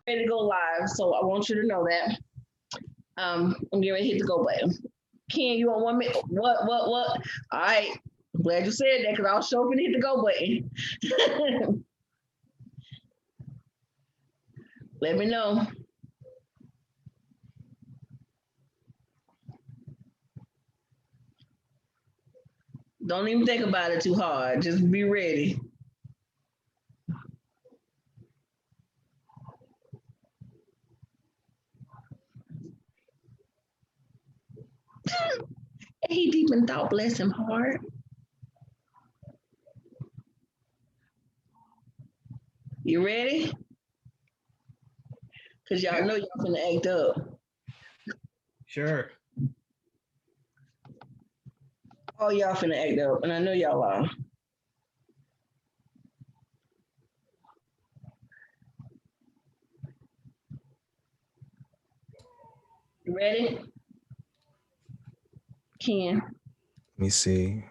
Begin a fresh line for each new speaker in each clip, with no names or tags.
ready to go live, so I want you to know that. I'm getting ready to hit the go button. Ken, you want 1 minute? What? All right. I'm glad you said that because I was sure gonna hit the go button. Let me know. Don't even think about it too hard. Just be ready. He deep in thought, bless him heart. You ready? Cause y'all know y'all finna act up.
Sure.
Oh, y'all finna act up, and I know y'all are. You ready? Ken.
Let me see.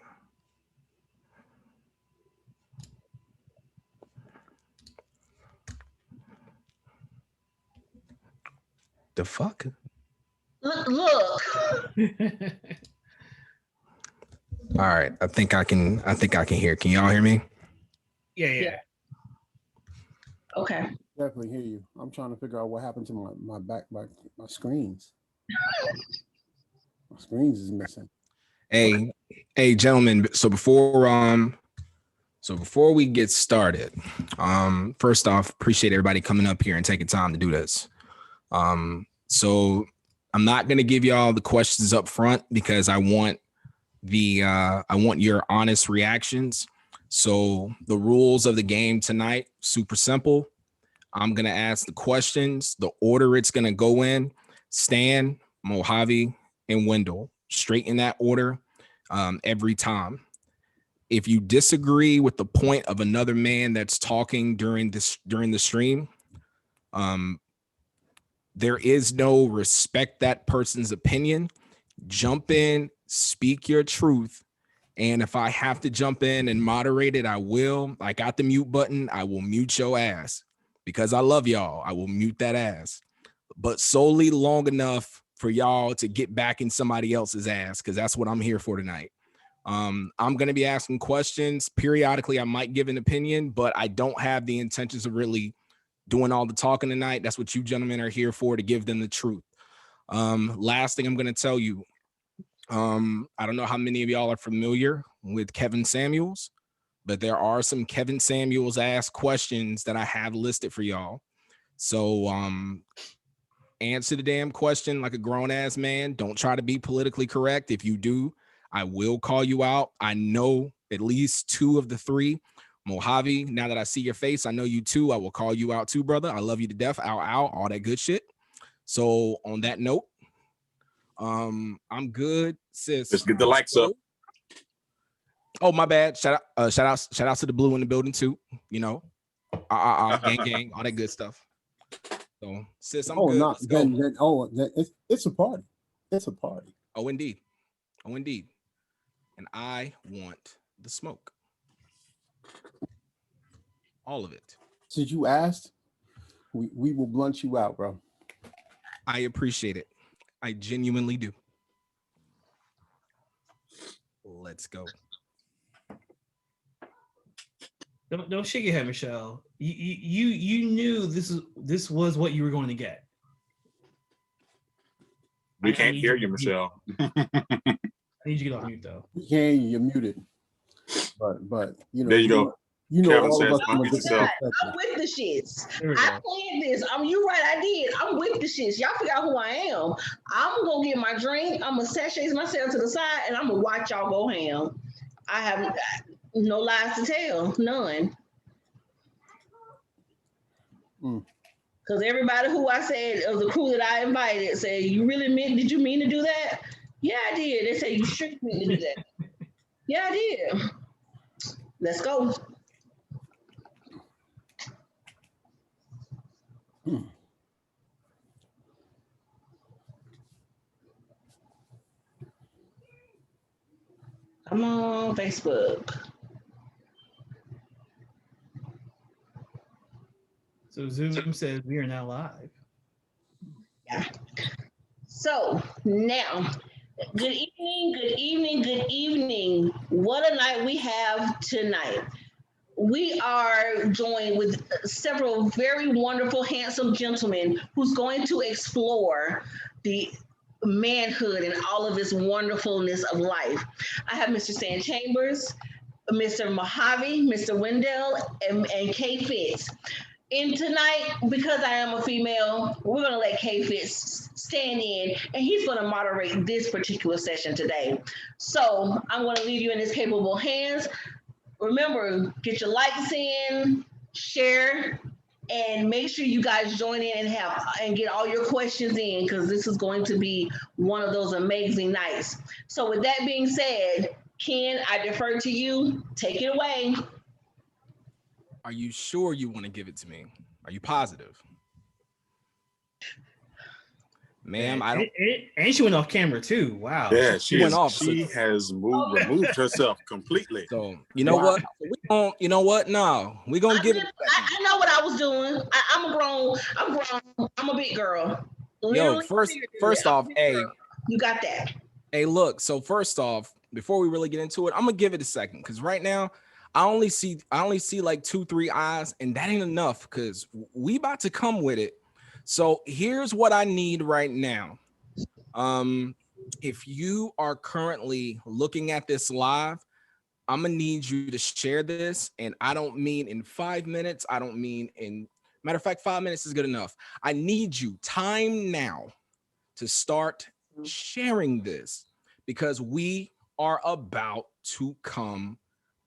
The fuck?
Look.
All right. I think I can hear. Can y'all hear me?
Yeah.
Okay.
Definitely hear you. I'm trying to figure out what happened to my screens. My screens is missing.
Hey, gentlemen. So before we get started, first off, appreciate everybody coming up here and taking time to do this. So I'm not gonna give y'all the questions up front because I want your honest reactions. So the rules of the game tonight, super simple. I'm gonna ask the questions, the order it's gonna go in: Stan, Mojave, and Wendell, straight in that order, every time. If you disagree with the point of another man that's talking during the stream, there is no respect that person's opinion. Jump in, speak your truth. And if I have to jump in and moderate it, I will. I got the mute button. I will mute your ass because I love y'all. I will mute that ass, but solely long enough for y'all to get back in somebody else's ass, because that's what I'm here for tonight. I'm going to be asking questions. Periodically, I might give an opinion, but I don't have the intentions of really doing all the talking tonight. That's what you gentlemen are here for, to give them the truth. Last thing I'm going to tell you, I don't know how many of y'all are familiar with Kevin Samuels, but there are some Kevin Samuels asked questions that I have listed for y'all. So answer the damn question like a grown ass man. Don't try to be politically correct. If you do, I will call you out. I know at least 2 of the 3. Mojave, now that I see your face, I know you too. I will call you out too, brother. I love you to death. Ow, ow, all that good shit. So on that note, I'm good, sis.
Let's get the likes up.
Oh, my bad. Shout out to the blue in the building too. You know, gang, all that good stuff. So, sis, I'm good.
Let's go. It's a party. It's a party.
Oh, indeed. And I want the smoke. All of it.
Since you asked, we will blunt you out, bro.
I appreciate it. I genuinely do. Let's go.
Don't shake your head, Michelle. You knew this was what you were going to get.
We can't hear you, Michelle.
I need you to get off mute though.
You can, you're muted. But you know.
There you go.
You know,
Kevin
all of
says,
us from a different
I'm with the shits.
There we
I
go.
planned this. You right, I did. I'm with the shits. Y'all figure out who I am. I'm gonna get my drink. I'm gonna sashay myself to the side, and I'm gonna watch y'all go ham. I have no lies to tell, none. Because everybody who I said of the crew that I invited said, "You really meant? Did you mean to do that?" Yeah, I did. They say you strictly meant to do that. Yeah, I did. Let's go. Come on, Facebook.
So Zoom says we are now live.
Yeah. So now, good evening, good evening, good evening. What a night we have tonight. We are joined with several very wonderful, handsome gentlemen who's going to explore the manhood and all of its wonderfulness of life. I have Mr. Stan Chambers, Mr. Mojave, Mr. Wendell, and Kay Fitz. And tonight, because I am a female, we're going to let Kay Fitz stand in, and he's going to moderate this particular session today. So I'm going to leave you in his capable hands. Remember, get your likes in, share, and make sure you guys join in and get all your questions in, because this is going to be one of those amazing nights. So with that being said, Ken, I defer to you. Take it away.
Are you sure you want to give it to me? Are you positive? Ma'am, I don't.
And she went off camera too. Wow.
Yeah,
She went off.
She has removed herself completely.
So you know what? You know what? No, we're gonna give it.
I know what I was doing. I'm grown. I'm a big girl.
Yo, first off, hey,
you got that.
Hey, look. So first off, before we really get into it, I'm gonna give it a second because right now I only see like 2-3 eyes, and that ain't enough because we about to come with it. So here's what I need right now. If you are currently looking at this live, I'm gonna need you to share this, and I don't mean in 5 minutes. I don't mean in matter of fact, 5 minutes is good enough. I need you time now to start sharing this because we are about to come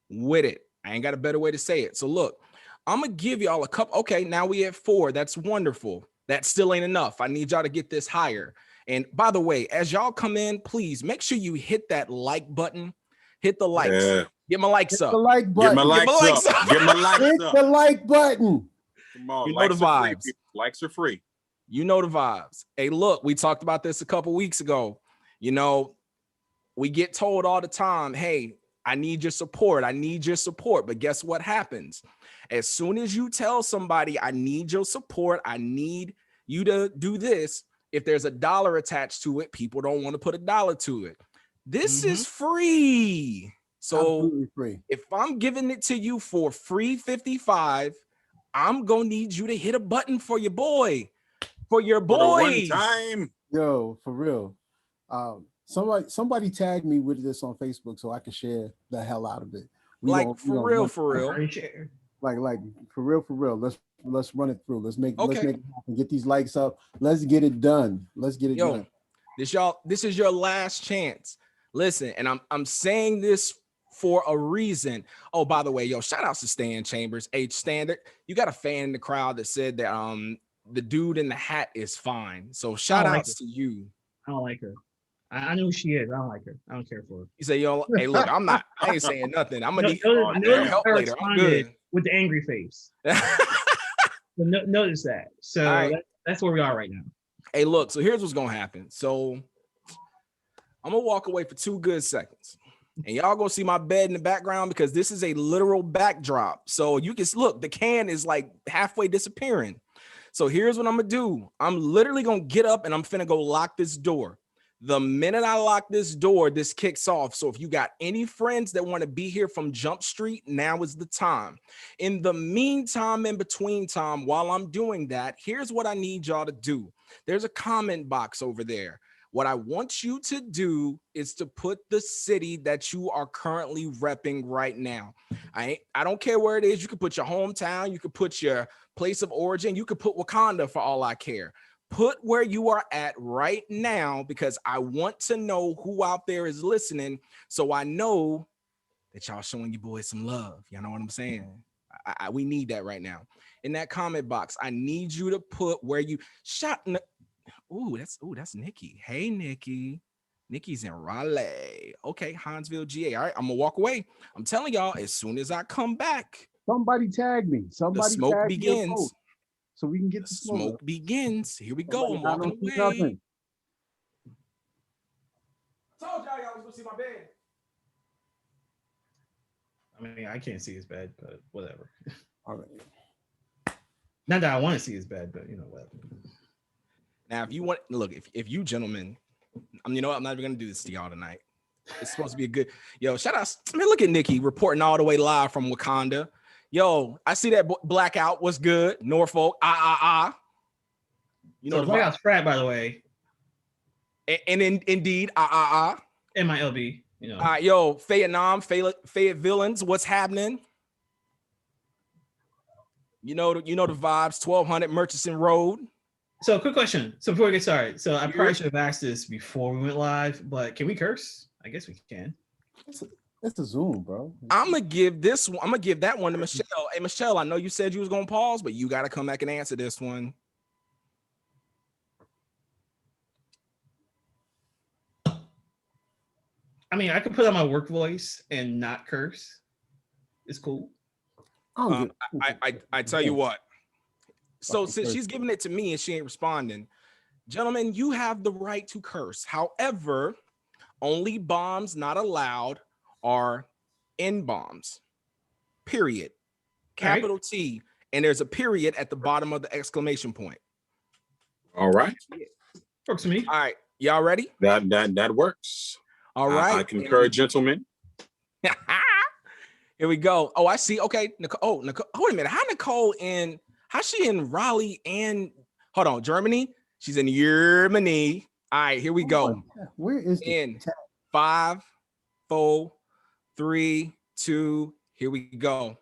with it. I ain't got a better way to say it. So look, I'm gonna give y'all a couple. Okay, now we at 4. That's wonderful. That still ain't enough. I need y'all to get this higher. And by the way, as y'all come in, please make sure you hit that like button. Hit the likes.
Yeah.
Get my likes up.
The like button.
Get my likes up. Get my likes
Hit
up.
the like button.
Come on,
You know the vibes.
Free, likes are free.
You know the vibes. Hey, look, we talked about this a couple weeks ago. You know, we get told all the time, hey, I need your support. I need your support. But guess what happens? As soon as you tell somebody, I need your support, I need you to do this, if there's a dollar attached to it, people don't want to put a dollar to it. This is free. So
Absolutely free.
If I'm giving it to you for free 55, I'm going to need you to hit a button for your boy. For your boys.
One time.
Yo, for real. Somebody tagged me with this on Facebook so I can share the hell out of it.
For real.
Like for real. Let's run it through. Let's make it happen. Get these likes up. Let's get it done. Let's get it done.
This is your last chance. Listen, and I'm saying this for a reason. Oh, by the way, yo, shout out to Stan Chambers, H Standard. You got a fan in the crowd that said that the dude in the hat is fine. So shout outs to you.
I don't like her. I know who she is. I don't like her. I don't care for her.
You say, yo, hey, look, I ain't saying nothing. I'm gonna need help later. I'm good.
With the angry face. Notice that. So that's where we are right now.
Hey, look, so here's what's gonna happen. So I'm gonna walk away for 2 good seconds. And y'all gonna see my bed in the background because this is a literal backdrop. So you can look, the can is like halfway disappearing. So here's what I'm gonna do. I'm literally gonna get up and I'm finna go lock this door. The minute I lock this door, this kicks off. So if you got any friends that want to be here from Jump Street, now is the time. In the meantime, in between time, while I'm doing that, here's what I need y'all to do. There's a comment box over there. What I want you to do is to put the city that you are currently repping right now. I don't care where it is. You can put your hometown. You can put your place of origin. You could put Wakanda for all I care. Put where you are at right now because I want to know who out there is listening so I know that y'all showing you boys some love. Y'all know what I'm saying? We need that right now. In that comment box, I need you to put where you shot. That's Nikki. Hey, Nikki. Nikki's in Raleigh. Okay, Hinesville, GA. All right, I'm gonna walk away. I'm telling y'all, as soon as I come back,
somebody tag me.
The smoke begins.
So we can get
the smoke begins. Here we go. I'm walking away. I told y'all was gonna see my bed.
I mean, I can't see his bed, but whatever.
All right.
Not that I want to see his bed, but you know what.
Now, if you want, look, if you gentlemen, you know what? I'm not even gonna do this to y'all tonight. It's supposed to be a good, shout out, man, look at Nikki reporting all the way live from Wakanda. Yo, I see that blackout. What's good? Norfolk, You know,
so blackout's frat, by the way.
And indeed,
MILB, you know.
All right, yo, Fayette Villains, what's happening? You know the vibes, 1200 Murchison Road.
So quick question. So before we get started, so I probably should have asked this before we went live, but can we curse? I guess we can.
It's a Zoom, bro.
I'm gonna give that one to Michelle. Hey, Michelle, I know you said you was gonna pause, but you gotta come back and answer this one.
I mean, I could put on my work voice and not curse. It's cool.
I tell you what. So since she's giving it to me and she ain't responding, gentlemen, you have the right to curse. However, only bombs not allowed are N-bombs. Period. Capital right. T, and there's a period at the bottom of the exclamation point.
All right.
Works for me.
All right. Y'all ready?
That works.
All right.
I concur, gentlemen.
Here we go. Oh, I see. Okay. Nicole. Wait a minute. How's she in Raleigh and hold on, Germany? She's in Germany. All right, here we go.
Where is
in 5, 4, 3, 2, here we go.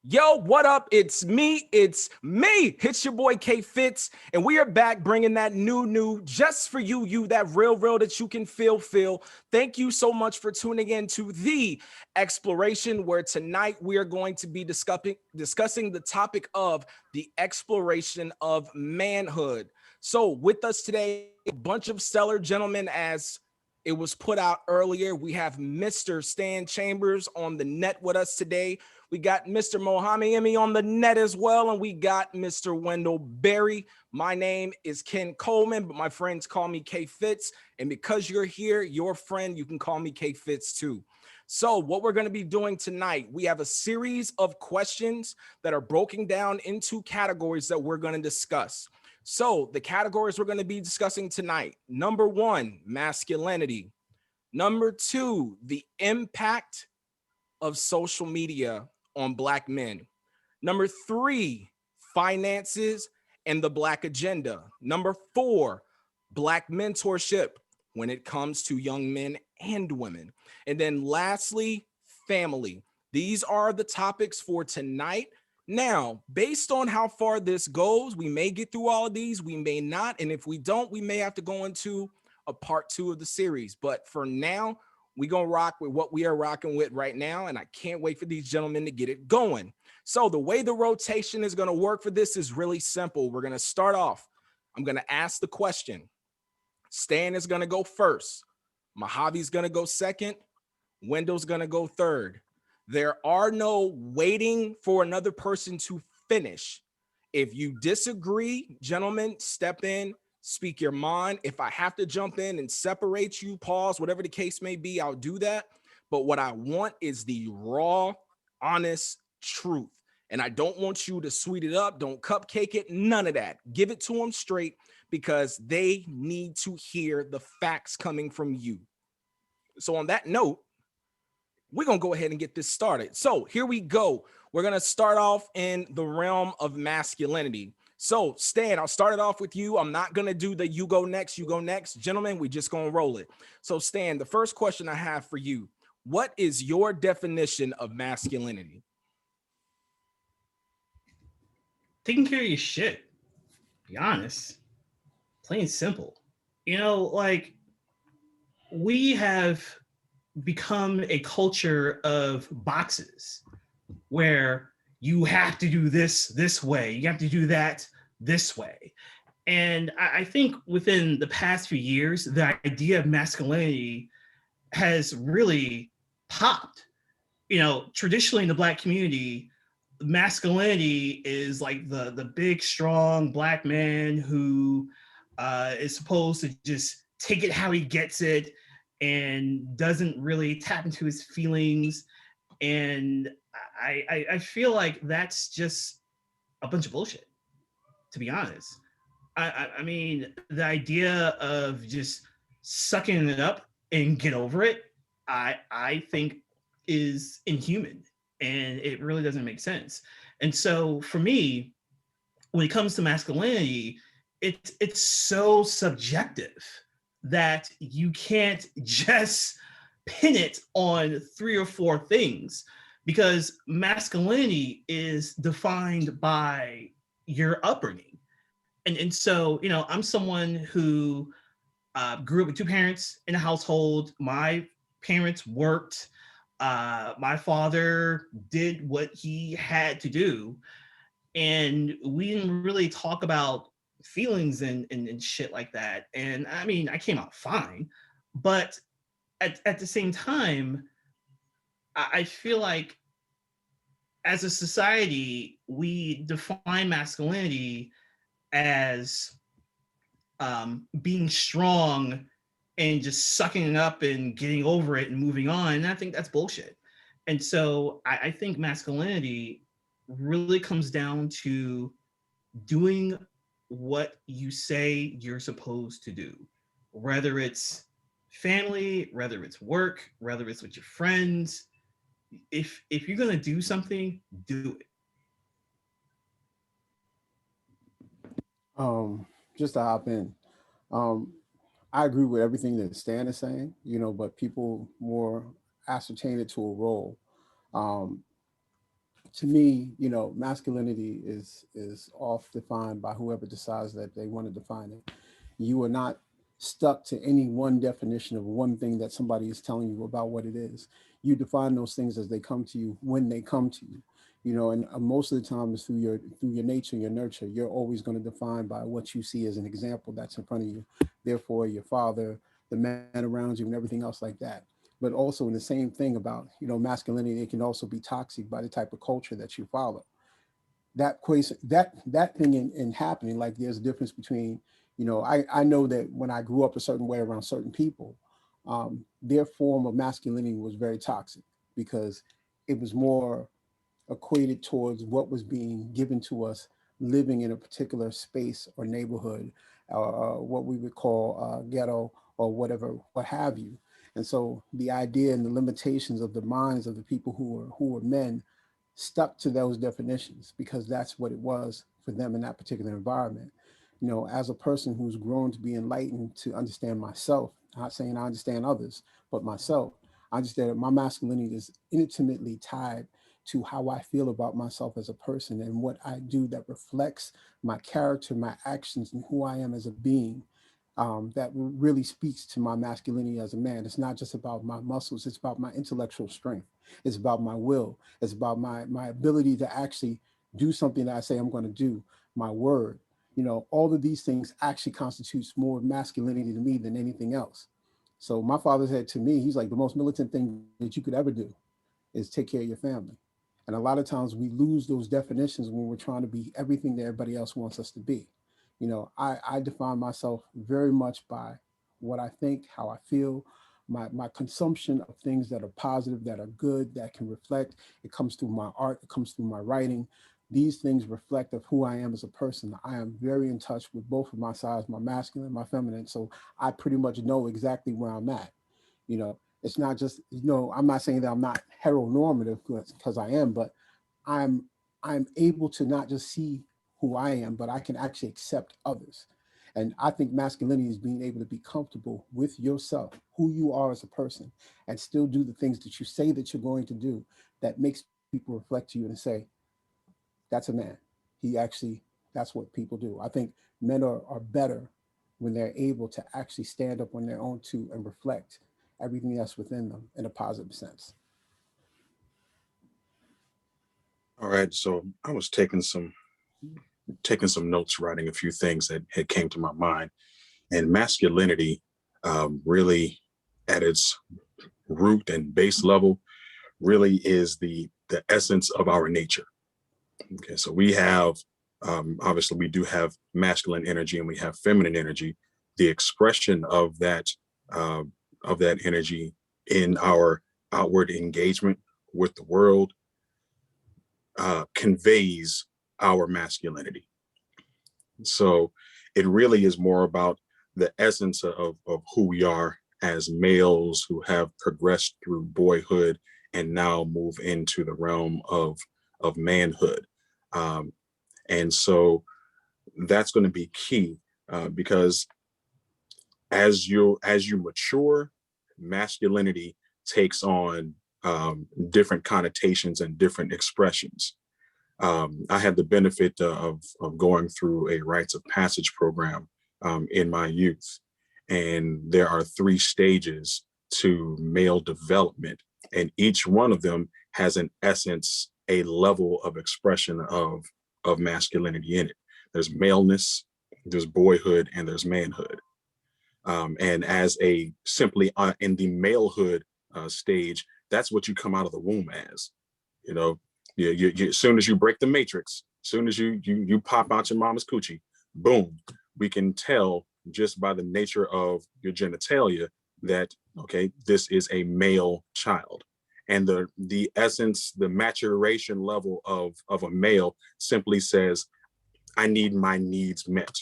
Yo, what up? It's me. It's your boy K Fitz, and we are back bringing that new just for you, that real that you can feel. Thank you so much for tuning in to the exploration, where tonight we are going to be discussing the topic of the exploration of manhood. So with us today, a bunch of stellar gentlemen, as it was put out earlier. We have Mr. Stan Chambers on the net with us today. We got Mr. Mohammed Emi on the net as well, and we got Mr. Wendell Berry. My name is Ken Coleman, but my friends call me K Fitz, and because you're here, your friend, you can call me K Fitz too. So what we're going to be doing tonight, we have a series of questions that are broken down into categories that we're going to discuss. So the categories we're going to be discussing tonight: number 1, masculinity; number 2, the impact of social media on Black men; number 3, finances and the Black agenda; number 4, Black mentorship when it comes to young men and women; and then lastly, family. These are the topics for tonight. Now, based on how far this goes, we may get through all of these, we may not, and if we don't, we may have to go into a part 2 of the series. But for now, we're going to rock with what we are rocking with right now, and I can't wait for these gentlemen to get it going. So the way the rotation is going to work for this is really simple. We're going to start off. I'm going to ask the question. Stan is going to go first. Mojave's going to go second. Wendell's going to go third. There are no waiting for another person to finish. If you disagree, gentlemen, step in, speak your mind. If I have to jump in and separate you, pause, whatever the case may be, I'll do that. But what I want is the raw, honest truth. And I don't want you to sweet it up. Don't cupcake it. None of that. Give it to them straight, because they need to hear the facts coming from you. So on that note, we're going to go ahead and get this started. So here we go. We're going to start off in the realm of masculinity. So Stan, I'll start it off with you. I'm not going to do the you go next. Gentlemen, we're just going to roll it. So Stan, the first question I have for you, what is your definition of masculinity?
Taking care of your shit. Be honest. Plain and simple. You know, like, we have become a culture of boxes where you have to do this way, you have to do that this way. And I think within the past few years, the idea of masculinity has really popped. You know, traditionally in the Black community, masculinity is like the big, strong Black man who is supposed to just take it how he gets it and doesn't really tap into his feelings. And I feel like that's just a bunch of bullshit, to be honest. I mean, the idea of just sucking it up and get over it, I think is inhuman, and it really doesn't make sense. And so for me, when it comes to masculinity, it's so subjective that you can't just pin it on 3 or 4 things, because masculinity is defined by your upbringing. And so, I'm someone who grew up with 2 parents in a household. My parents worked. My father did what he had to do, and we didn't really talk about feelings and shit like that. And I mean, I came out fine, but at the same time, I feel like as a society, we define masculinity as being strong and just sucking it up and getting over it and moving on. And I think that's bullshit. And so I think masculinity really comes down to doing what you say you're supposed to do, whether it's family, whether it's work, whether it's with your friends. If you're gonna do something, do it.
Just to hop in, um, I agree with everything that Stan is saying, but people more ascertain it to a role. Um, to me, masculinity is off defined by whoever decides that they want to define it. You are not stuck to any one definition of one thing that somebody is telling you about what it is. You define those things as they come to you when they come to you. And most of the time is through your nature and your nurture. You're always going to define by what you see as an example that's in front of you. Therefore, your father, the man around you, and everything else like that. But also in the same thing about masculinity, it can also be toxic by the type of culture that you follow. That thing in happening, like there's a difference between, I know that when I grew up a certain way around certain people, their form of masculinity was very toxic because it was more equated towards what was being given to us living in a particular space or neighborhood, what we would call ghetto or whatever, what have you. And so the idea and the limitations of the minds of the people who were men stuck to those definitions because that's what it was for them in that particular environment. As a person who's grown to be enlightened to understand myself, not saying I understand others, but myself, I understand that my masculinity is intimately tied to how I feel about myself as a person and what I do that reflects my character, my actions, and who I am as a being. That really speaks to my masculinity as a man. It's not just about my muscles, it's about my intellectual strength. It's about my will. It's about my ability to actually do something that I say I'm going to do, my word. All of these things actually constitutes more masculinity to me than anything else. So my father said to me, he's like, the most militant thing that you could ever do is take care of your family. And a lot of times we lose those definitions when we're trying to be everything that everybody else wants us to be. I define myself very much by what I think, how I feel, my consumption of things that are positive, that are good, that can reflect. It comes through my art, it comes through my writing. These things reflect of who I am as a person. I am very in touch with both of my sides, my masculine, my feminine. So I pretty much know exactly where I'm at. It's not just, I'm not saying that I'm not heteronormative because I am, but I'm I'm able to not just see who I am, but I can actually accept others. And I think masculinity is being able to be comfortable with yourself, who you are as a person, and still do the things that you say that you're going to do that makes people reflect to you and say, that's a man. He actually, that's what people do. I think men are better when they're able to actually stand up on their own two and reflect everything that's within them in a positive sense.
All right, so I was taking some notes, writing a few things that had came to my mind, and masculinity really, at its root and base level, really is the essence of our nature. Okay, so we have obviously we do have masculine energy and we have feminine energy. The expression uh, of that energy in our outward engagement with the world conveys our masculinity. So it really is more about the essence of who we are as males who have progressed through boyhood and now move into the realm of manhood. And so that's going to be key, because as you mature, masculinity takes on different connotations and different expressions. I had the benefit of going through a rites of passage program in my youth, and there are 3 stages to male development, and each one of them has, in essence, a level of expression of masculinity in it. There's maleness, there's boyhood, and there's manhood. And as a simply in the malehood stage, that's what you come out of the womb as. You know, you as soon as you break the matrix, as soon as you pop out your mama's coochie, boom, we can tell just by the nature of your genitalia that, okay, this is a male child. And the essence, the maturation level of a male simply says, I need my needs met.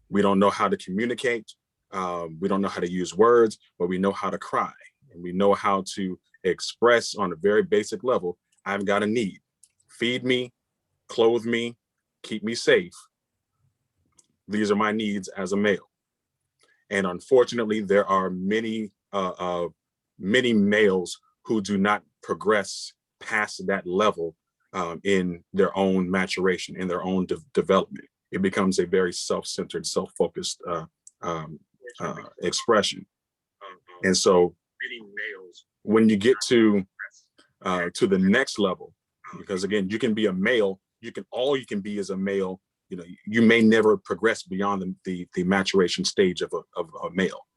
We don't know how to communicate. We don't know how to use words, but we know how to cry. And we know how to express on a very basic level, I've got a need. Feed me, clothe me, keep me safe. These are my needs as a male. And unfortunately, there are many males who do not progress past that level in their own maturation, in their own development. It becomes a very self-centered, self-focused expression. And so when you get to the next level, because again, you can be a male, all you can be is a male. You know, you may never progress beyond the maturation stage of a male.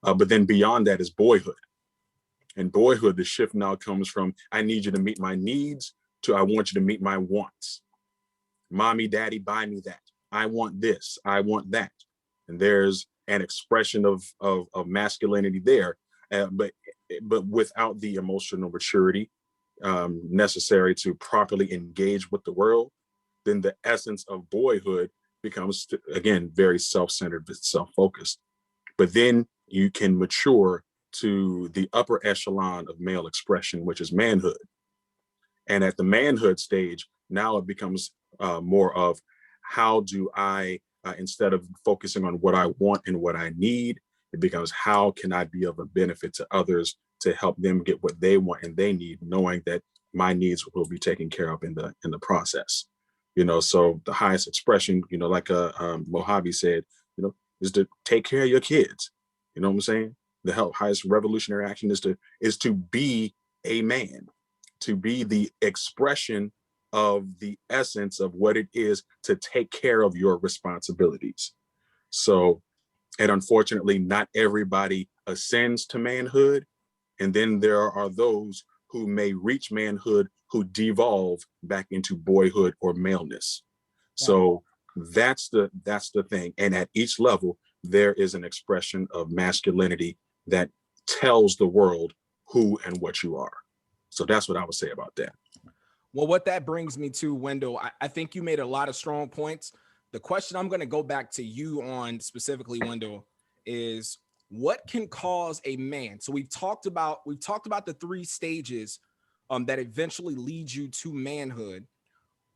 But then beyond that is boyhood. And boyhood, the shift now comes from, I need you to meet my needs, to I want you to meet my wants. Mommy, daddy, buy me that. I want this, I want that. And there's an expression of masculinity there, but without the emotional maturity necessary to properly engage with the world, then the essence of boyhood becomes, again, very self-centered, self-focused. But then you can mature to the upper echelon of male expression, which is manhood. And at the manhood stage, now it becomes more of, how do I, instead of focusing on what I want and what I need, it becomes, how can I be of a benefit to others to help them get what they want and they need, knowing that my needs will be taken care of in the process. You know, so the highest expression, you know, like Mojave said, you know, is to take care of your kids. You know what I'm saying? The highest revolutionary action is to be a man, to be the expression of the essence of what it is to take care of your responsibilities. So, and unfortunately, not everybody ascends to manhood. And then there are those who may reach manhood who devolve back into boyhood or maleness. So that's the thing. And at each level, there is an expression of masculinity that tells the world who and what you are. So that's what I would say about that.
Well, what that brings me to, Wendell, I think you made a lot of strong points. The question I'm going to go back to you on specifically, Wendell, is what can cause a man? So we've talked about the 3 stages that eventually lead you to manhood.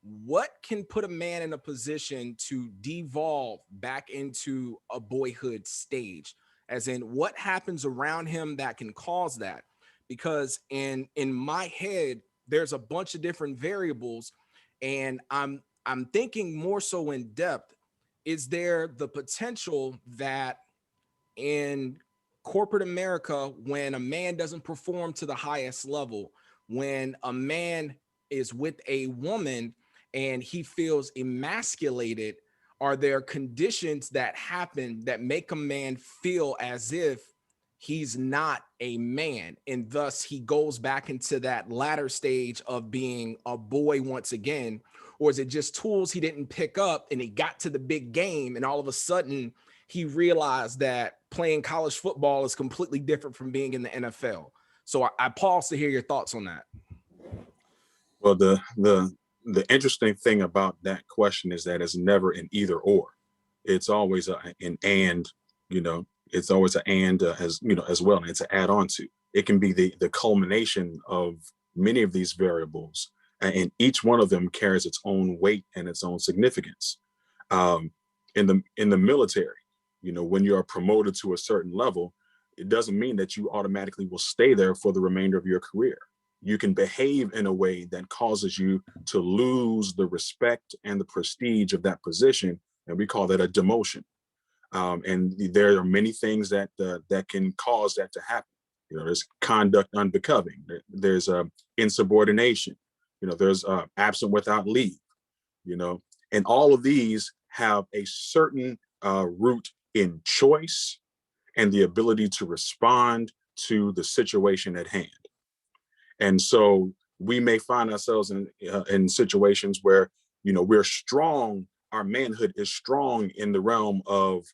What can put a man in a position to devolve back into a boyhood stage? As in, what happens around him that can cause that? Because in my head, there's a bunch of different variables, and I'm thinking more so in depth. Is there the potential that in corporate America, when a man doesn't perform to the highest level, when a man is with a woman and he feels emasculated, are there conditions that happen that make a man feel as if he's not a man, and thus he goes back into that latter stage of being a boy once again? Or is it just tools he didn't pick up and he got to the big game and all of a sudden he realized that playing college football is completely different from being in the NFL? So I pause to hear your thoughts on that.
Well, the the interesting thing about that question is that it's never an either or. It's always an and, you know, it's always an and as, you know, as well. And it's an add on to. It can be the culmination of many of these variables, and each one of them carries its own weight and its own significance. In the military, you know, when you are promoted to a certain level, it doesn't mean that you automatically will stay there for the remainder of your career. You can behave in a way that causes you to lose the respect and the prestige of that position, and we call that a demotion. And there are many things that that can cause that to happen. You know, there's conduct unbecoming. There's insubordination. You know, there's absent without leave. You know, and all of these have a certain root in choice and the ability to respond to the situation at hand. And so we may find ourselves in situations where, you know, we're strong. Our manhood is strong in the realm of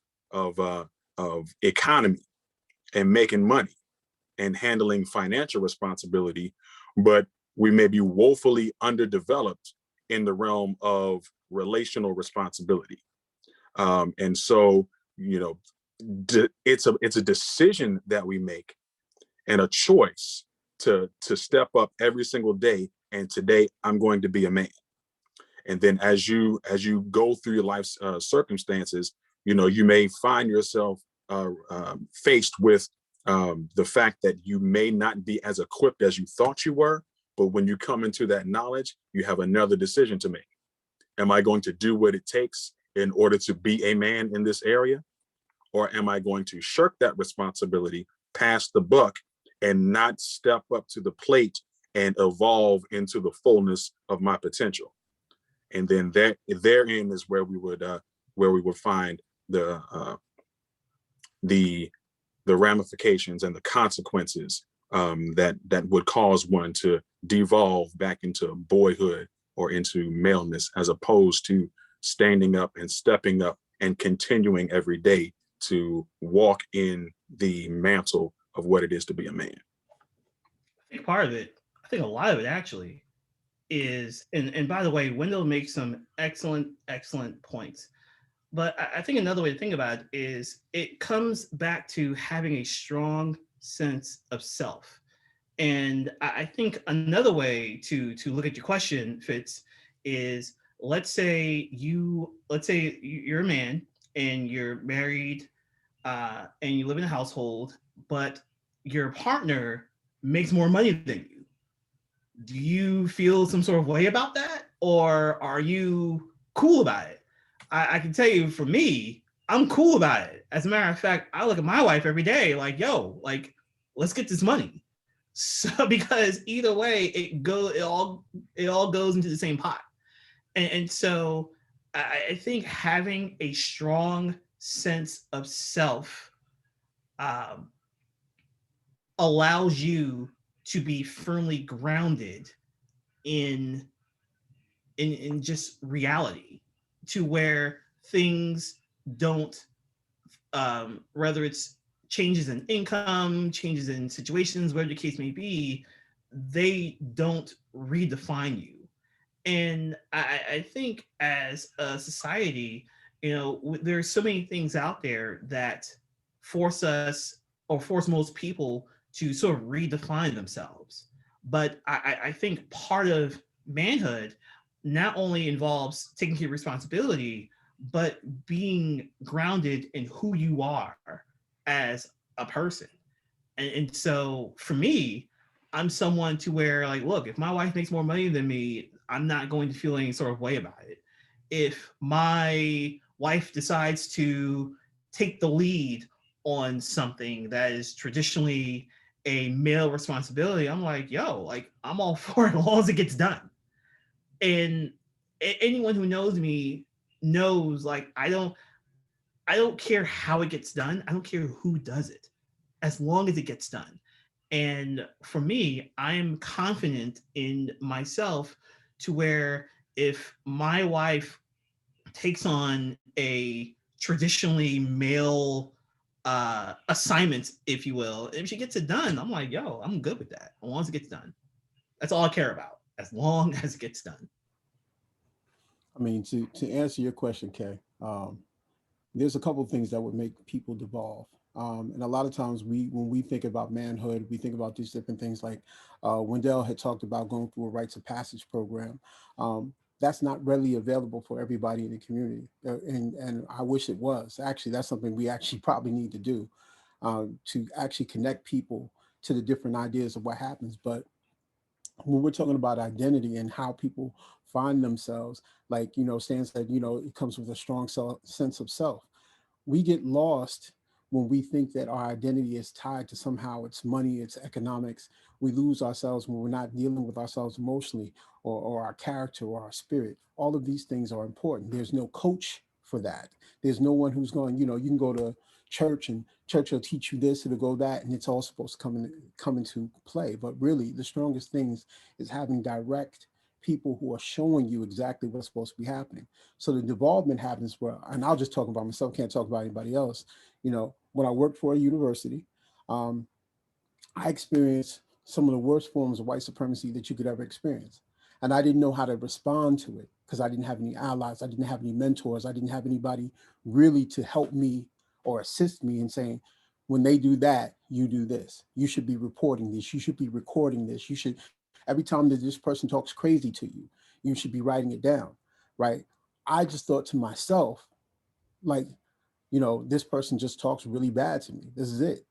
economy and making money and handling financial responsibility, but we may be woefully underdeveloped in the realm of relational responsibility. And so, you know, it's a decision that we make and a choice to step up every single day. And today I'm going to be a man. And then as you go through your life's circumstances, you know, you may find yourself faced with the fact that you may not be as equipped as you thought you were. But when you come into that knowledge, you have another decision to make. Am I going to do what it takes in order to be a man in this area? Or am I going to shirk that responsibility, pass the buck, and not step up to the plate and evolve into the fullness of my potential? And then therein is where we would find the ramifications and the consequences that would cause one to devolve back into boyhood or into maleness, as opposed to standing up and stepping up and continuing every day to walk in the mantle of what it is to be a man.
I think part of it, I think a lot of it actually is, and by the way, Wendell makes some excellent points. But I think another way to think about it is it comes back to having a strong sense of self. And I think another way to look at your question, Fitz, is let's say you're a man and you're married and you live in a household, but your partner makes more money than you. Do you feel some sort of way about that, or are you cool about it? I can tell you, for me, I'm cool about it. As a matter of fact, I look at my wife every day like, yo, like, let's get this money. So because either way, it all goes into the same pot. And so I think having a strong sense of self um, allows you to be firmly grounded in in just reality, to where things don't whether it's changes in income, changes in situations, whatever the case may be, they don't redefine you. And I think as a society, you know, there's so many things out there that force us, or force most people to sort of redefine themselves. But I think part of manhood not only involves taking your responsibility, but being grounded in who you are as a person. And so for me, I'm someone to where, like, look, if my wife makes more money than me, I'm not going to feel any sort of way about it. If my wife decides to take the lead on something that is traditionally a male responsibility, I'm like, yo, like, I'm all for it as long as it gets done. And anyone who knows me knows, like, I don't care how it gets done. I don't care who does it, as long as it gets done. And for me, I'm confident in myself to where if my wife takes on a traditionally male assignment, if you will, if she gets it done, I'm like, yo, I'm good with that. As long as it gets done. That's all I care about. As long as it gets done.
I mean, to answer your question, Kay, there's a couple of things that would make people devolve. And a lot of times when we think about manhood, we think about these different things like Wendell had talked about going through a rites of passage program. That's not readily available for everybody in the community. And I wish it was. Actually, that's something we actually probably need to do to actually connect people to the different ideas of what happens. But when we're talking about identity and how people find themselves, like, Stan said, it comes with a strong sense of self. We get lost when we think that our identity is tied to somehow it's money, it's economics. We lose ourselves when we're not dealing with ourselves emotionally, or our character or our spirit. All of these things are important. There's no coach for that. There's no one who's going, you can go to church and church will teach you this, it'll go that, and it's all supposed to come into play. But really, the strongest things is having direct people who are showing you exactly what's supposed to be happening. So the development happens where, and I'll just talk about myself, can't talk about anybody else. When I worked for a university, um, I experienced some of the worst forms of white supremacy that you could ever experience. And I didn't know how to respond to it because I didn't have any allies. I didn't have any mentors. I didn't have anybody really to help me or assist me in saying, when they do that, you do this. You should be reporting this. You should be recording this. You should, every time that this person talks crazy to you, you should be writing it down, right? I just thought to myself, like, this person just talks really bad to me. This is it.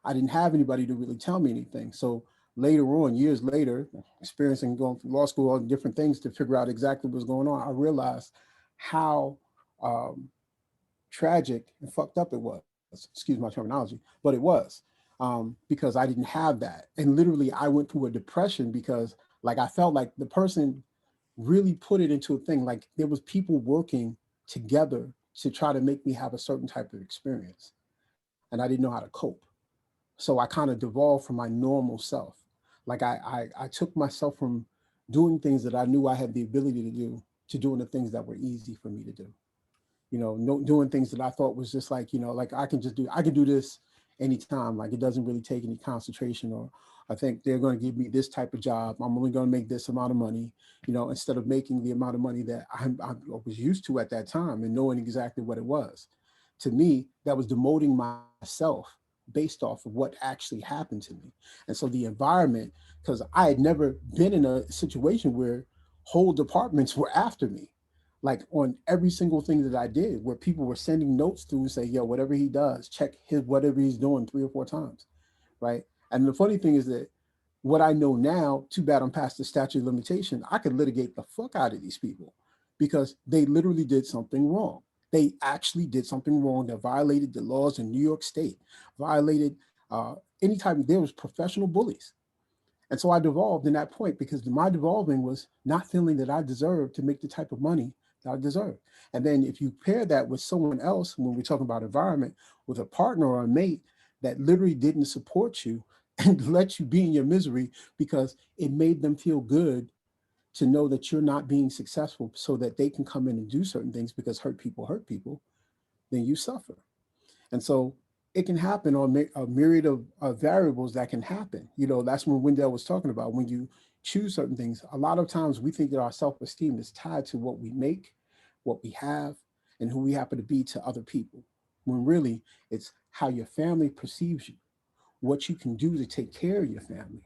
I didn't have anybody to really tell me anything. So later on, years later, experiencing going through law school, all the different things to figure out exactly what's going on, I realized how tragic and fucked up it was. Excuse my terminology, but it was, because I didn't have that. And literally, I went through a depression because, like, I felt like the person really put it into a thing. Like, there was people working together to try to make me have a certain type of experience, and I didn't know how to cope. So I kind of devolved from my normal self. Like, I took myself from doing things that I knew I had the ability to do to doing the things that were easy for me to do. No, doing things that I thought was just like, like I can do this anytime. Like, it doesn't really take any concentration, or I think they're going to give me this type of job. I'm only going to make this amount of money, instead of making the amount of money that I was used to at that time and knowing exactly what it was. To me, that was demoting myself based off of what actually happened to me. And so the environment, because I had never been in a situation where whole departments were after me, like on every single thing that I did, where people were sending notes through and say, yo, whatever he does, check his whatever he's doing 3 or 4 times. Right. And the funny thing is that what I know now, too bad I'm past the statute of limitation, I could litigate the fuck out of these people because they literally did something wrong. They actually did something wrong that violated the laws in New York State, violated any type of, there was professional bullies. And so I devolved in that point because my devolving was not feeling that I deserved to make the type of money that I deserved. And then if you pair that with someone else, when we're talking about environment, with a partner or a mate that literally didn't support you and let you be in your misery because it made them feel good to know that you're not being successful so that they can come in and do certain things because hurt people, then you suffer. And so it can happen on a myriad of variables that can happen. That's when Wendell was talking about when you choose certain things. A lot of times we think that our self-esteem is tied to what we make, what we have, and who we happen to be to other people. When really it's how your family perceives you, what you can do to take care of your family,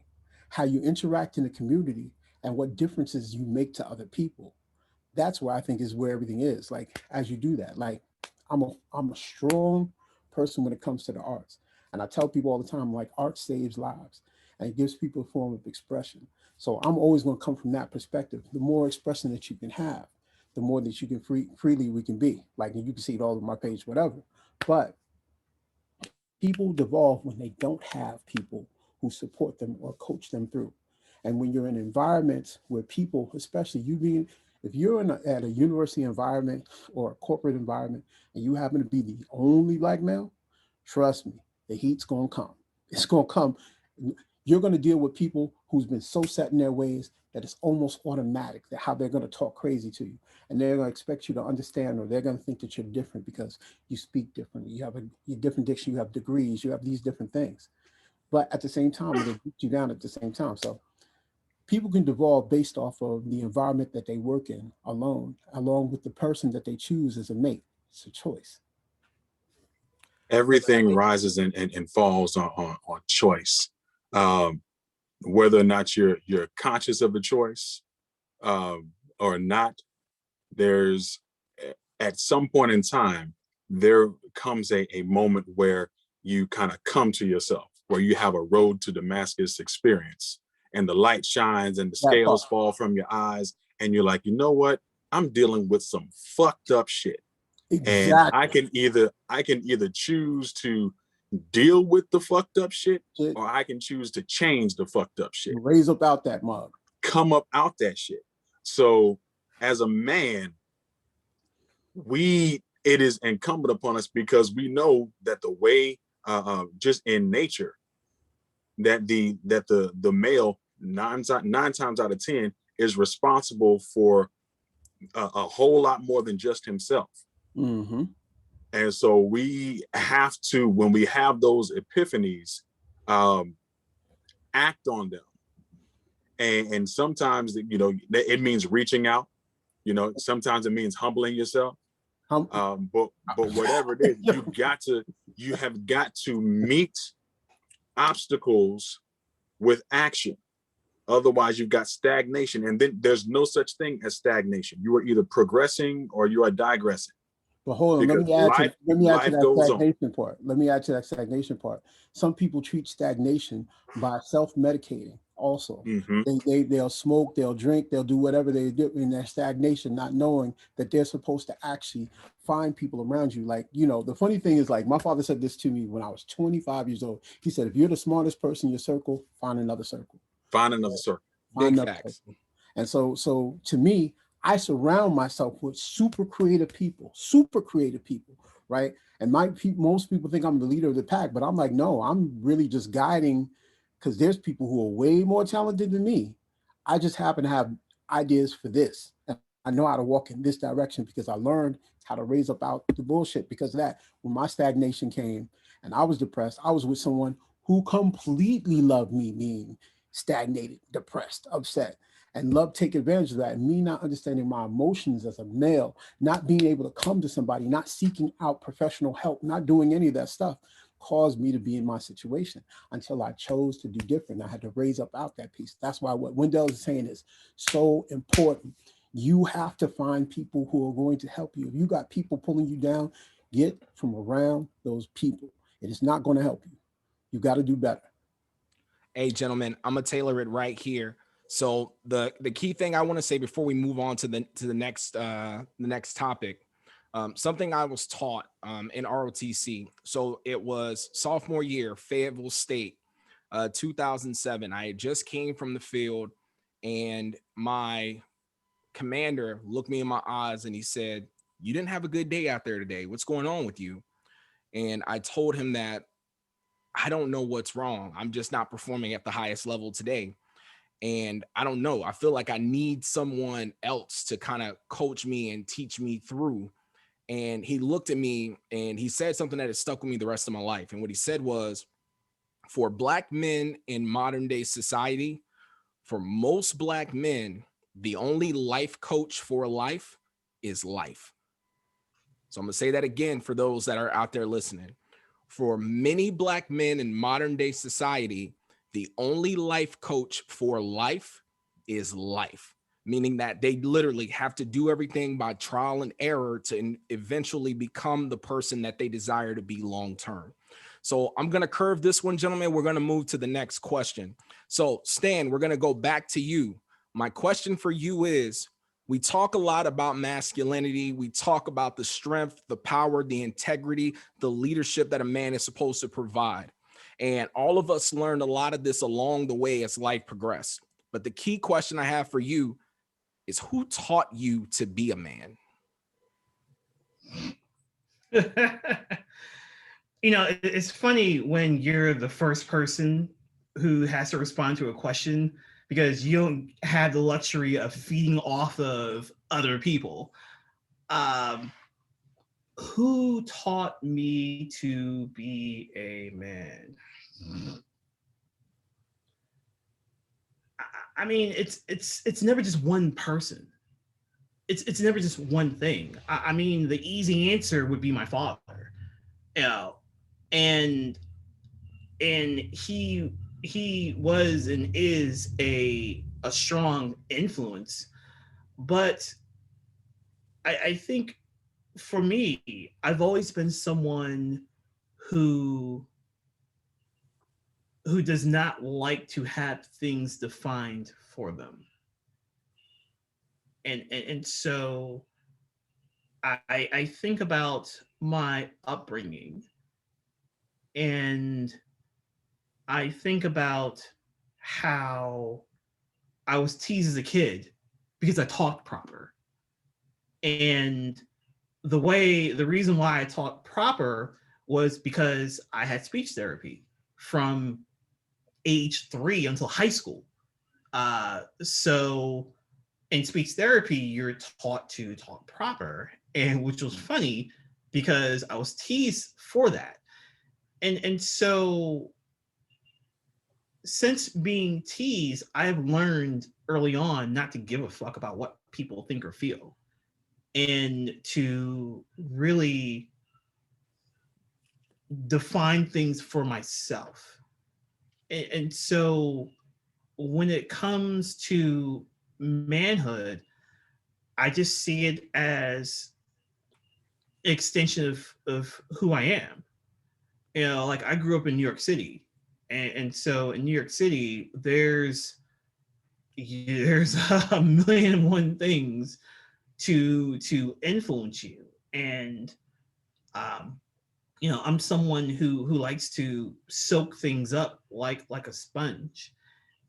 how you interact in the community, and what differences you make to other people. That's where I think is where everything is. Like, as you do that, like, I'm a strong person when it comes to the arts. And I tell people all the time, like, art saves lives and it gives people a form of expression. So I'm always going to come from that perspective. The more expression that you can have, the more that you can freely we can be. Like, you can see it all on my page, whatever. But people devolve when they don't have people who support them or coach them through. And when you're in environments where people, especially you being, if you're at a university environment or a corporate environment and you happen to be the only black male, trust me, the heat's going to come. It's going to come. You're going to deal with people who's been so set in their ways that it's almost automatic that how they're going to talk crazy to you. And they're going to expect you to understand, or they're going to think that you're different because you speak differently. You have a different diction, you have degrees, you have these different things. But at the same time, it'll beat you down at the same time. So People can devolve based off of the environment that they work in alone, along with the person that they choose as a mate. It's a choice.
Everything rises and falls on choice. Whether or not you're conscious of the choice or not, there's at some point in time, there comes a moment where you kind of come to yourself, where you have a road to Damascus experience, and the light shines and the scales fall from your eyes, and you're like, you know what? I'm dealing with some fucked up shit.
Exactly.
And I can either choose to deal with the fucked up shit, or I can choose to change the fucked up shit.
Raise up out that mug.
Come up out that shit. So as a man, it is incumbent upon us, because we know that the way just in nature that the male nine times out of 10 is responsible for a whole lot more than just himself.
Mm-hmm.
And so we have to, when we have those epiphanies, act on them. And sometimes, it means reaching out. Sometimes it means humbling yourself. But whatever it is, you have got to meet obstacles with action. Otherwise, you've got stagnation, and then there's no such thing as stagnation. You are either progressing or you are digressing.
But hold on, let me add to that stagnation part. Some people treat stagnation by self-medicating also.
Mm-hmm.
They'll smoke, they'll drink, they'll do whatever they do in their stagnation, not knowing that they're supposed to actually find people around you. Like, the funny thing is, like, my father said this to me when I was 25 years old. He said, if you're the smartest person in your circle, find another circle.
Find another circle.
Big facts.
And so to me, I surround myself with super creative people, right? And most people think I'm the leader of the pack, but I'm like, no, I'm really just guiding, because there's people who are way more talented than me. I just happen to have ideas for this. And I know how to walk in this direction because I learned how to raise up out the bullshit. Because of that, when my stagnation came and I was depressed, I was with someone who completely loved me being stagnated, depressed, upset, and love take advantage of that. And me not understanding my emotions as a male, not being able to come to somebody, not seeking out professional help, not doing any of that stuff, caused me to be in my situation until I chose to do different. I had to raise up out that piece. That's why what Wendell is saying is so important. You have to find people who are going to help you. If you got people pulling you down, get from around those people. It is not going to help you. You got to do better.
Hey, gentlemen, I'm gonna tailor it right here. So the key thing I want to say before we move on to the next topic, something I was taught in ROTC. So it was sophomore year, Fayetteville State, 2007. I had just came from the field, and my commander looked me in my eyes and he said, "You didn't have a good day out there today. What's going on with you?" And I told him that I don't know what's wrong. I'm just not performing at the highest level today. And I don't know. I feel like I need someone else to kind of coach me and teach me through. And he looked at me and he said something that has stuck with me the rest of my life. And what he said was, for Black men in modern day society, for most Black men, the only life coach for life is life. So I'm going to say that again for those that are out there listening. For many Black men in modern day society, the only life coach for life is life, meaning that they literally have to do everything by trial and error to eventually become the person that they desire to be long term. So I'm going to curve this one, gentlemen. We're going to move to the next question. So Stan, we're going to go back to you. My question for you is, we talk a lot about masculinity. We talk about the strength, the power, the integrity, the leadership that a man is supposed to provide. And all of us learned a lot of this along the way as life progressed. But the key question I have for you is, who taught you to be a man?
It's funny when you're the first person who has to respond to a question, because you don't have the luxury of feeding off of other people. Who taught me to be a man? I mean, it's never just one person. It's never just one thing. I mean, the easy answer would be my father, you know, and he was and is a strong influence, but I think for me, I've always been someone who who does not like to have things defined for them. And so I think about my upbringing, and I think about how I was teased as a kid because I talked proper. And the reason why I talked proper was because I had speech therapy from age 3 until high school. So in speech therapy, you're taught to talk proper, and which was funny because I was teased for that. And so since being teased, I have learned early on not to give a fuck about what people think or feel, and to really define things for myself. And so when it comes to manhood, I just see it as an extension of who I am. You know, like I grew up in New York City. And so in New York City, there's a million and one things to influence you. And um, you know, I'm someone who likes to soak things up like a sponge.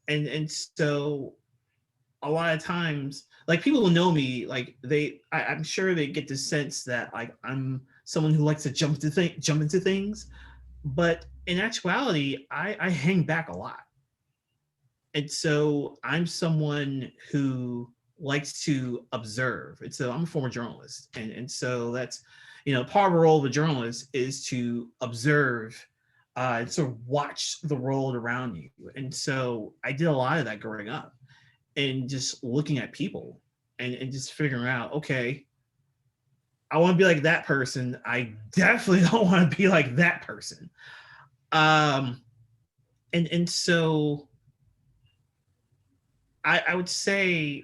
And so a lot of times, like people who know me, like I'm sure they get the sense that like I'm someone who likes to jump into things, but in actuality, I hang back a lot. And so I'm someone who likes to observe. And so I'm a former journalist, and so that's, you know, part of the role of a journalist is to observe and sort of watch the world around you. And so I did a lot of that growing up, and just looking at people and just figuring out, okay, I want to be like that person. I definitely don't want to be like that person. Um, and so I would say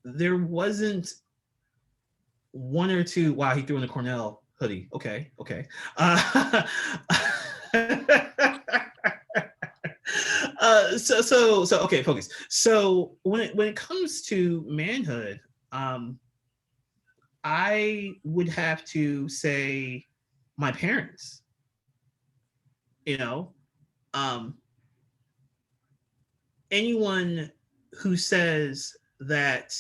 there wasn't one or two. Wow, he threw in the Cornell hoodie. Okay, okay. So okay, focus. So when it comes to manhood, um, I would have to say my parents. You know, um, anyone who says that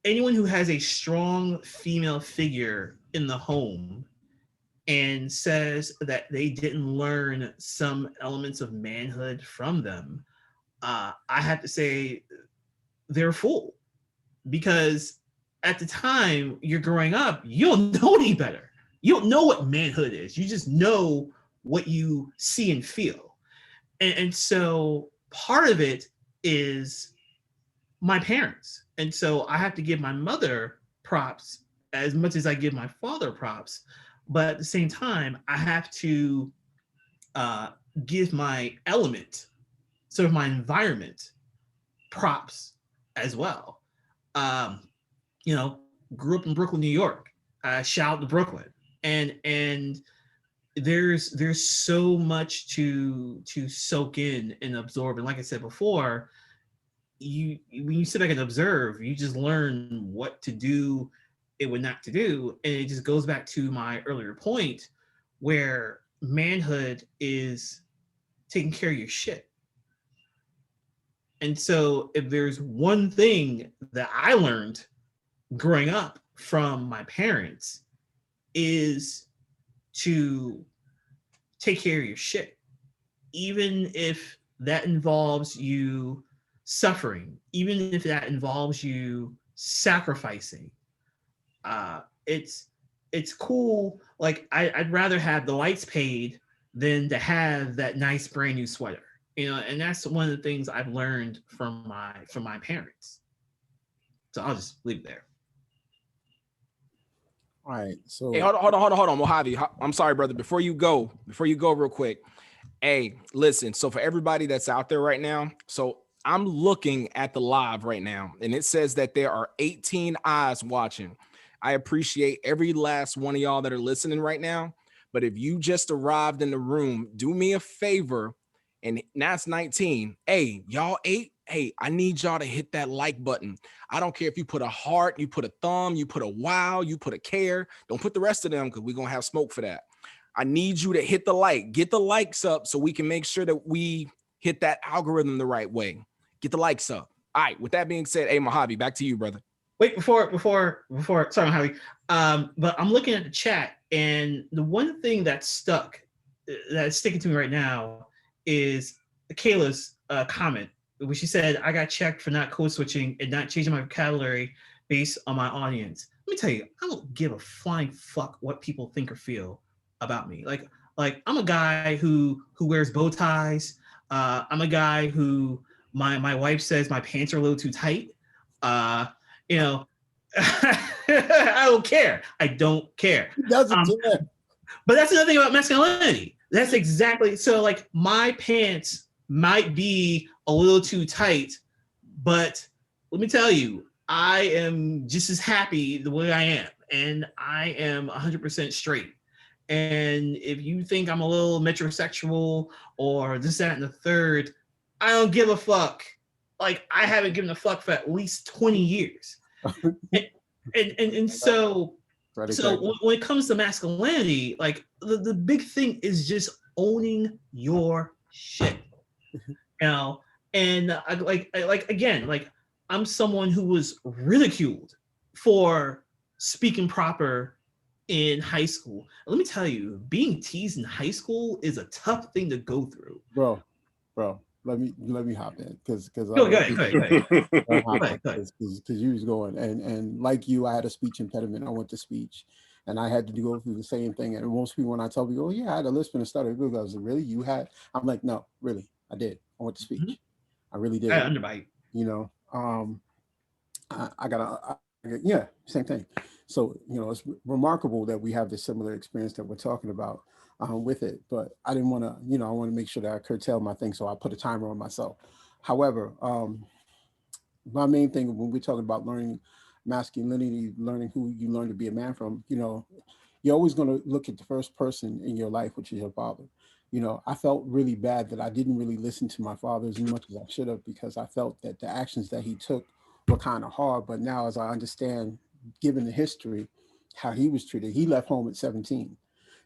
anyone who has a strong female figure in the home and says that they didn't learn some elements of manhood from them, I have to say they're a fool, because at the time you're growing up, you don't know any better. You don't know what manhood is. You just know what you see and feel. And so part of it is my parents. And so I have to give my mother props as much as I give my father props. But at the same time, I have to uh, give my element, sort of my environment, props as well. Um, you know, grew up in Brooklyn, New York. Shout out to Brooklyn, and there's so much to soak in and absorb. And like I said before, you when you sit back and observe, you just learn what to do and what not to do. And it just goes back to my earlier point, where manhood is taking care of your shit. And so if there's one thing that I learned growing up from my parents, is to take care of your shit, even if that involves you suffering, even if that involves you sacrificing. It's cool. Like I'd rather have the lights paid than to have that nice brand new sweater. And that's one of the things I've learned from my parents. So I'll just leave it there.
All right. So
Hey, hold on, Mojave. I'm sorry, brother. Before you go real quick. Hey, listen. So for everybody that's out there right now, so I'm looking at the live right now, and it says that there are 18 eyes watching. I appreciate every last one of y'all that are listening right now. But if you just arrived in the room, do me a favor, and that's 19. Hey, y'all 8. Hey, I need y'all to hit that like button. I don't care if you put a heart, you put a thumb, you put a wow, you put a care. Don't put the rest of them because we're gonna have smoke for that. I need you to hit the like, get the likes up so we can make sure that we hit that algorithm the right way. Get the likes up. All right. With that being said, hey, Mojave, back to you, brother.
Wait, before, sorry, Javi. But I'm looking at the chat, and the one thing that's sticking to me right now is Kayla's comment, where she said, "I got checked for not code switching and not changing my vocabulary based on my audience." Let me tell you, I don't give a flying fuck what people think or feel about me. Like I'm a guy who wears bow ties. I'm a guy who my wife says my pants are a little too tight. Uh, you know, I don't care. I don't care.
he doesn't care.
But that's another thing about masculinity. That's exactly so. Like my pants might be a little too tight, but let me tell you, I am just as happy the way I am, and I am 100% straight. And if you think I'm a little metrosexual or this, that, and the third, I don't give a fuck. Like I haven't given a fuck for at least 20 years. and so when it comes to masculinity, like the big thing is just owning your shit. And again, like I'm someone who was ridiculed for speaking proper in high school. Let me tell you, being teased in high school is a tough thing to go through.
Bro, let me hop in because
Go ahead.
because you was going and like you, I had a speech impediment. I went to speech, and I had to go through the same thing. And most people, when I tell people, "Oh yeah, I had a lisp and a stutter," people go, "Really? You had?" I'm like, "No, really, I did. I went to speech.
Mm-hmm.
I really did."
I underbite.
Yeah, same thing. So it's remarkable that we have this similar experience that we're talking about with it. But I didn't want to, I want to make sure that I curtail my thing, so I put a timer on myself. However, my main thing when we're talking about learning masculinity, learning who you learn to be a man from, you're always going to look at the first person in your life, which is your father. I felt really bad that I didn't really listen to my father as much as I should have, because I felt that the actions that he took were kind of hard. But now, as I understand, given the history, how he was treated, he left home at 17.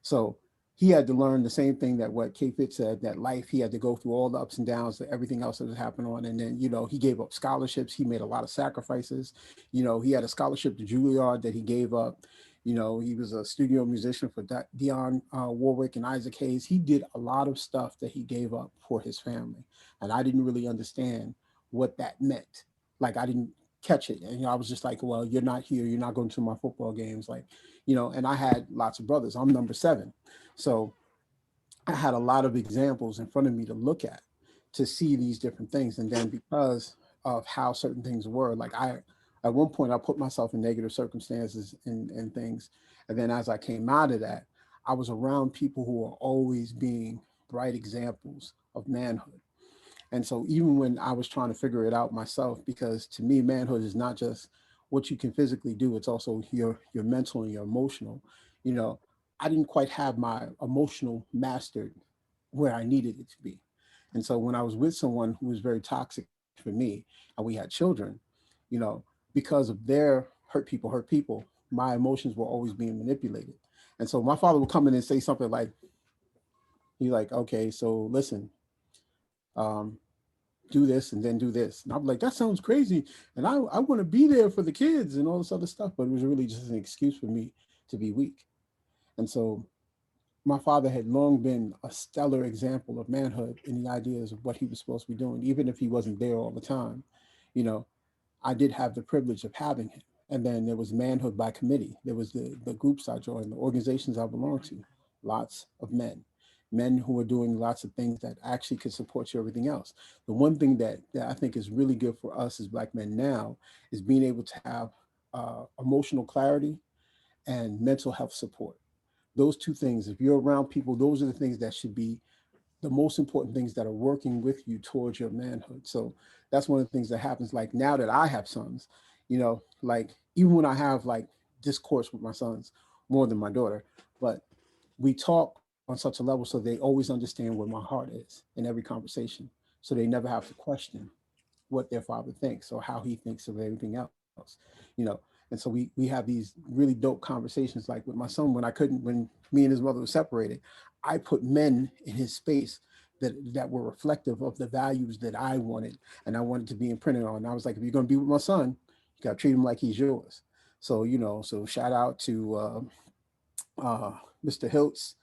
So he had to learn the same thing that what K Fit said, that life, he had to go through all the ups and downs, everything else that was happening on. And then, he gave up scholarships. He made a lot of sacrifices. He had a scholarship to Juilliard that he gave up. He was a studio musician for Dionne Warwick and Isaac Hayes. He did a lot of stuff that he gave up for his family. And I didn't really understand what that meant. Like, I didn't catch it. And I was just like, well, you're not here. You're not going to my football games. Like, and I had lots of brothers. I'm number 7. So I had a lot of examples in front of me to look at, to see these different things. And then because of how certain things were, like at one point I put myself in negative circumstances and things. And then as I came out of that, I was around people who are always being bright examples of manhood. And so even when I was trying to figure it out myself, because to me, manhood is not just what you can physically do, it's also your mental and your emotional. I didn't quite have my emotional mastered where I needed it to be. And so when I was with someone who was very toxic for me, and we had children, because of their hurt people, my emotions were always being manipulated. And so my father would come in and say something like, he's like, "Okay, so listen, do this and then do this." And I'm like, "That sounds crazy. And I want to be there for the kids and all this other stuff." But it was really just an excuse for me to be weak. And so my father had long been a stellar example of manhood in the ideas of what he was supposed to be doing, even if he wasn't there all the time. I did have the privilege of having him. And then there was manhood by committee. There was the groups I joined, the organizations I belonged to, lots of men. men who are doing lots of things that actually could support you, everything else. The one thing that I think is really good for us as Black men now is being able to have emotional clarity and mental health support. Those two things, if you're around people, those are the things that should be the most important things that are working with you towards your manhood. So that's one of the things that happens. Like now that I have sons, you know, like even when I have like discourse with my sons more than my daughter, but we talk on such a level so they always understand where my heart is in every conversation. So they never have to question what their father thinks or how he thinks of everything else, you know. And so we have these really dope conversations. Like with my son, when me and his mother were separated, I put men in his space that were reflective of the values that I wanted and I wanted to be imprinted on. And I was like, if you're going to be with my son, you got to treat him like he's yours. So, you know, so shout out to Mr. Hiltz,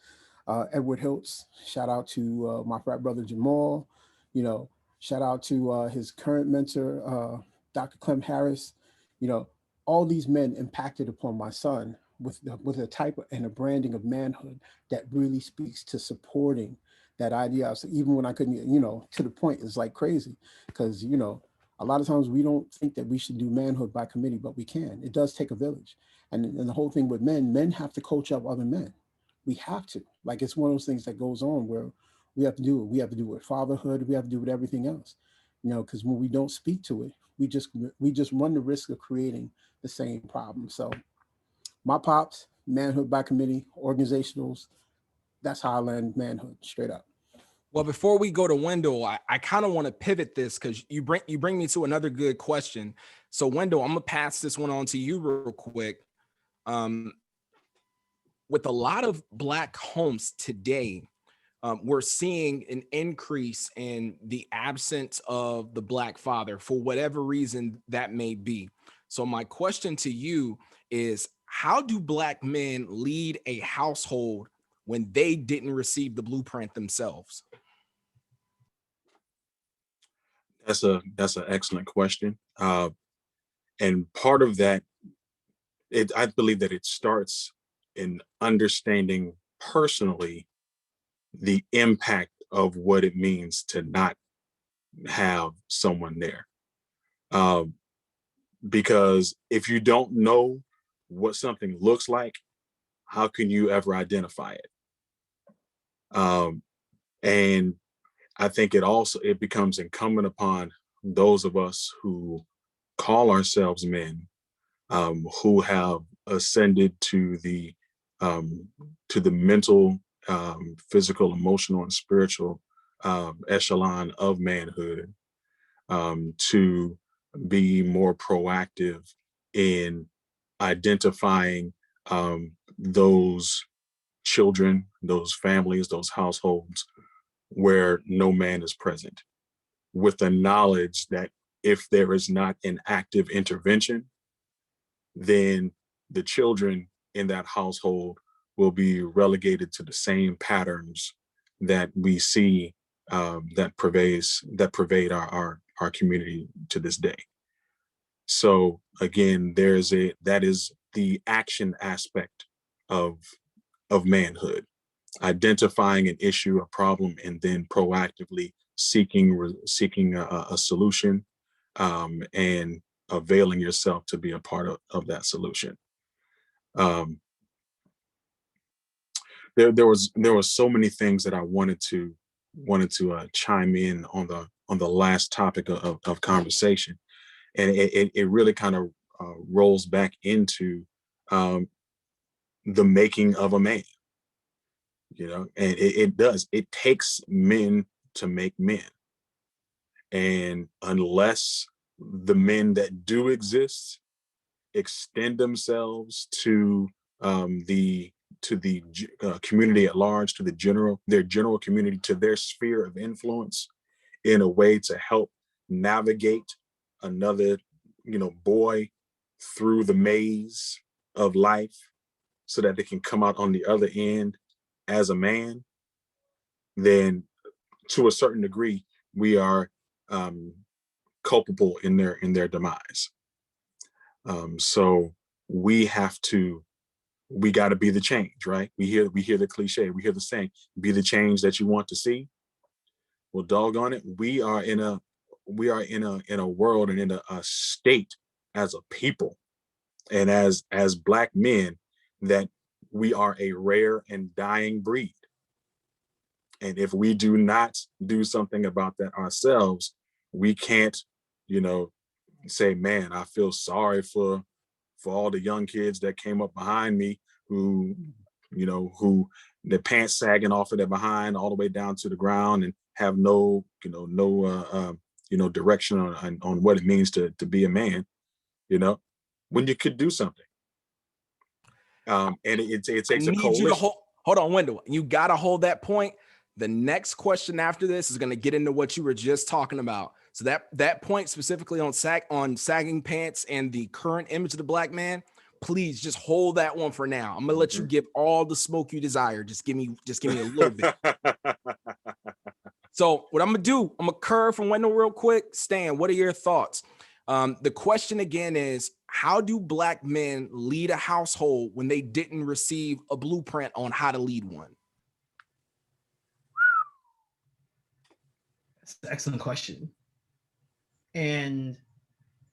Edward Hiltz. Shout out to my frat brother Jamal. You know, shout out to his current mentor, Dr. Clem Harris. You know, all these men impacted upon my son with a type and a branding of manhood that really speaks to supporting that idea. So even when I couldn't, you know, to the point, it's like crazy because, you know, a lot of times we don't think that we should do manhood by committee, but we can. It does take a village. And the whole thing with men have to coach up other men. We have to. Like it's one of those things that goes on where we have to do it. We have to do it with fatherhood. We have to do it with everything else. You know, because when we don't speak to it, we just run the risk of creating the same problem. So my pops, manhood by committee, organizationals, that's how I learned manhood straight up.
Well, before we go to Wendell, I kind of want to pivot this because you bring me to another good question. So Wendell, I'm gonna pass this one on to you real quick. Um, with a lot of Black homes today, we're seeing an increase in the absence of the Black father for whatever reason that may be. So my question to you is, how do Black men lead a household when they didn't receive the blueprint themselves?
That's an excellent question. And part of that, I believe that it starts in understanding personally the impact of what it means to not have someone there. Um, because if you don't know what something looks like, how can you ever identify it? Um, and I think it becomes incumbent upon those of us who call ourselves men, who have ascended um, to the mental, physical, emotional, and spiritual echelon of manhood, to be more proactive in identifying those children, those families, those households where no man is present, with the knowledge that if there is not an active intervention, then the children in that household will be relegated to the same patterns that we see, that pervade our community to this day. So again, that is the action aspect of manhood, identifying an issue, a problem, and then proactively seeking a solution, and availing yourself to be a part of that solution. Um, there was so many things that I wanted to chime in on the last topic of conversation, and it really kind of rolls back into um, the making of a man. You know, and it takes men to make men, and unless the men that do exist extend themselves to the community at large, to their general community, to their sphere of influence, in a way to help navigate another, boy through the maze of life, so that they can come out on the other end as a man, then to a certain degree we are culpable in their demise. So we have to we got to be the change, right? We hear the cliche, we hear the saying, be the change that you want to see. Well, doggone it, we are in a world and in a state as a people and as Black men that we are a rare and dying breed. And if we do not do something about that ourselves, we can't, you know, say, man, I feel sorry for all the young kids that came up behind me who, who their pants sagging off of their behind all the way down to the ground and have no, direction on what it means to be a man, when you could do something. And it takes a coalition.
You to hold on, Wendell. You got to hold that point. The next question after this is going to get into what you were just talking about. So that point specifically on sagging pants and the current image of the Black man, please just hold that one for now. I'm gonna let you give all the smoke you desire. Just give me a little bit. So what I'm gonna do, I'm gonna curve from Wendell real quick. Stan, what are your thoughts? The question again is, how do Black men lead a household when they didn't receive a blueprint on how to lead one?
That's an excellent question. And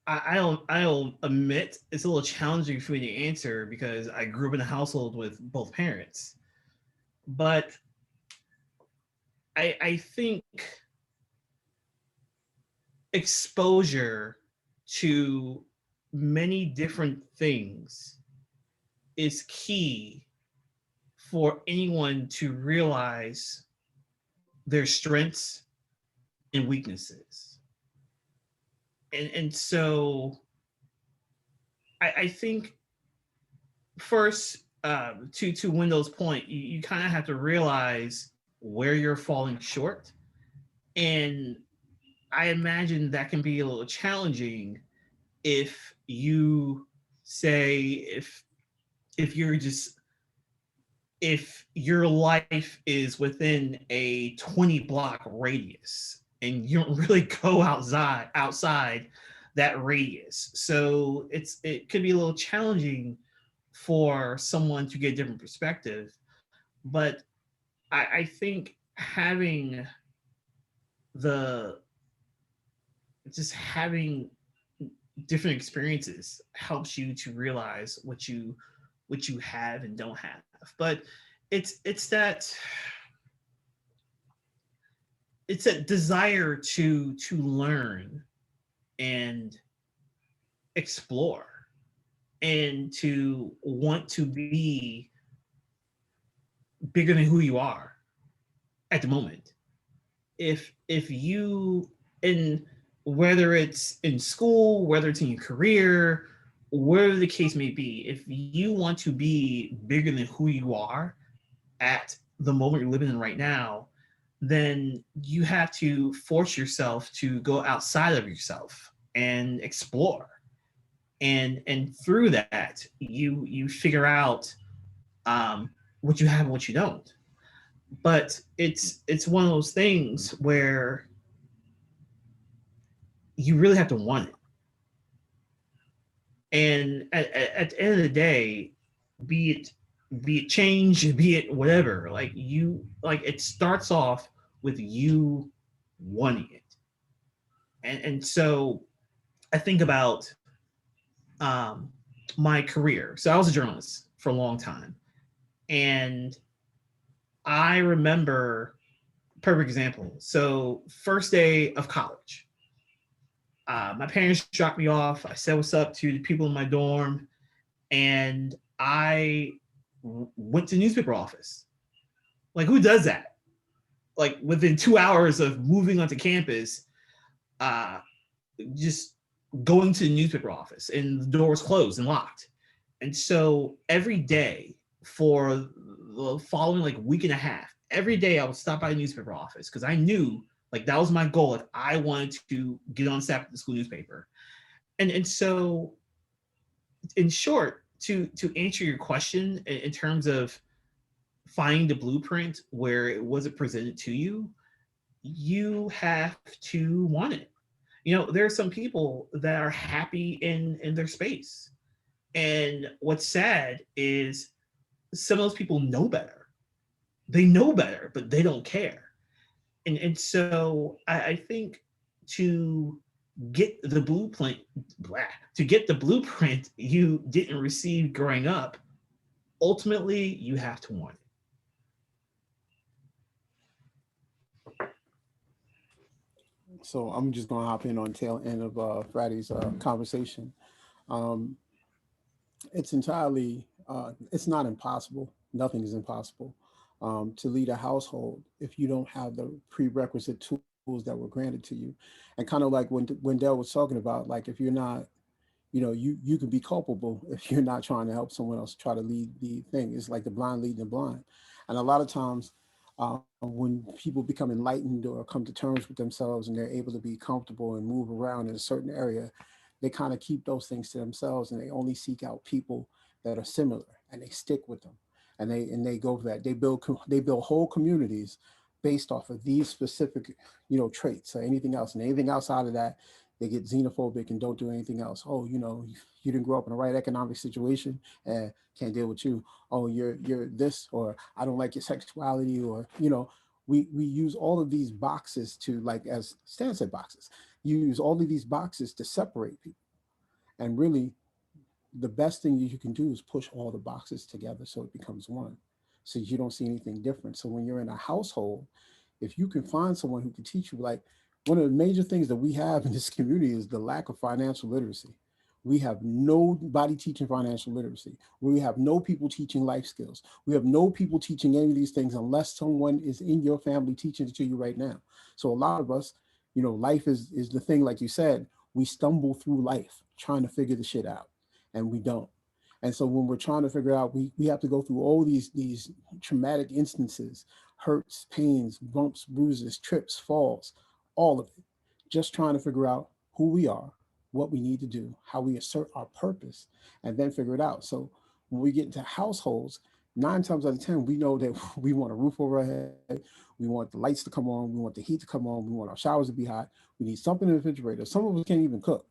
I'll admit it's a little challenging for me to answer because I grew up in a household with both parents. But I think exposure to many different things is key for anyone to realize their strengths and weaknesses. And so I think first, to Wendell's point, you kind of have to realize where you're falling short. And I imagine that can be a little challenging if you say, if your life is within a 20 block radius and you don't really go outside that radius. So it could be a little challenging for someone to get a different perspective. But I think having having different experiences helps you to realize what you have and don't have. But it's that desire to learn and explore and to want to be bigger than who you are at the moment. If you, in whether it's in school, whether it's in your career, whatever the case may be, if you want to be bigger than who you are at the moment you're living in right now, then you have to force yourself to go outside of yourself and explore. And through that, you figure out what you have and what you don't. But it's one of those things where you really have to want it. And at the end of the day, be it change, be it whatever, like it starts off with you wanting it. And so I think about my career. So I was a journalist for a long time. And I remember, perfect example. So first day of college, my parents dropped me off. I said what's up to the people in my dorm, and I went to the newspaper office. Like, who does that? Like, within 2 hours of moving onto campus, just going to the newspaper office, and the door was closed and locked. And so every day for the following like week and a half, every day I would stop by the newspaper office because I knew like that was my goal. Like I wanted to get on staff at the school newspaper. And so in short, to answer your question in terms of finding the blueprint where it wasn't presented to you, you have to want it. There are some people that are happy in their space. And what's sad is some of those people know better. They know better, but they don't care. And so I think to get the blueprint, to get the blueprint you didn't receive growing up, ultimately you have to want it.
So I'm just gonna hop in on tail end of Friday's conversation. Um, it's entirely, it's not impossible. Nothing is impossible to lead a household if you don't have the prerequisite tools that were granted to you. And kind of like when Dell was talking about, like if you're not, you can be culpable if you're not trying to help someone else try to lead the thing. It's like the blind leading the blind. And a lot of times when people become enlightened or come to terms with themselves and they're able to be comfortable and move around in a certain area, they kind of keep those things to themselves and they only seek out people that are similar and they stick with them. And they go for that. They build whole communities based off of these specific, traits or anything else. And anything outside of that, they get xenophobic and don't do anything else. Oh, you didn't grow up in the right economic situation and can't deal with you. Oh, you're this, or I don't like your sexuality, or we use all of these boxes to, like as Stan said, boxes. You use all of these boxes to separate people. And really, the best thing that you can do is push all the boxes together so it becomes one. So you don't see anything different. So when you're in a household, if you can find someone who can teach you, like one of the major things that we have in this community is the lack of financial literacy. We have nobody teaching financial literacy. We have no people teaching life skills. We have no people teaching any of these things unless someone is in your family teaching it to you right now. So a lot of us, life is the thing, like you said, we stumble through life trying to figure the shit out and we don't. And so when we're trying to figure out, we have to go through all these traumatic instances, hurts, pains, bumps, bruises, trips, falls, all of it, just trying to figure out who we are, what we need to do, how we assert our purpose, and then figure it out. So when we get into households, 9 times out of 10, we know that we want a roof over our head, we want the lights to come on, we want the heat to come on, we want our showers to be hot, we need something in the refrigerator. Some of us can't even cook.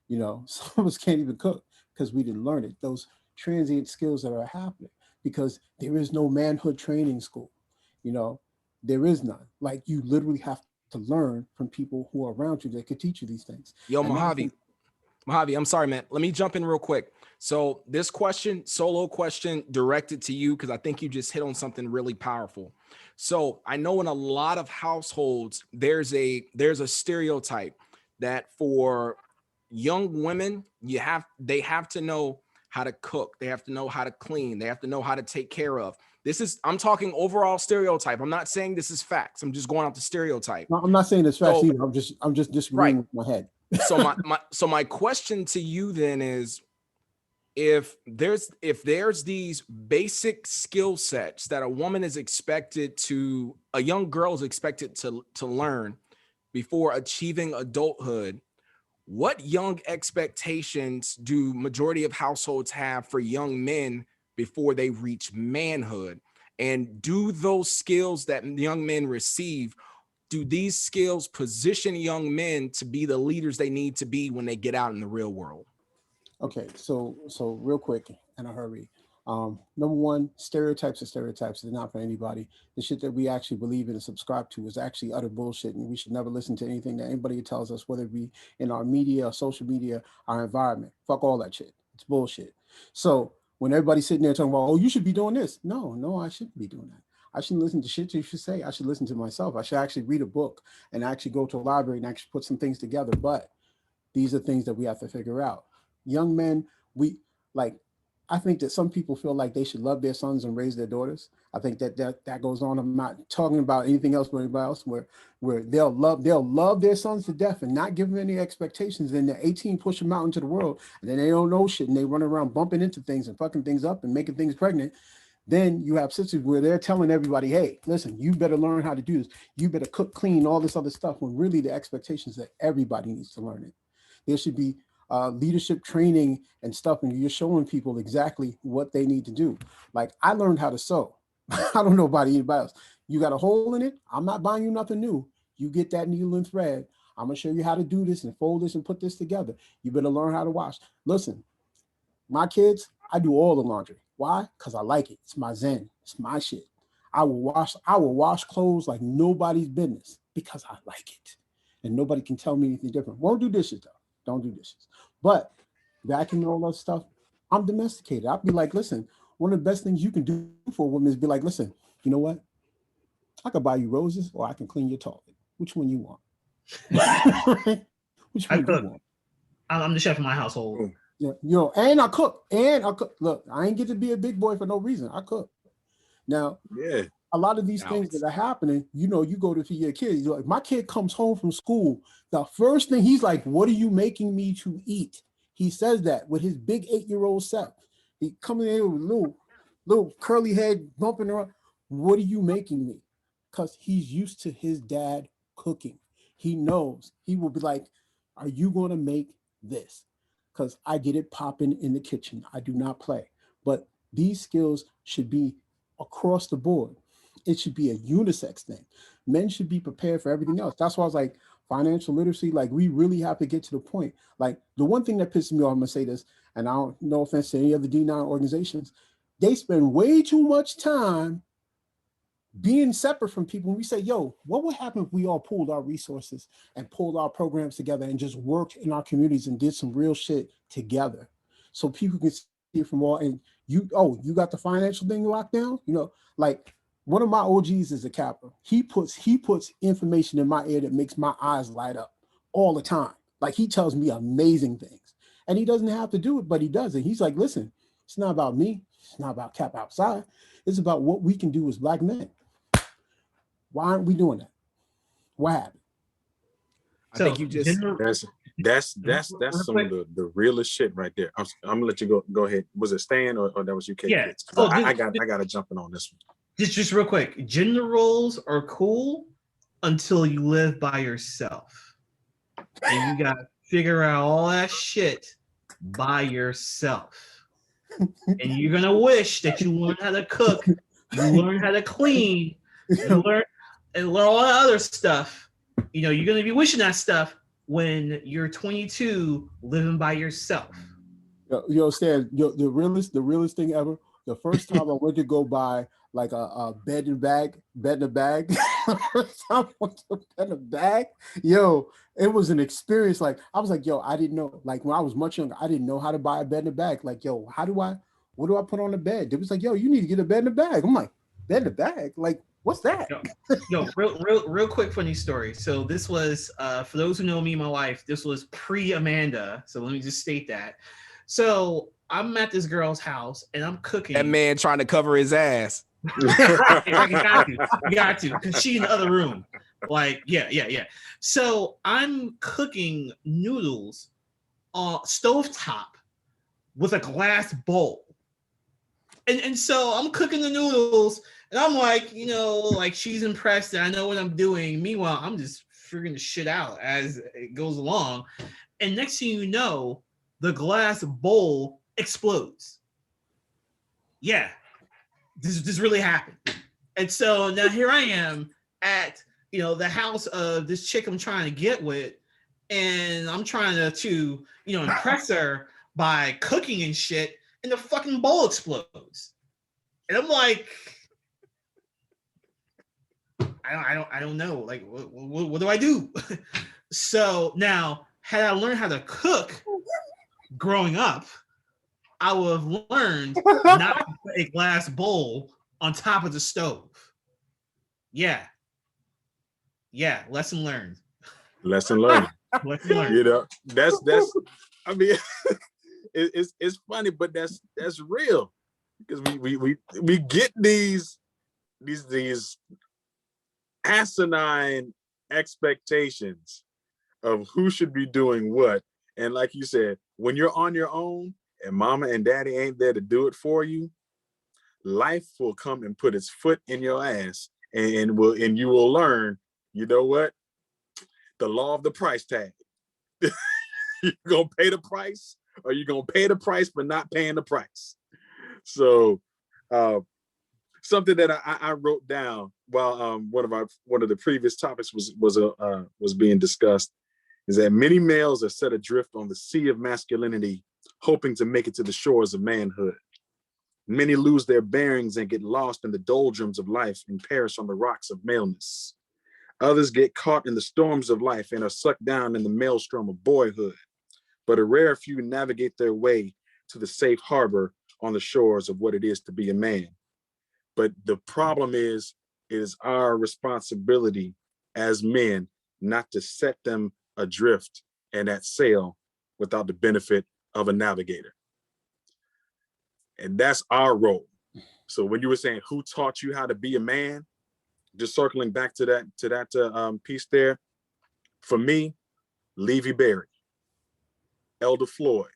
Some of us can't even cook because we didn't learn it. Those transient skills that are happening because there is no manhood training school. You know, there is none. Like you literally have to learn from people who are around you that could teach you these things.
Yo,
And nine
Mojave,
times,
Mojave, I'm sorry, man. Let me jump in real quick. So this question, solo question, directed to you because I think you just hit on something really powerful. So I know in a lot of households, there's a stereotype that for young women, they have to know how to cook, they have to know how to clean, they have to know how to take care of. I'm talking overall stereotype. I'm not saying this is facts. I'm just going off the stereotype.
no, I'm not saying it's facts
So,
either. I'm just
right.
disagreeing with my head.
So my question to you then is, if there's these basic skill sets that a young girl is expected to learn before achieving adulthood, what young expectations do majority of households have for young men before they reach manhood? And do those skills that young men receive, do these skills position young men to be the leaders they need to be when they get out in the real world?
Okay, so real quick in a hurry. Number one, stereotypes are stereotypes. They're not for anybody. The shit that we actually believe in and subscribe to is actually utter bullshit, and we should never listen to anything that anybody tells us, whether it be in our media, or social media, our environment. Fuck all that shit. It's bullshit. So when everybody's sitting there talking about, oh, you should be doing this. No, I shouldn't be doing that. I shouldn't listen to shit you should say. I should listen to myself. I should actually read a book and actually go to a library and actually put some things together. But these are things that we have to figure out. Young men, we like, I think that some people feel like they should love their sons and raise their daughters. I think that goes on. I'm not talking about anything else but anybody else where they'll love their sons to death and not give them any expectations. Then they're 18, push them out into the world, and then they don't know shit and they run around bumping into things and fucking things up and making things pregnant. Then you have sisters where they're telling everybody, hey, listen, you better learn how to do this. You better cook, clean, all this other stuff, when really the expectation is that everybody needs to learn it. There should be leadership training and stuff, and you're showing people exactly what they need to do. Like I learned how to sew. I don't know about anybody else. You got a hole in it. I'm not buying you nothing new. You get that needle and thread. I'm gonna show you how to do this and fold this and put this together. You better learn how to wash. Listen, my kids, I do all the laundry. Why? Because I like it. It's my zen. It's my shit. I will wash clothes like nobody's business because I like it. And nobody can tell me anything different. Won't do dishes though. Don't do dishes. But vacuuming and all that stuff, I'm domesticated. I'll be like, listen, one of the best things you can do for a woman is be like, listen, you know what? I could buy you roses or I can clean your toilet. Which one you want? Which one do you want?
I'm the chef in my household.
Yeah, you know, and I cook. Look, I ain't get to be a big boy for no reason. I cook. Now,
Yeah.
A lot of these things that are happening, you know, you go to your kids. Like, my kid comes home from school. The first thing he's like, "What are you making me to eat?" He says that with his big 8-year-old self. He coming in with little curly head bumping around. What are you making me? Because he's used to his dad cooking. He knows. He will be like, "Are you going to make this?" Because I get it popping in the kitchen. I do not play. But these skills should be across the board. It should be a unisex thing. Men should be prepared for everything else. That's why I was like, financial literacy, like we really have to get to the point. Like the one thing that pisses me off, I'm gonna say this, and I don't, no offense to any other D9 organizations, they spend way too much time being separate from people. When we say, yo, what would happen if we all pooled our resources and pulled our programs together and just worked in our communities and did some real shit together so people can see it from all, and you got the financial thing locked down, you know, like one of my OGs is a capper. He puts information in my ear that makes my eyes light up all the time. Like he tells me amazing things, and he doesn't have to do it, but he does it. He's like, listen, it's not about me. It's not about Cap outside. It's about what we can do as Black men. Why aren't we doing that? What happened?
I think you just
That's some of the realest shit right there. I'm gonna let you go ahead. Was it Stan or that was you, Kate?
Yeah.
I got to jump in on this one.
Just real quick, gender roles are cool until you live by yourself. And you gotta figure out all that shit by yourself. And you're gonna wish that you learn how to cook, you learn how to clean, you learn all that other stuff. You know, you're gonna be wishing that stuff when you're 22 living by yourself.
Yo, Stan, the realest thing ever. The first time I went to go buy like a bed in a bag. First time I went to bed in a bag, yo, it was an experience. Like I was like, yo, I didn't know. Like when I was much younger, I didn't know how to buy a bed in a bag. Like, yo, what do I put on the bed? It was like, yo, you need to get a bed in a bag. I'm like, bed in a bag? Like, what's that?
Yo, real quick funny story. So this was for those who know me and my wife, this was pre-Amanda. So let me just state that. So I'm at this girl's house and I'm cooking.
That man trying to cover his ass.
You got to, because she's in the other room. Like, yeah. So I'm cooking noodles on stovetop with a glass bowl. And so I'm cooking the noodles and I'm like, you know, like she's impressed that I know what I'm doing. Meanwhile, I'm just figuring the shit out as it goes along. And next thing you know, the glass bowl explodes. Yeah, this really happened. And so now here I am at, you know, the house of this chick I'm trying to get with, and I'm trying to you know, impress her by cooking and shit, and the fucking bowl explodes. And I'm like, I don't know. Like, what do I do? So now, had I learned how to cook growing up, I would have learned not to put a glass bowl on top of the stove. Yeah, lesson learned.
Lesson learned. You know, that's. I mean, it's funny, but that's real because we get these asinine expectations of who should be doing what, and like you said, when you're on your own and mama and daddy ain't there to do it for you, life will come and put its foot in your ass, and you will learn, you know what, the law of the price tag. You're gonna pay the price, or you're gonna pay the price for not paying the price. So something that I wrote down while one of the previous topics was being discussed is that many males are set adrift on the sea of masculinity, hoping to make it to the shores of manhood. Many lose their bearings and get lost in the doldrums of life and perish on the rocks of maleness. Others get caught in the storms of life and are sucked down in the maelstrom of boyhood. But a rare few navigate their way to the safe harbor on the shores of what it is to be a man. But the problem is, it is our responsibility as men not to set them adrift and at sail without the benefit of a navigator. And that's our role. So when you were saying who taught you how to be a man, just circling back to that piece there, for me, Levy Berry, Elder Floyd,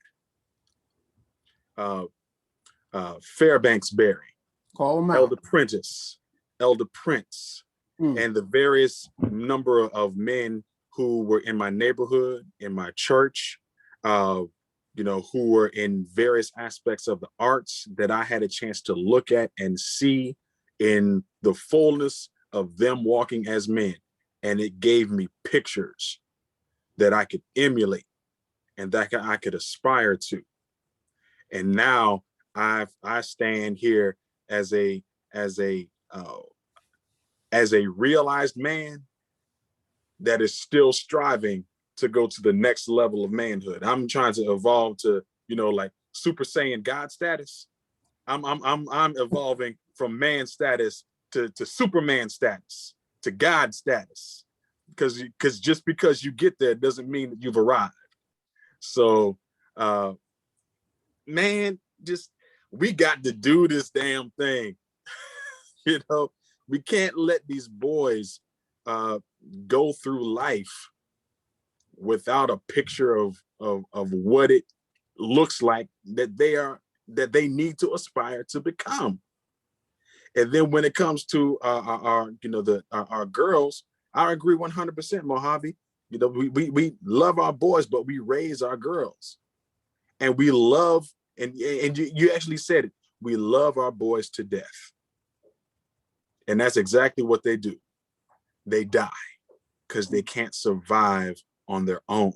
Fairbanks Berry,
Call them out.
Elder Prentice, Elder Prince, and the various number of men who were in my neighborhood, in my church, who were in various aspects of the arts that I had a chance to look at and see in the fullness of them walking as men. And it gave me pictures that I could emulate and that I could aspire to. And now I stand here as a realized man that is still striving to go to the next level of manhood. I'm trying to evolve to, like Super Saiyan God status. I'm evolving from man status to Superman status to God status. Because just because you get there doesn't mean that you've arrived. So man, we got to do this damn thing. We can't let these boys go through life without a picture of what it looks like that they need to aspire to become. And then when it comes to our girls, I agree 100%, Mojave. We love our boys, but we raise our girls, and we love, and you actually said it, we love our boys to death. And that's exactly what they do. They die because they can't survive on their own.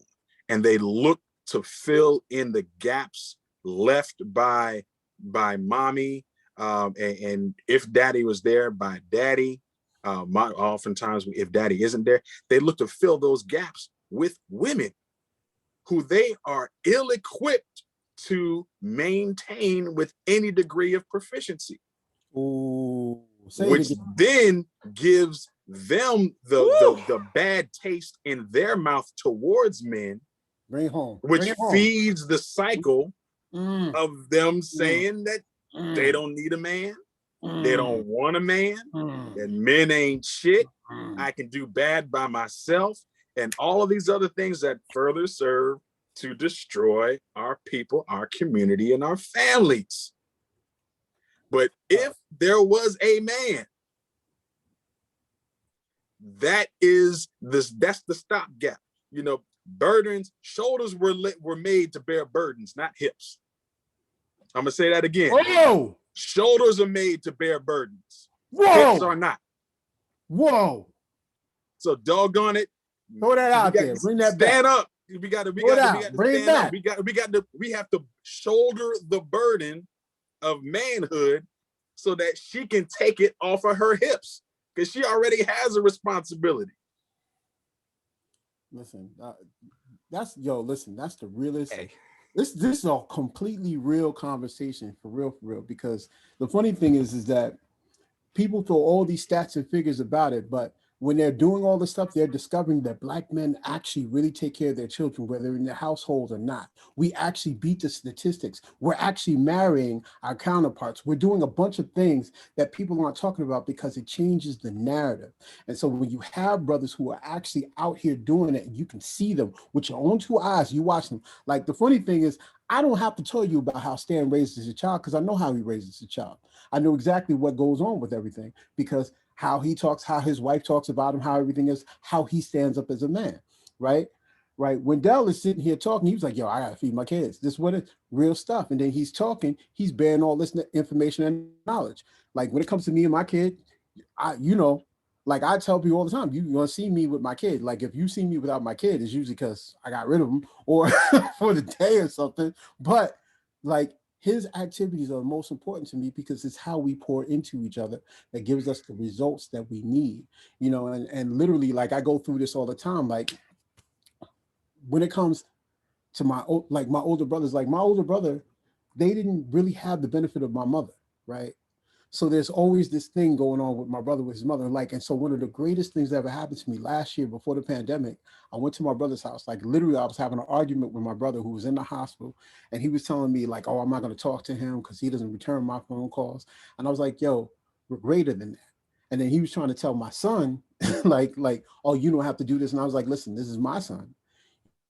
And they look to fill in the gaps left by mommy. And if daddy was there, by daddy. Oftentimes, if daddy isn't there, they look to fill those gaps with women who they are ill-equipped to maintain with any degree of proficiency.
Ooh.
Which then gives them the bad taste in their mouth towards men, which feeds the cycle of them saying that they don't need a man, they don't want a man, that men ain't shit, I can do bad by myself, and all of these other things that further serve to destroy our people, our community, and our families. But if there was a man, that's the stopgap. Burdens, shoulders were made to bear burdens, not hips. I'm gonna say that again.
Whoa!
Shoulders are made to bear burdens.
Whoa!
Hips are not.
Whoa!
So doggone it.
Throw that out there. Bring that back.
Stand up. We got to stand up. We have to shoulder the burden of manhood so that she can take it off of her hips, because she already has a responsibility.
Listen, that's the realest. Hey. This is a completely real conversation, for real, because the funny thing is that people throw all these stats and figures about it, but when they're doing all this stuff, they're discovering that Black men actually really take care of their children, whether in their household or not. We actually beat the statistics. We're actually marrying our counterparts. We're doing a bunch of things that people aren't talking about because it changes the narrative. And so when you have brothers who are actually out here doing it, and you can see them with your own two eyes, you watch them. Like, the funny thing is, I don't have to tell you about how Stan raises a child, because I know how he raises a child. I know exactly what goes on with everything, because how he talks, how his wife talks about him, how everything is, how he stands up as a man, right? When Dell is sitting here talking, he was like, yo, I gotta feed my kids. This is what it's real stuff. And then he's talking, he's bearing all this information and knowledge. Like, when it comes to me and my kid, I tell people all the time, you're gonna see me with my kid. Like, if you see me without my kid, it's usually because I got rid of him or for the day or something. But like, his activities are most important to me because it's how we pour into each other that gives us the results that we need, you know, and literally, like, I go through this all the time. Like, when it comes to my older brothers, like my older brother, they didn't really have the benefit of my mother, right? So there's always this thing going on with my brother with his mother. Like, and so one of the greatest things that ever happened to me last year before the pandemic, I went to my brother's house. Like, literally, I was having an argument with my brother who was in the hospital, and he was telling me, like, oh, I'm not going to talk to him because he doesn't return my phone calls. And I was like, yo, we're greater than that. And then he was trying to tell my son, like, oh, you don't have to do this. And I was like, listen, this is my son.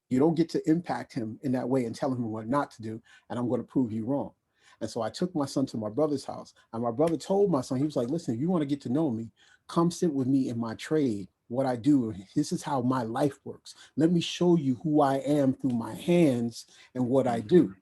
You don't get to impact him in that way and tell him what not to do, and I'm going to prove you wrong. And so I took my son to my brother's house, and my brother told my son, he was like, listen, if you want to get to know me, come sit with me in my trade, what I do. This is how my life works. Let me show you who I am through my hands and what I do.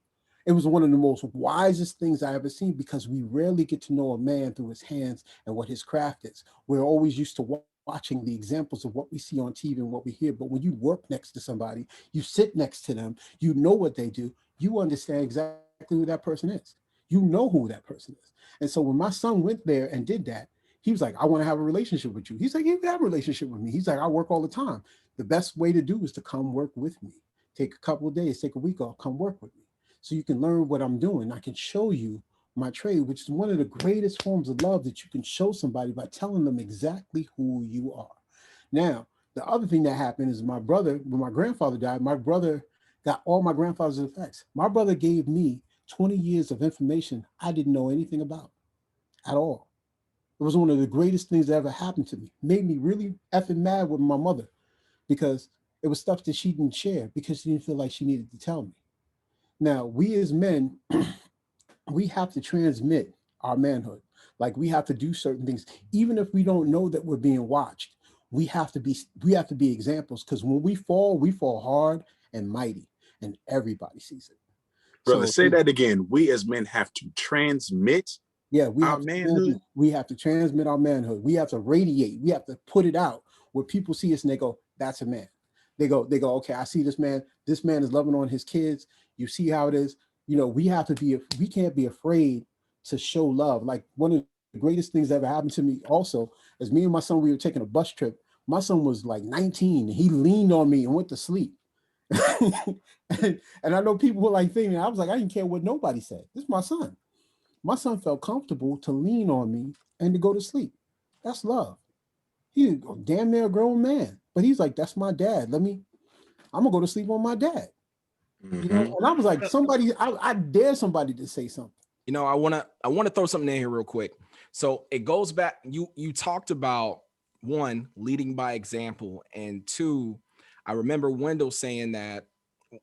It was one of the most wisest things I ever seen, because we rarely get to know a man through his hands and what his craft is. We're always used to watching the examples of what we see on TV and what we hear. But when you work next to somebody, you sit next to them, you know what they do, you understand exactly who that person is. You know who that person is. And so when my son went there and did that, he was like, I want to have a relationship with you. He's like, you can have a relationship with me. He's like, I work all the time. The best way to do is to come work with me. Take a couple of days, take a week off, come work with me. So you can learn what I'm doing. I can show you my trade, which is one of the greatest forms of love that you can show somebody, by telling them exactly who you are. Now, the other thing that happened is my brother, when my grandfather died, my brother got all my grandfather's effects. My brother gave me 20 years of information I didn't know anything about at all. It was one of the greatest things that ever happened to me. Made me really effing mad with my mother, because it was stuff that she didn't share because she didn't feel like she needed to tell me. Now, we as men, we have to transmit our manhood. Like, we have to do certain things, even if we don't know that we're being watched. We have to be examples, because when we fall hard and mighty, and everybody sees it.
Brother,
So
say that again. We as men have to transmit
yeah, we
our
have to transmit,
manhood.
we have to transmit our manhood. We have to radiate. We have to put it out where people see us and they go, "That's a man." They go, "Okay, I see this man. This man is loving on his kids. You see how it is." You know, we can't be afraid to show love. Like, one of the greatest things that ever happened to me also is, me and my son, we were taking a bus trip. My son was like 19, and he leaned on me and went to sleep. And I know people were like thinking, I was like, I didn't care what nobody said. This is my son. My son felt comfortable to lean on me and to go to sleep. That's love. He's a damn near grown man, but he's like, that's my dad. I'm gonna go to sleep on my dad. You know,
Mhm.
and I was like, I dare somebody to say something.
You know, I wanna throw something in here real quick. So it goes back. You talked about, one, leading by example, and two, I remember Wendell saying that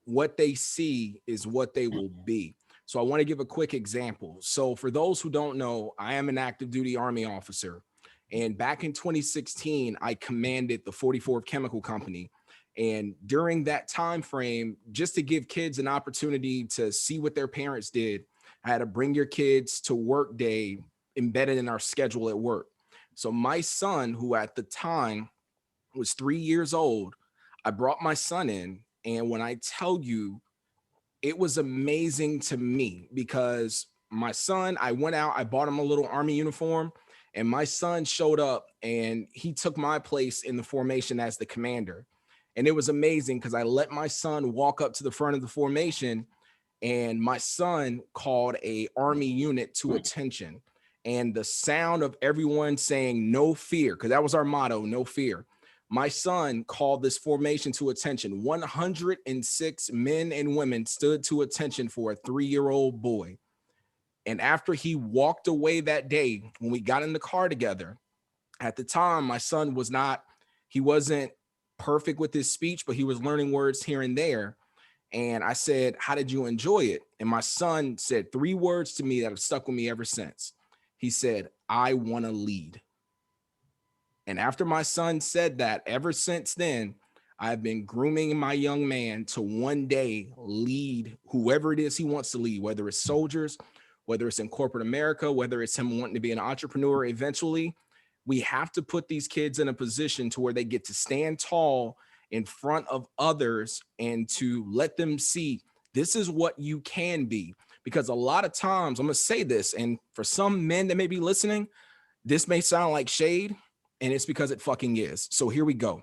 what they see is what they will be. So I want to give a quick example. So for those who don't know, I am an active duty Army officer. And back in 2016, I commanded the 44th Chemical Company. And during that time frame, just to give kids an opportunity to see what their parents did, I had to bring your kids to work day embedded in our schedule at work. So my son, who at the time was 3 years old, I brought my son in. And when I tell you, it was amazing to me, because my son, I went out, I bought him a little Army uniform, and my son showed up and he took my place in the formation as the commander. And it was amazing because I let my son walk up to the front of the formation, and my son called a Army unit to attention. And the sound of everyone saying no fear, because that was our motto, no fear. My son called this formation to attention. 106 men and women stood to attention for a 3-year-old boy. And after he walked away that day, when we got in the car together, at the time, my son he wasn't perfect with his speech, but he was learning words here and there. And I said, how did you enjoy it? And my son said 3 words to me that have stuck with me ever since. He said, I want to lead. And after my son said that, ever since then, I've been grooming my young man to one day lead whoever it is he wants to lead, whether it's soldiers, whether it's in corporate America, whether it's him wanting to be an entrepreneur eventually. We have to put these kids in a position to where they get to stand tall in front of others and to let them see this is what you can be. Because a lot of times, I'm going to say this, and for some men that may be listening, this may sound like shade, and it's because it fucking is. So here we go.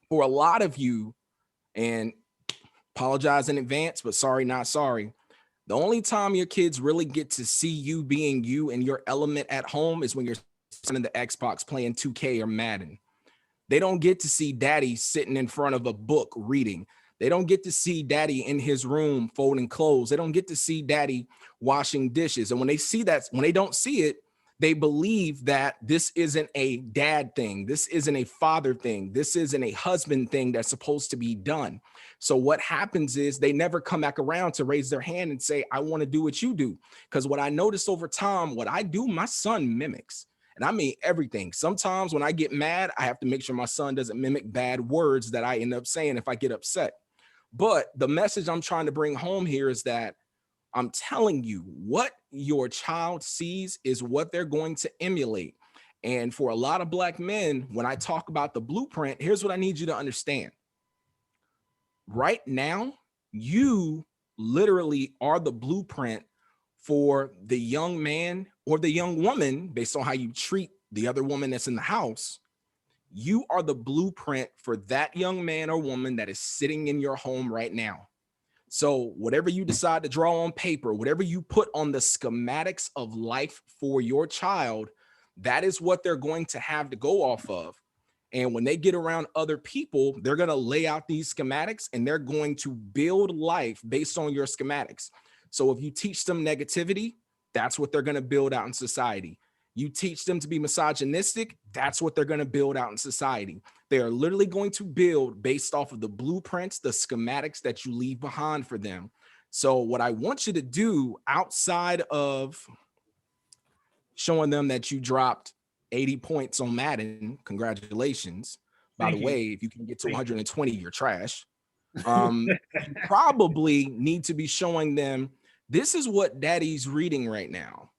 For a lot of you, and apologize in advance, but sorry, not sorry. The only time your kids really get to see you being you and your element at home is when you're sitting in the Xbox playing 2K or Madden. They don't get to see daddy sitting in front of a book reading. They don't get to see daddy in his room folding clothes. They don't get to see daddy washing dishes. And when they see that, when they don't see it, they believe that this isn't a dad thing. This isn't a father thing. This isn't a husband thing that's supposed to be done. So what happens is they never come back around to raise their hand and say, I want to do what you do. Because what I noticed over time, what I do, my son mimics. And I mean everything. Sometimes when I get mad, I have to make sure my son doesn't mimic bad words that I end up saying if I get upset. But the message I'm trying to bring home here is that I'm telling you, what your child sees is what they're going to emulate. And for a lot of Black men, when I talk about the blueprint, here's what I need you to understand. Right now, you literally are the blueprint for the young man or the young woman, based on how you treat the other woman that's in the house. You are the blueprint for that young man or woman that is sitting in your home right now. So whatever you decide to draw on paper, whatever you put on the schematics of life for your child, that is what they're going to have to go off of. And when they get around other people, they're going to lay out these schematics and they're going to build life based on your schematics. So if you teach them negativity, that's what they're going to build out in society. You teach them to be misogynistic, that's what they're going to build out in society. They are literally going to build based off of the blueprints, the schematics that you leave behind for them. So what I want you to do outside of showing them that you dropped 80 points on Madden, congratulations. By the way, if you can get to 120, you're trash. You probably need to be showing them, this is what daddy's reading right now.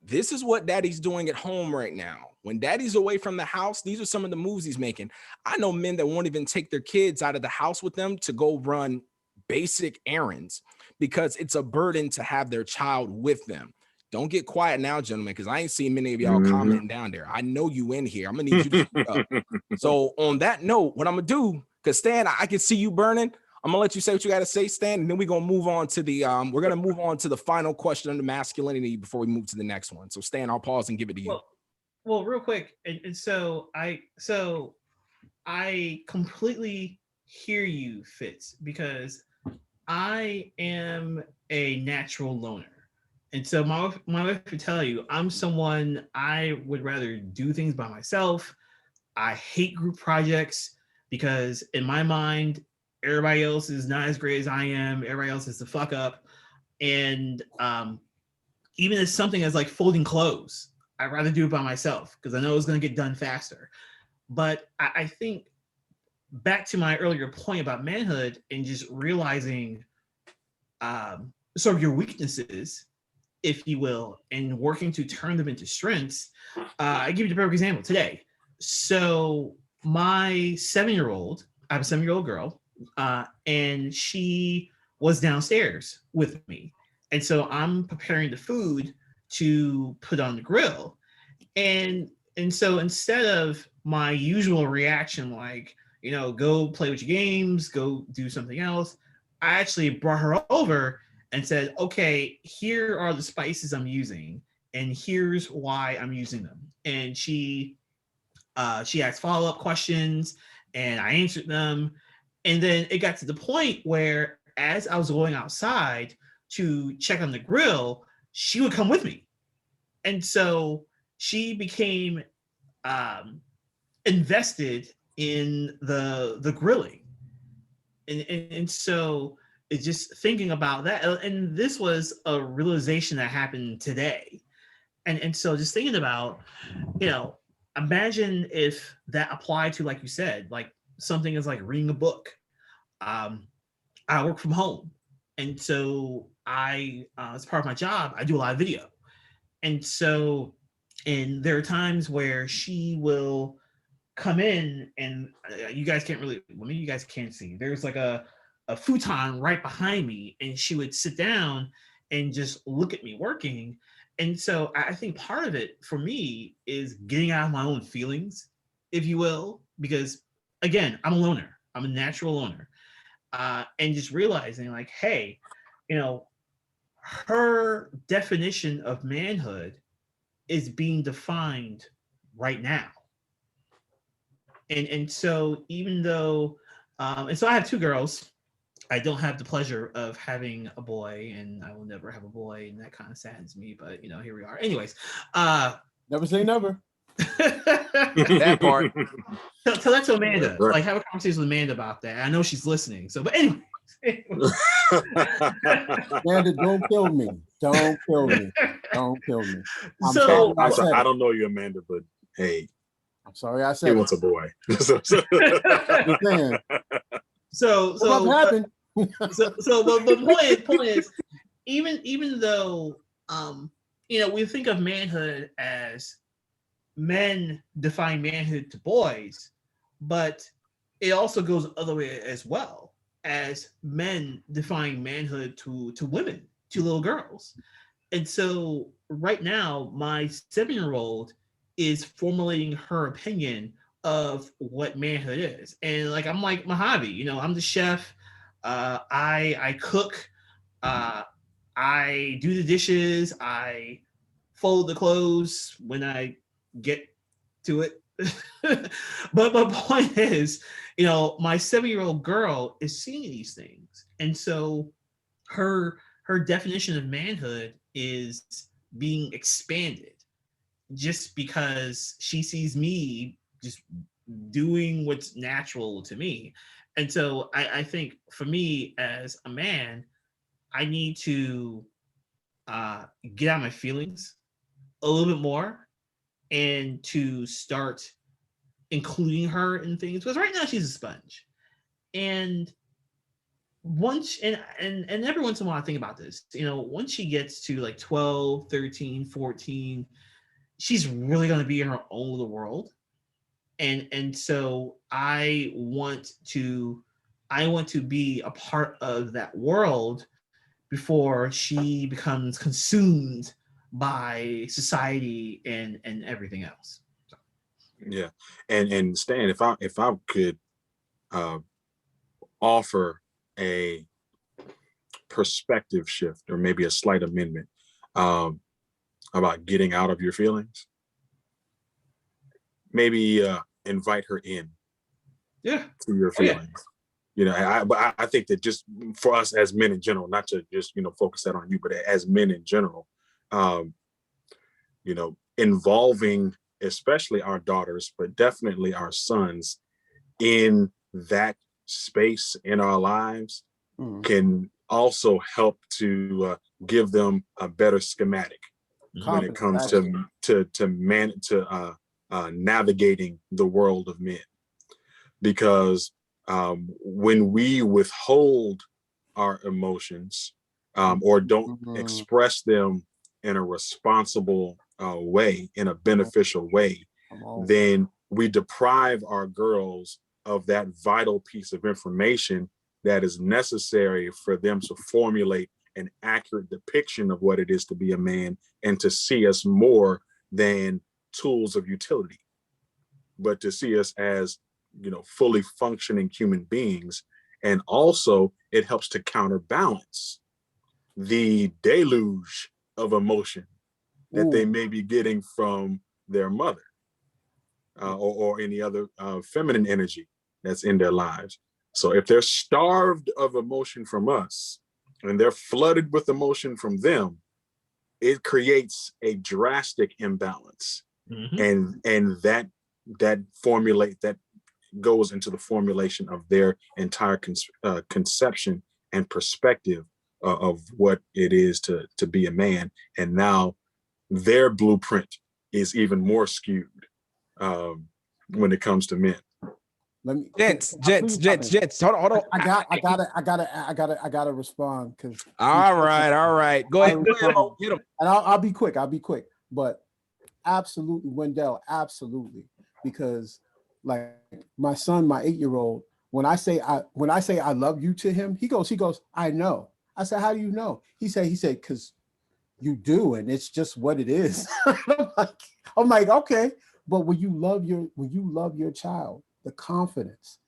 This is what daddy's doing at home right now. When daddy's away from the house, these are some of the moves he's making. I know men that won't even take their kids out of the house with them to go run basic errands because it's a burden to have their child with them. Don't get quiet now, gentlemen, because I ain't seen many of y'all commenting down there. I know you in here. I'm gonna need you to speak up. So on that note, what I'm gonna do, because Stan, I can see you burning. I'm gonna let you say what you gotta say, Stan, and then we're gonna move on to the final question on the masculinity before we move to the next one. So Stan, I'll pause and give it to you.
Well, real quick, and so I completely hear you, Fitz, because I am a natural loner. And so my wife would tell you, I'm someone, I would rather do things by myself. I hate group projects because in my mind, everybody else is not as great as I am. Everybody else is the fuck up. And even as something as like folding clothes, I'd rather do it by myself because I know it's going to get done faster. But I think back to my earlier point about manhood and just realizing sort of your weaknesses, if you will, and working to turn them into strengths. I give you the perfect example today. So my 7-year-old, I have a 7-year-old girl, and she was downstairs with me. And so I'm preparing the food to put on the grill. And so instead of my usual reaction, like, you know, go play with your games, go do something else, I actually brought her over and said, okay, here are the spices I'm using, and here's why I'm using them. And she asked follow-up questions, and I answered them. And then it got to the point where as I was going outside to check on the grill, she would come with me. And so she became invested in the grilling. And so it's just thinking about that. And this was a realization that happened today. And so just thinking about, you know, imagine if that applied to, like you said, like something is like reading a book. I work from home. And so I, as part of my job, I do a lot of video. And so, and there are times where she will come in and you guys can't really, well, maybe you guys can't see. There's like a futon right behind me, and she would sit down and just look at me working. And so I think part of it for me is getting out of my own feelings, if you will, because again, I'm a loner. I'm a natural loner. And just realizing like, hey, you know, her definition of manhood is being defined right now. And so even though and so I have two girls. I don't have the pleasure of having a boy, and I will never have a boy, and that kind of saddens me. But you know, here we are. Anyways,
Never say never.
That part.
Tell that to Amanda.
Right.
Like, have a conversation with Amanda about that. I know she's listening. So, but anyway.
Amanda, don't kill me. Don't kill me. Don't kill me. I'm
So,
sorry
I don't know you, Amanda, but hey,
I'm sorry I
he
said
wants a boy.
Just saying.
so,
What happened?
so the point is, even though you know, we think of manhood as men define manhood to boys, but it also goes the other way as well, as men define manhood to women, to little girls. And so right now, my 7-year-old is formulating her opinion of what manhood is. And like I'm like Mojave, you know, I'm the chef. I cook. Uh, I do the dishes. I fold the clothes when I get to it. But my point is, you know, my 7-year-old girl is seeing these things, and so her definition of manhood is being expanded just because she sees me just doing what's natural to me. And so I think for me as a man, I need to uh, get out my feelings a little bit more and to start including her in things, because right now she's a sponge. And once and every once in a while I think about this, you know, once she gets to like 12, 13, 14, she's really going to be in her own little world. And so I want to be a part of that world before she becomes consumed by society and everything else. So.
Yeah, and Stan, if I could uh, offer a perspective shift or maybe a slight amendment um, about getting out of your feelings, maybe invite her in
Yeah.
to your feelings. Yeah. You know, I think that just for us as men in general, not to just, you know, focus that on you, but as men in general, you know, involving especially our daughters, but definitely our sons in that space in our lives can also help to give them a better schematic when it comes to navigating the world of men. Because when we withhold our emotions or don't express them in a responsible way, in a beneficial way, then we deprive our girls of that vital piece of information that is necessary for them to formulate an accurate depiction of what it is to be a man and to see us more than tools of utility, but to see us as, you know, fully functioning human beings. And also it helps to counterbalance the deluge of emotion that they may be getting from their mother or any other feminine energy that's in their lives. So if they're starved of emotion from us and they're flooded with emotion from them, it creates a drastic imbalance. And that goes into the formulation of their entire conception and perspective of what it is to be a man. And now their blueprint is even more skewed when it comes to men.
Let me, gents. Hold on.
I gotta respond because.
All right. Go ahead.
Get him. And I'll be quick. But absolutely, Wendell, absolutely, because like my son, my 8-year-old, when I say I love you to him, he goes, I know. I said, how do you know? He said, because you do, and it's just what it is. I'm like, okay. But when you love your child, the confidence,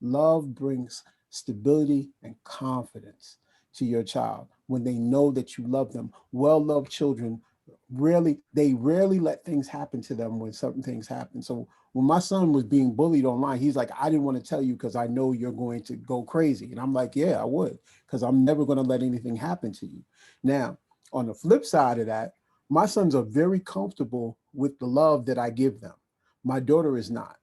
love brings stability and confidence to your child when they know that you love them. Well-loved children rarely let things happen to them when certain things happen. So when my son was being bullied online, he's like, I didn't want to tell you because I know you're going to go crazy. And I'm like, yeah, I would, because I'm never going to let anything happen to you. Now, on the flip side of that, my sons are very comfortable with the love that I give them. My daughter is not.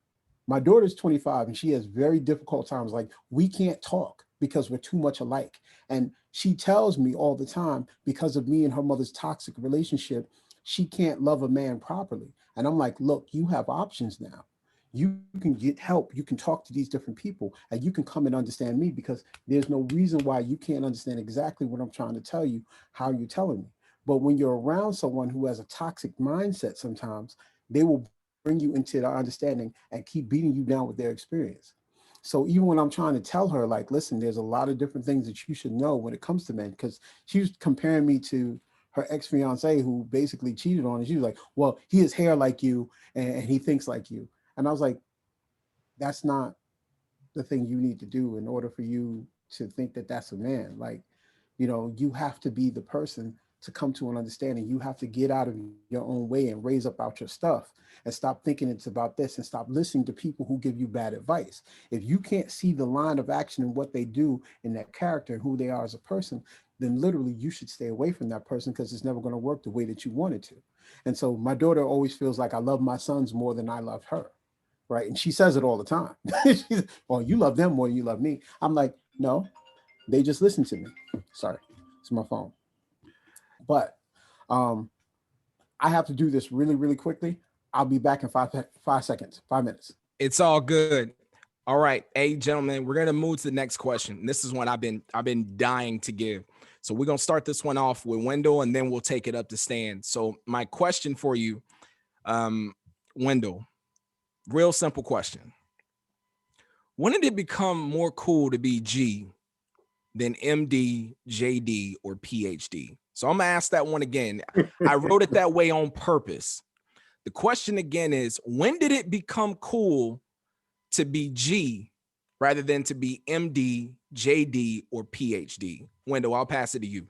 My daughter's 25 and she has very difficult times. Like, we can't talk because we're too much alike. And she tells me all the time, because of me and her mother's toxic relationship, she can't love a man properly. And I'm like, look, you have options now. You can get help. You can talk to these different people and you can come and understand me, because there's no reason why you can't understand exactly what I'm trying to tell you, how you're telling me. But when you're around someone who has a toxic mindset, sometimes they will bring you into the understanding and keep beating you down with their experience. So even when I'm trying to tell her, like, listen, there's a lot of different things that you should know when it comes to men, because she was comparing me to her ex-fiance who basically cheated on her. She was like, well, he has hair like you and he thinks like you. And I was like, that's not the thing you need to do in order for you to think that that's a man. Like, you have to be the person to come to an understanding. You have to get out of your own way and raise up out your stuff and stop thinking it's about this and stop listening to people who give you bad advice. If you can't see the line of action and what they do in that character and who they are as a person, then literally you should stay away from that person, because it's never going to work the way that you want it to. And so my daughter always feels like I love my sons more than I love her. Right. And she says it all the time. She's, well, you love them more than you love me. I'm like, no, they just listen to me. Sorry, it's my phone. But um, I have to do this really, really quickly. I'll be back in 5 seconds, 5 minutes.
It's all good. All right. Hey, gentlemen, we're gonna move to the next question. This is one I've been dying to give. So we're gonna start this one off with Wendell, and then we'll take it up to Stan. So my question for you, Wendell, real simple question. When did it become more cool to be G than MD, JD, or PhD? So I'm gonna ask that one again. I wrote it that way on purpose. The question again is, when did it become cool to be G rather than to be MD, JD, or PhD? Wendell, I'll pass it to you.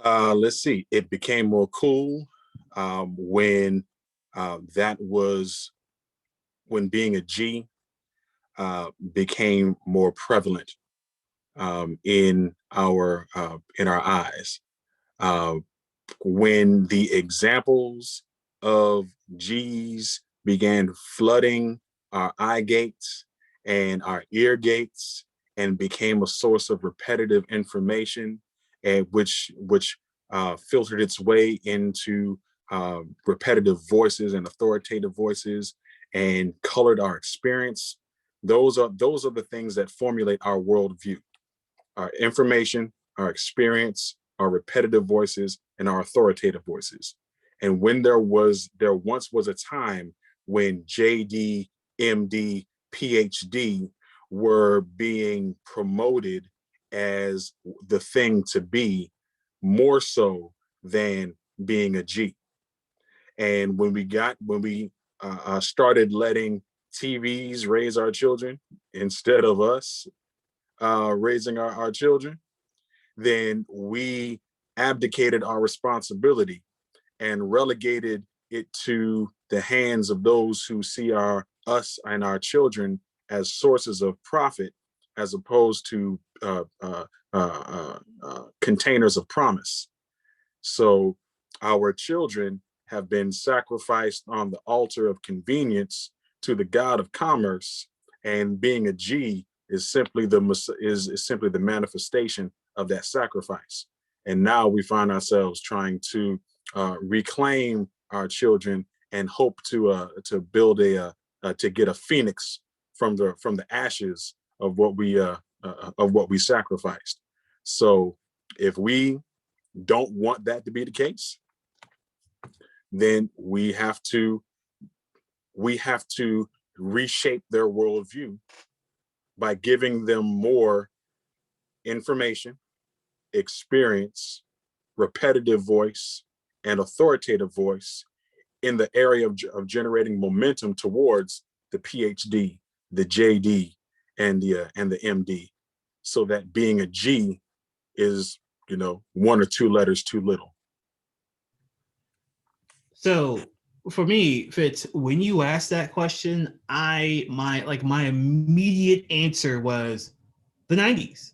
Let's see. It became more cool when that was when being a G became more prevalent in our eyes. Uh, when the examples of G's began flooding our eye gates and our ear gates and became a source of repetitive information, and which filtered its way into repetitive voices and authoritative voices and colored our experience. Those are the things that formulate our worldview: our information, our experience, our repetitive voices, and our authoritative voices. And when there once was a time when JD, MD, PhD were being promoted as the thing to be, more so than being a G. And when we started letting TVs raise our children instead of us raising our children, then we abdicated our responsibility and relegated it to the hands of those who see us and our children as sources of profit, as opposed to containers of promise. So our children have been sacrificed on the altar of convenience to the god of commerce, and being a G is simply the manifestation of that sacrifice. And now we find ourselves trying to reclaim our children and hope to build to get a phoenix from the ashes of what we sacrificed. So if we don't want that to be the case, then we have to reshape their worldview by giving them more information, experience, repetitive voice, and authoritative voice in the area of generating momentum towards the PhD, the JD, and the MD, so that being a G is, one or two letters too little.
So for me, Fitz, when you asked that question, my immediate answer was the 90s.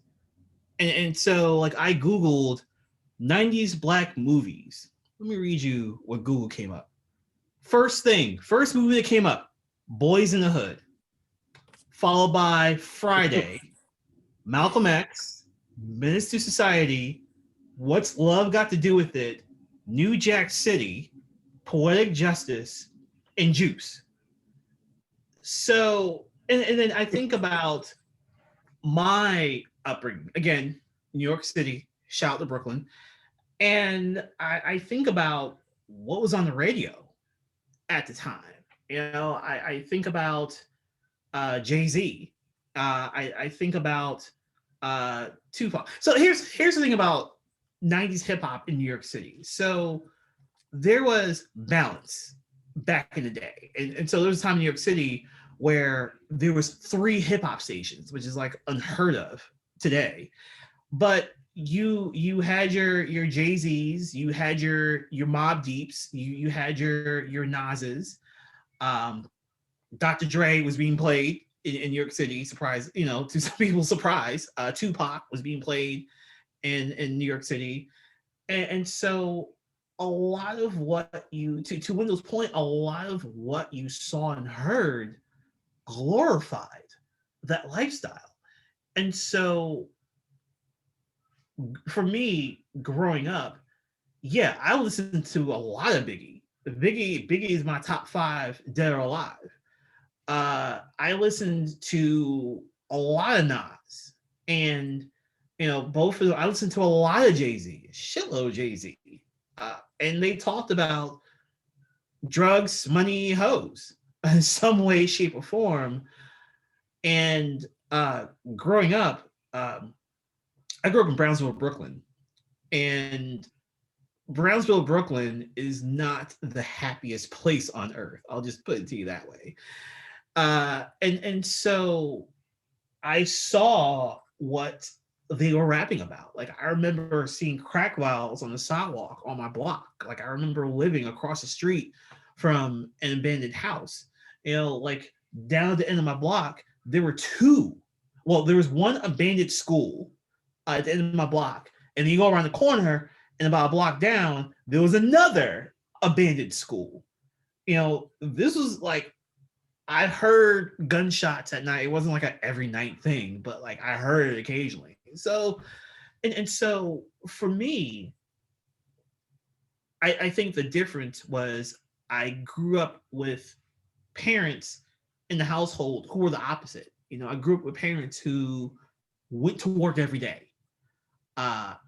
And so like I Googled 90s black movies. Let me read you what Google came up. First movie that came up, Boys in the Hood, followed by Friday, Malcolm X, Menace to Society, What's Love Got to Do with It, New Jack City, Poetic Justice, and Juice. So, and then I think about my upbringing. Again, New York City, shout out to Brooklyn. And I think about what was on the radio at the time. I think about Jay-Z. I think about Tupac. So here's the thing about 90s hip hop in New York City. So there was balance back in the day. And so there was a time in New York City where there was 3 hip hop stations, which is like unheard of today. But you had your Jay-Z's, you had your Mobb Deeps, you had your Nas's. Dr. Dre was being played in New York City. Surprise, to some people's surprise. Tupac was being played in New York City. And so a lot of what to Wendell's point, a lot of what you saw and heard glorified that lifestyle. And so for me, growing up, yeah, I listened to a lot of Biggie. Biggie is my top 5 dead or alive. I listened to a lot of Nas, and both of them. I listened to a lot of Jay-Z, shitload of Jay-Z, and they talked about drugs, money, hoes in some way, shape, or form. And growing up, I grew up in Brownsville, Brooklyn, and Brownsville, Brooklyn is not the happiest place on earth. I'll just put it to you that way. And so I saw what they were rapping about. Like I remember seeing crack vials on the sidewalk on my block. Like I remember living across the street from an abandoned house. Like down at the end of my block, there were 2. Well, there was one abandoned school at the end of my block, and then you go around the corner, and about a block down, there was another abandoned school. This was like, I heard gunshots at night. It wasn't like an every night thing, but like I heard it occasionally. So, and so for me, I think the difference was I grew up with parents in the household who were the opposite. I grew up with parents who went to work every day.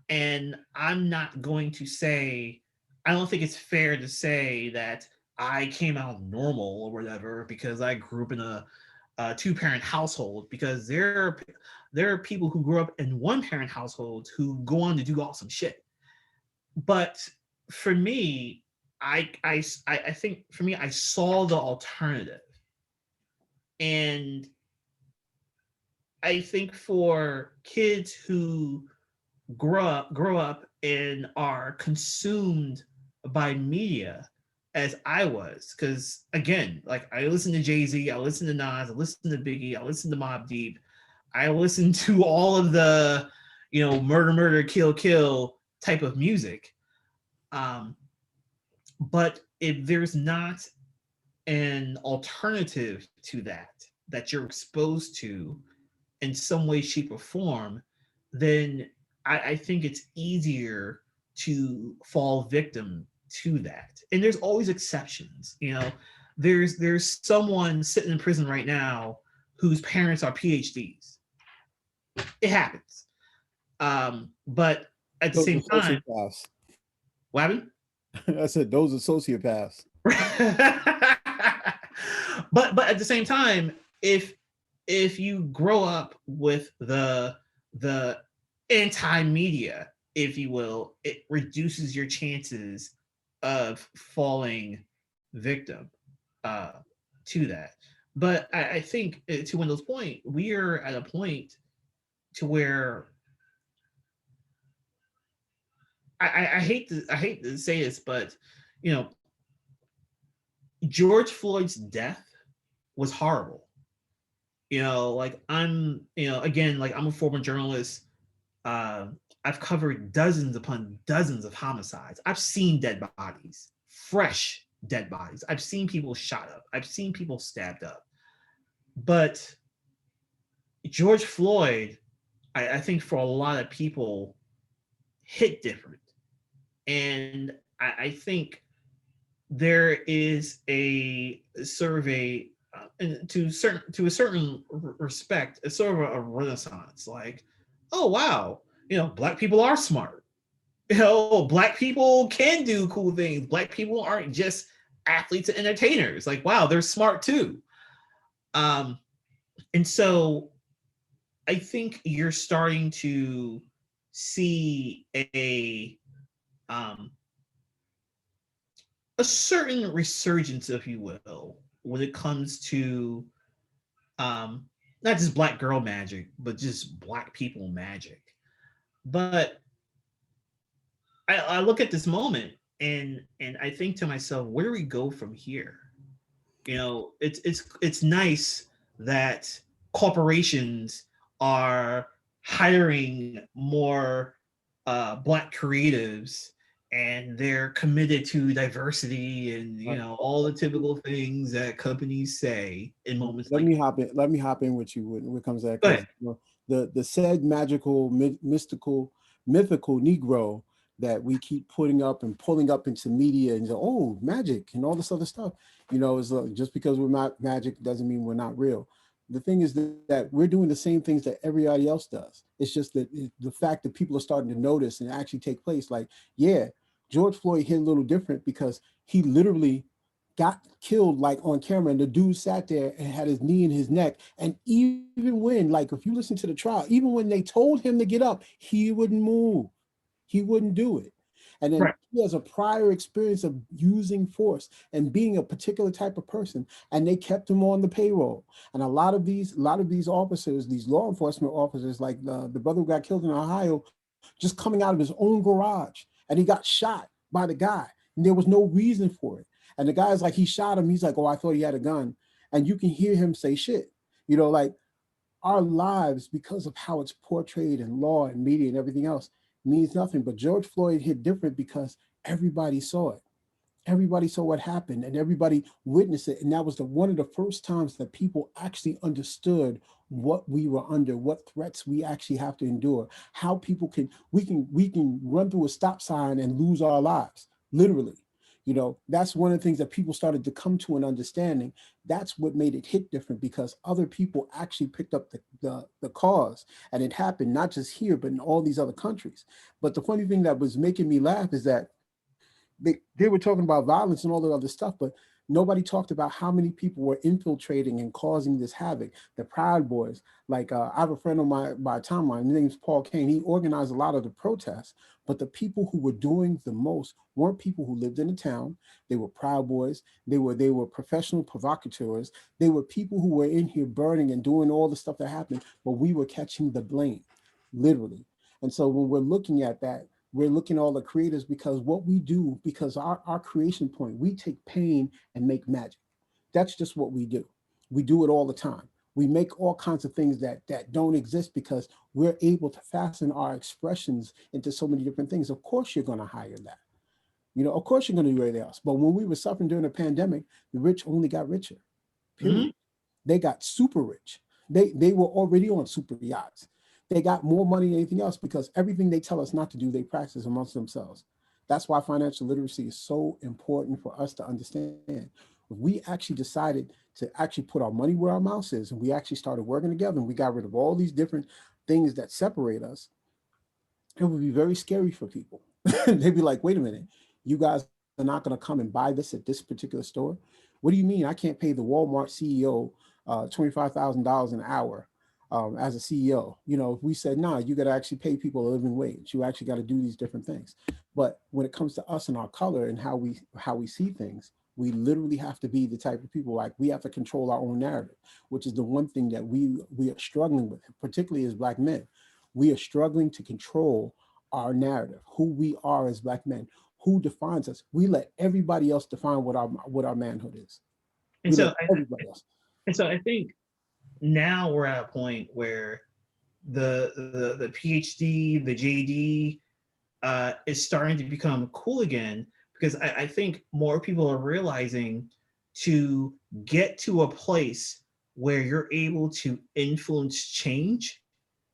And I'm not going to say, I don't think it's fair to say that I came out normal or whatever because I grew up in a 2-parent household, because there are people who grew up in 1-parent households who go on to do awesome shit. But for me, I think for me, I saw the alternative. And I think for kids who grow up and are consumed by media as I was, because again, like I listened to Jay-Z, I listened to Nas, I listened to Biggie, I listened to Mobb Deep, I listened to all of the murder, kill type of music. But if there's not an alternative to that you're exposed to in some way, shape, or form, then I think it's easier to fall victim to that. And there's always exceptions. There's someone sitting in prison right now whose parents are PhDs. It happens. But at the same time, what happened?
I said those are sociopaths.
but at the same time, if you grow up with the anti-media, if you will, it reduces your chances of falling victim uh, to that. But I think to Wendell's point, we are at a point to where I hate to say this, but you know, George Floyd's death was horrible. You know, like again, like I'm a former journalist. Uh, I've covered dozens upon dozens of homicides. I've seen dead bodies, fresh dead bodies. I've seen people shot up. I've seen people stabbed up. But George Floyd, I think for a lot of people, hit different. And I think there is a sort of to a certain respect, a sort of a renaissance. Like, oh wow, black people are smart. Black people can do cool things. Black people aren't just athletes and entertainers. Like, wow, they're smart too. And so I think you're starting to see um, a certain resurgence, if you will, when it comes to um, not just black girl magic, but just black people magic. But I look at this moment and I think to myself, where do we go from here? It's nice that corporations are hiring more black creatives, and they're committed to diversity and all the typical things that companies say in moments
Let
like.
me hop in. Let me hop in with you when it comes to that,
Go
because
ahead.
the said magical, mystical, mythical Negro that we keep putting up and pulling up into media and say, oh, magic and all this other stuff. Is just because we're not magic doesn't mean we're not real. The thing is that we're doing the same things that everybody else does. It's just that the fact that people are starting to notice and actually take place. Like, yeah, George Floyd hit a little different because he literally got killed like on camera, and the dude sat there and had his knee in his neck. And even when, like, if you listen to the trial, even when they told him to get up, he wouldn't move. He wouldn't do it. And then
Right.
he has a prior experience of using force and being a particular type of person, and they kept him on the payroll. And a lot of these officers, these law enforcement officers, like the brother who got killed in Ohio, just coming out of his own garage, and he got shot by the guy, and there was no reason for it. And the guy's like, he shot him. He's like, oh, I thought he had a gun. And you can hear him say shit. Like, our lives, because of how it's portrayed in law and media and everything else, means nothing. But George Floyd hit different because everybody saw it. Everybody saw what happened, and everybody witnessed it. And that was one of the first times that people actually understood what we were under, what threats we actually have to endure, how people we can run through a stop sign and lose our lives, literally. That's one of the things that people started to come to an understanding. That's what made it hit different, because other people actually picked up the cause, and it happened not just here, but in all these other countries. But the funny thing that was making me laugh is that they were talking about violence and all the other stuff, but nobody talked about how many people were infiltrating and causing this havoc. The Proud Boys, like I have a friend on my timeline, his name's Paul Kane. He organized a lot of the protests, but the people who were doing the most weren't people who lived in the town. They were Proud Boys. They were professional provocateurs. They were people who were in here burning and doing all the stuff that happened, but we were catching the blame, literally. And so when we're looking at that, we're looking at all the creators, because what we do, because our creation point, we take pain and make magic. That's just what we do. We do it all the time. We make all kinds of things that don't exist, because we're able to fasten our expressions into so many different things. Of course, you're going to hire that. Of course, you're going to do everything else. But when we were suffering during the pandemic, the rich only got richer. Period. They got super rich. They were already on super yachts. They got more money than anything else, because everything they tell us not to do, they practice amongst themselves. That's why financial literacy is so important for us to understand. If we actually decided to actually put our money where our mouth is, and we actually started working together, and we got rid of all these different things that separate us, it would be very scary for people. They'd be like, wait a minute, you guys are not going to come and buy this at this particular store? What do you mean I can't pay the Walmart CEO $25,000 an hour as a CEO. You know, if we said, nah, you got to actually pay people a living wage. You actually got to do these different things. But when it comes to us and our color and how we see things, we literally have to be the type of people, like we have to control our own narrative, which is the one thing that we are struggling with, particularly as Black men. We are struggling to control our narrative, who we are as Black men, who defines us. We let everybody else define what our manhood is.
And
We
so
let everybody else.
I think now we're at a point where the PhD, the JD is starting to become cool again, because I think more people are realizing to get to a place where you're able to influence change,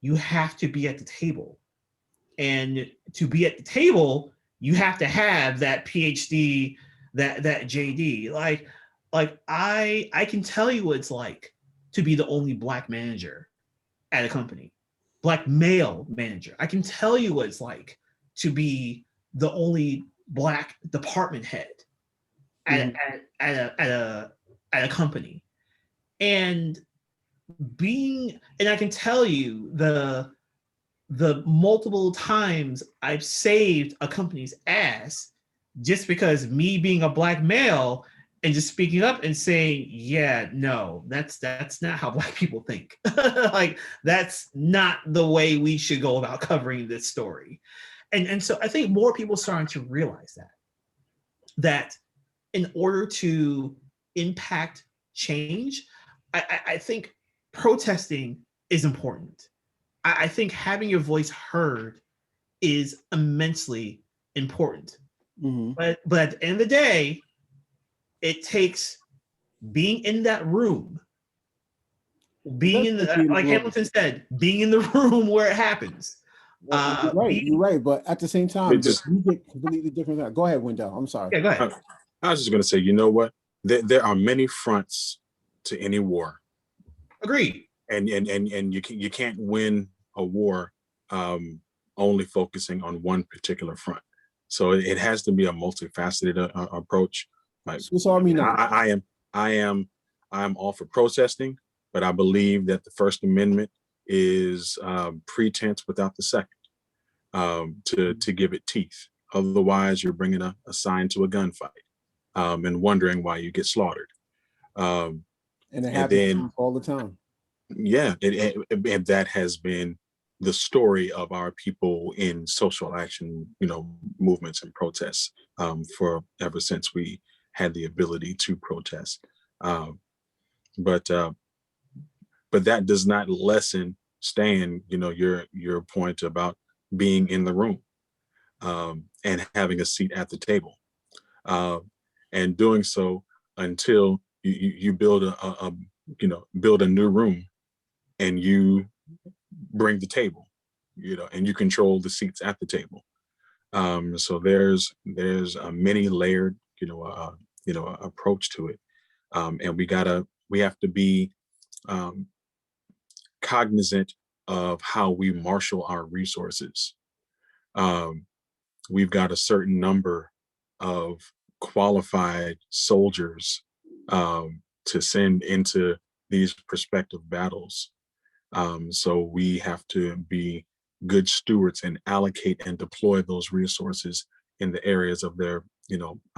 you have to be at the table. And to be at the table, you have to have that PhD, that JD. Like I can tell you what it's like to be the only Black manager at a company, Black male manager. I can tell you what it's like to be the only Black department head at, at a company. And I can tell you the multiple times I've saved a company's ass just because me being a Black male and just speaking up and saying, yeah, no, that's not how Black people think. Like, that's not the way we should go about covering this story. And so I think more people starting to realize that in order to impact change, I think protesting is important. I think having your voice heard is immensely important.
Mm-hmm.
But at the end of the day, it takes being in that room, being in the, like Hamilton said, being in the room where it happens.
You're right. You're right. But at the same time, you get completely different. Go ahead, Wendell. I'm sorry.
Yeah, go ahead.
I was just going to say, you know what? There are many fronts to any war.
Agreed.
And you can't win a war only focusing on one particular front. So it has to be a multifaceted approach. Like,
Swiss Army knife.
I am all for protesting, but I believe that the First Amendment is pretense without the second, to give it teeth. Otherwise, you're bringing a sign to a gunfight and wondering why you get slaughtered.
And it happens all the time.
Yeah, and that has been the story of our people in social action, movements and protests for ever since we had the ability to protest. But that does not lessen, Stan, your point about being in the room and having a seat at the table, and doing so until you build build a new room, and you bring the table, and you control the seats at the table. So there's a many layered, approach to it, and we have to be cognizant of how we marshal our resources. We've got a certain number of qualified soldiers to send into these prospective battles. So we have to be good stewards and allocate and deploy those resources in the areas of their,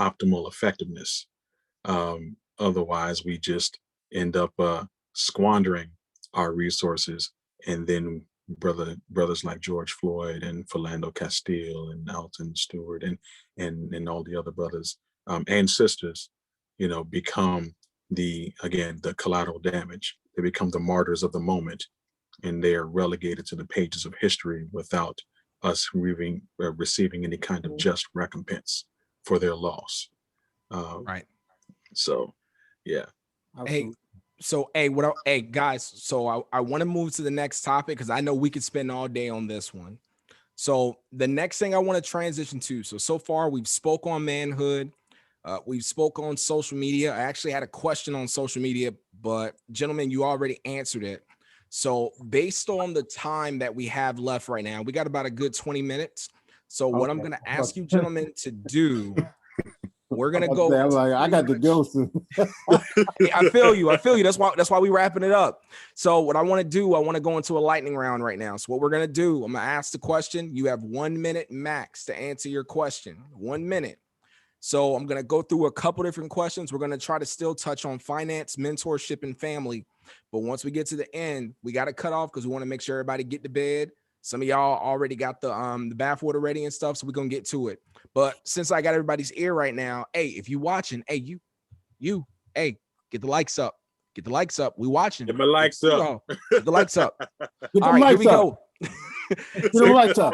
optimal effectiveness. Otherwise, we just end up squandering our resources, and then brothers like George Floyd and Philando Castile and Alton Stewart and all the other brothers and sisters, become the collateral damage. They become the martyrs of the moment, and they are relegated to the pages of history without us receiving any kind of just recompense for their loss.
Right.
So, yeah.
Hey, so hey guys, so I want to move to the next topic because I know we could spend all day on this one. So the next thing I want to transition to, so far we've spoke on manhood, we've spoke on social media. I actually had a question on social media, but gentlemen, you already answered it. So based on the time that we have left right now, we got about a good 20 minutes. So what I'm going to ask you gentlemen to do We're gonna
I'm
go.
like, I got to go soon.
I feel you. That's why we wrapping it up. So what I want to do, I want to go into a lightning round right now. So what we're gonna do, I'm gonna ask the question. You have 1 minute max to answer your question. 1 minute. So I'm gonna go through a couple different questions. We're gonna try to still touch on finance, mentorship, and family. But once we get to the end, we got to cut off because we want to make sure everybody get to bed. Some of y'all already got the bath water ready and stuff, so we're gonna get to it. But since I got everybody's ear right now, hey, if you watching, hey, hey, get the likes up. Get the likes up. We watching.
Get my likes up.
Get the likes up.
Get
All right, here we go.
Get the lights up.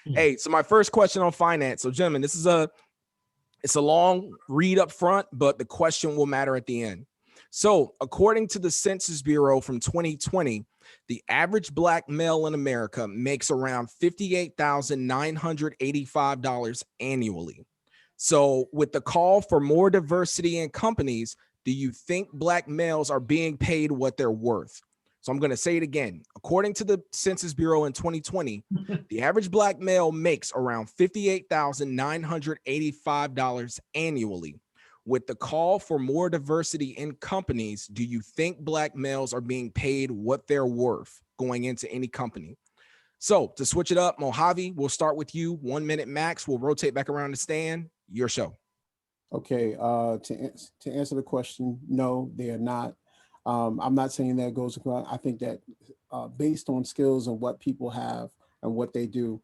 Hey, so my first question on finance. So, gentlemen, it's a long read up front, but the question will matter at the end. So, according to the Census Bureau from 2020, the average Black male in America makes around $58,985 annually. So, with the call for more diversity in companies, do you think Black males are being paid what they're worth? So I'm going to say it again. According to the Census Bureau in 2020, the average Black male makes around $58,985 annually. With the call for more diversity in companies, do you think Black males are being paid what they're worth going into any company? So to switch it up, Mojave, we'll start with you. 1 minute max. We'll rotate back around to Stan. Your show.
Okay, to answer the question, no, they are not. I'm not saying that goes across. I think that based on skills and what people have and what they do,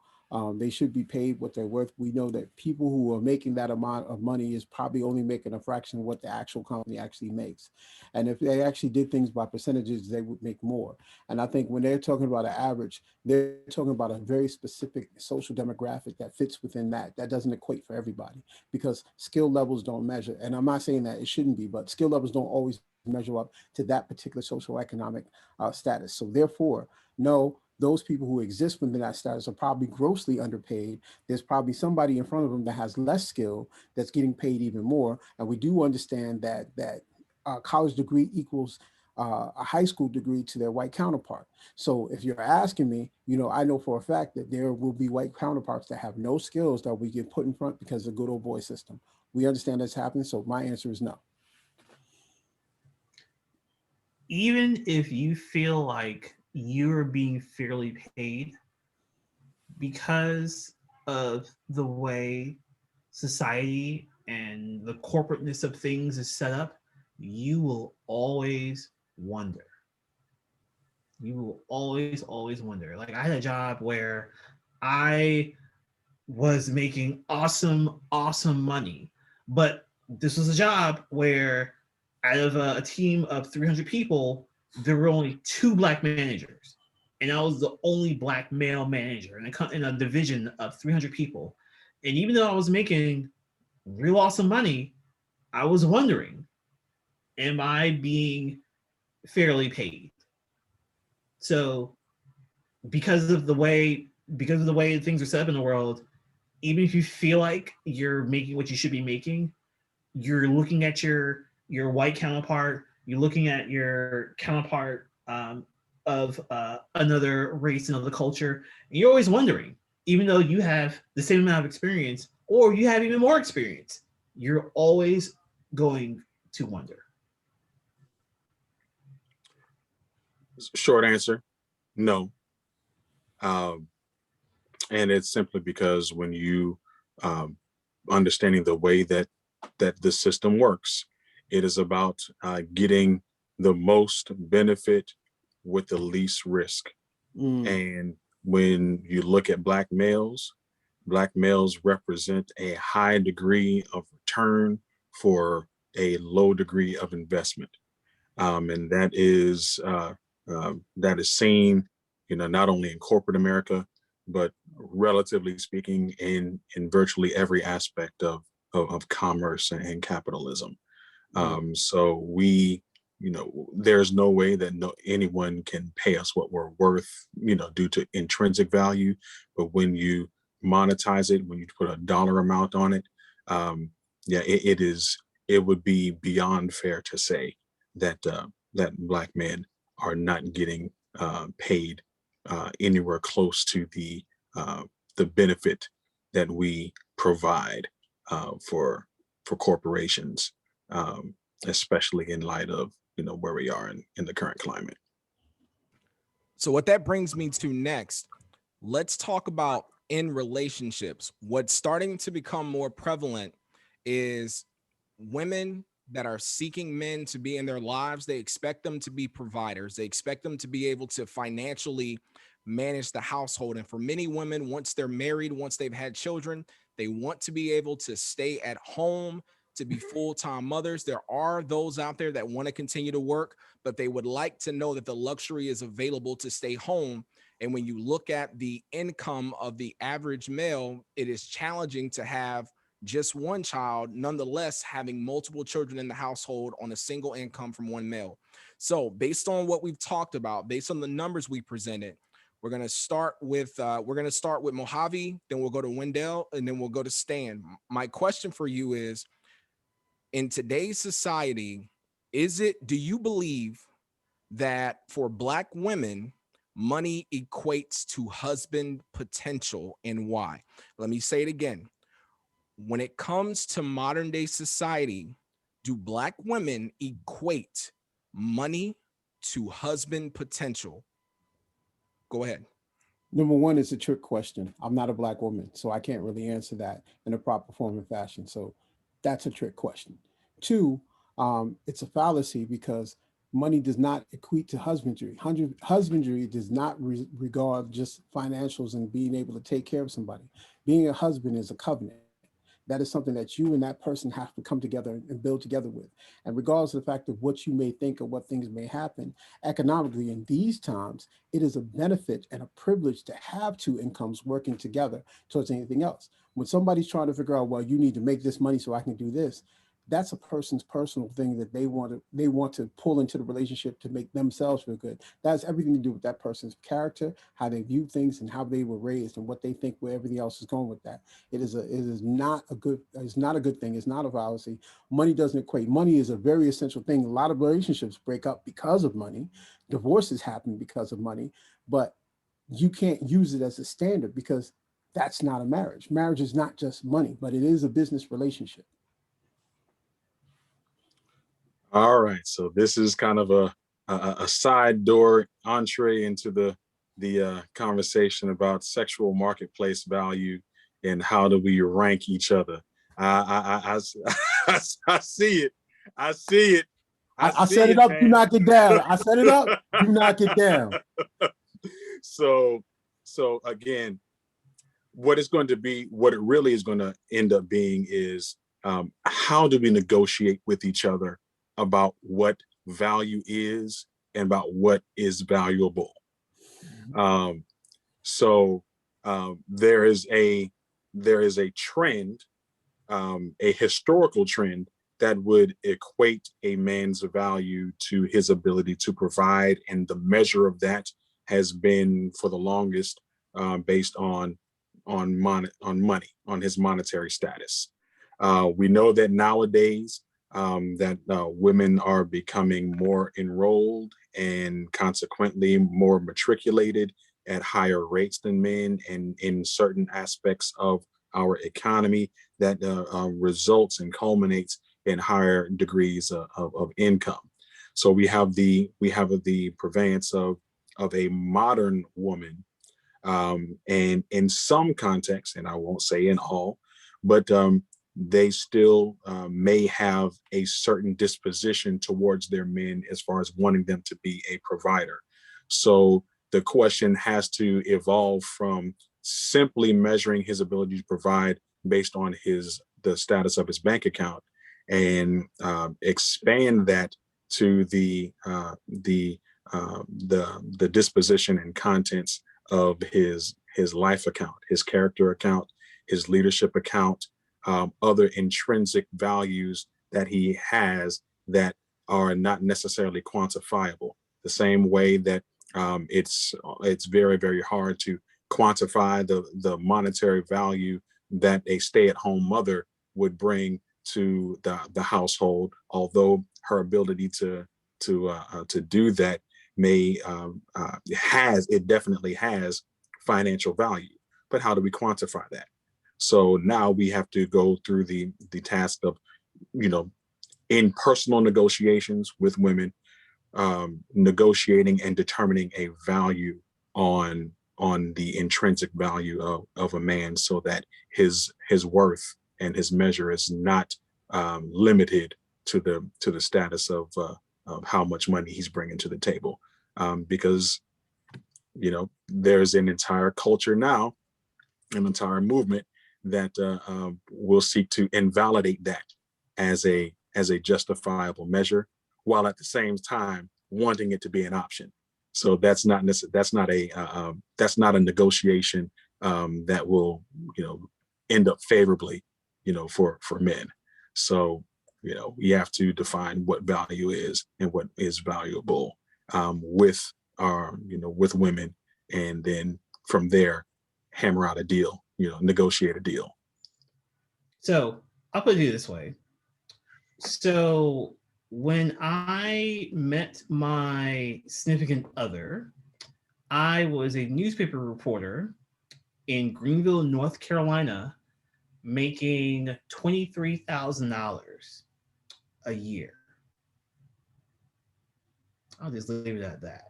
they should be paid what they're worth. We know that people who are making that amount of money is probably only making a fraction of what the actual company actually makes. And if they actually did things by percentages, they would make more. And I think when they're talking about an average, they're talking about a very specific social demographic that fits within that. That doesn't equate for everybody because skill levels don't measure. And I'm not saying that it shouldn't be, but skill levels don't always measure up to that particular social economic status. So therefore, no, those people who exist within that status are probably grossly underpaid. There's probably somebody in front of them that has less skill that's getting paid even more. And we do understand that a college degree equals a high school degree to their white counterpart. So if you're asking me, I know for a fact that there will be white counterparts that have no skills that we get put in front because of the good old boy system. We understand that's happening. So my answer is no.
Even if you feel like you're being fairly paid because of the way society and the corporateness of things is set up, you will always wonder. You will always wonder. Like I had a job where I was making awesome money, but this was a job where out of a team of 300 people, there were only 2 Black managers. And I was the only Black male manager in a division of 300 people. And even though I was making real awesome money, I was wondering, am I being fairly paid? So because of the way things are set up in the world, even if you feel like you're making what you should be making, you're looking at your white counterpart, you're looking at your counterpart of another race, another culture, and you're always wondering, even though you have the same amount of experience or you have even more experience, you're always going to wonder.
Short answer, no. And it's simply because when you understanding the way that the system works, it is about getting the most benefit with the least risk. And when you look at Black males represent a high degree of return for a low degree of investment. And that is seen, not only in corporate America, but relatively speaking in virtually every aspect of commerce and capitalism. So we, there's no way that anyone can pay us what we're worth, due to intrinsic value. But when you monetize it, when you put a dollar amount on it, it would be beyond fair to say that that Black men are not getting paid anywhere close to the benefit that we provide for corporations, especially in light of where we are in the current climate.
So what that brings me to next, let's talk about in relationships. What's starting to become more prevalent is women that are seeking men to be in their lives. They expect them to be providers. They expect them to be able to financially manage the household. And for many women, once they're married, once they've had children, they want to be able to stay at home, to be full-time mothers. There are those out there that want to continue to work, but they would like to know that the luxury is available to stay home. And when you look at the income of the average male, it is challenging to have just one child, nonetheless having multiple children in the household on a single income from one male. So based on what we've talked about, based on the numbers we presented, we're going to start with Mojave, then we'll go to Wendell, and then we'll go to Stan. My question for you is, in today's society, do you believe that for Black women, money equates to husband potential, and why? Let me say it again. When it comes to modern day society, do Black women equate money to husband potential? Go ahead.
Number one, it's a trick question. I'm not a Black woman, so I can't really answer that in a proper form and fashion. So that's a trick question. Two, it's a fallacy because money does not equate to husbandry. Husbandry does not regard just financials and being able to take care of somebody. Being a husband is a covenant. That is something that you and that person have to come together and build together with. And regardless of the fact of what you may think or what things may happen, economically in these times, it is a benefit and a privilege to have two incomes working together towards anything else. When somebody's trying to figure out, well, you need to make this money so I can do this, that's a person's personal thing that they want to pull into the relationship to make themselves feel good. That's everything to do with that person's character, how they view things, and how they were raised, and what they think where everything else is going with that. It is not a good thing. It's not a fallacy. Money doesn't equate. Money is a very essential thing. A lot of relationships break up because of money. Divorces happen because of money, but you can't use it as a standard because that's not a marriage. Marriage is not just money, but it is a business relationship.
All right, so this is kind of a side door entree into the conversation about sexual marketplace value and how do we rank each other. I see it. I see it.
I set it up. Man. Do not get down. I set it up. Do not get down.
So again, what it really is going to end up being is how do we negotiate with each other about what value is and about what is valuable. There is a trend, a historical trend that would equate a man's value to his ability to provide, and the measure of that has been for the longest based on money, on his monetary status. We know that nowadays that women are becoming more enrolled and consequently more matriculated at higher rates than men, and in certain aspects of our economy that results and culminates in higher degrees of income. So we have the prevalence of a modern woman, and in some contexts, and I won't say in all, but they still may have a certain disposition towards their men as far as wanting them to be a provider. So the question has to evolve from simply measuring his ability to provide based on the status of his bank account, and expand that to the disposition and contents of his life account, his character account, his leadership account, other intrinsic values that he has that are not necessarily quantifiable. The same way that it's very, very hard to quantify the monetary value that a stay-at-home mother would bring to the household, although her ability to do that definitely has financial value. But how do we quantify that? So now we have to go through the task of, in personal negotiations with women, negotiating and determining a value on the intrinsic value of a man, so that his worth and his measure is not limited to the status of how much money he's bringing to the table, because there's an entire culture now, an entire movement that will seek to invalidate that as a justifiable measure, while at the same time wanting it to be an option. So that's not a negotiation that will end up favorably for men. So you have to define what value is and what is valuable with with women, and then from there hammer out a deal, negotiate a deal.
So I'll put it this way. So when I met my significant other, I was a newspaper reporter in Greenville, North Carolina, making $23,000 a year. I'll just leave it at that.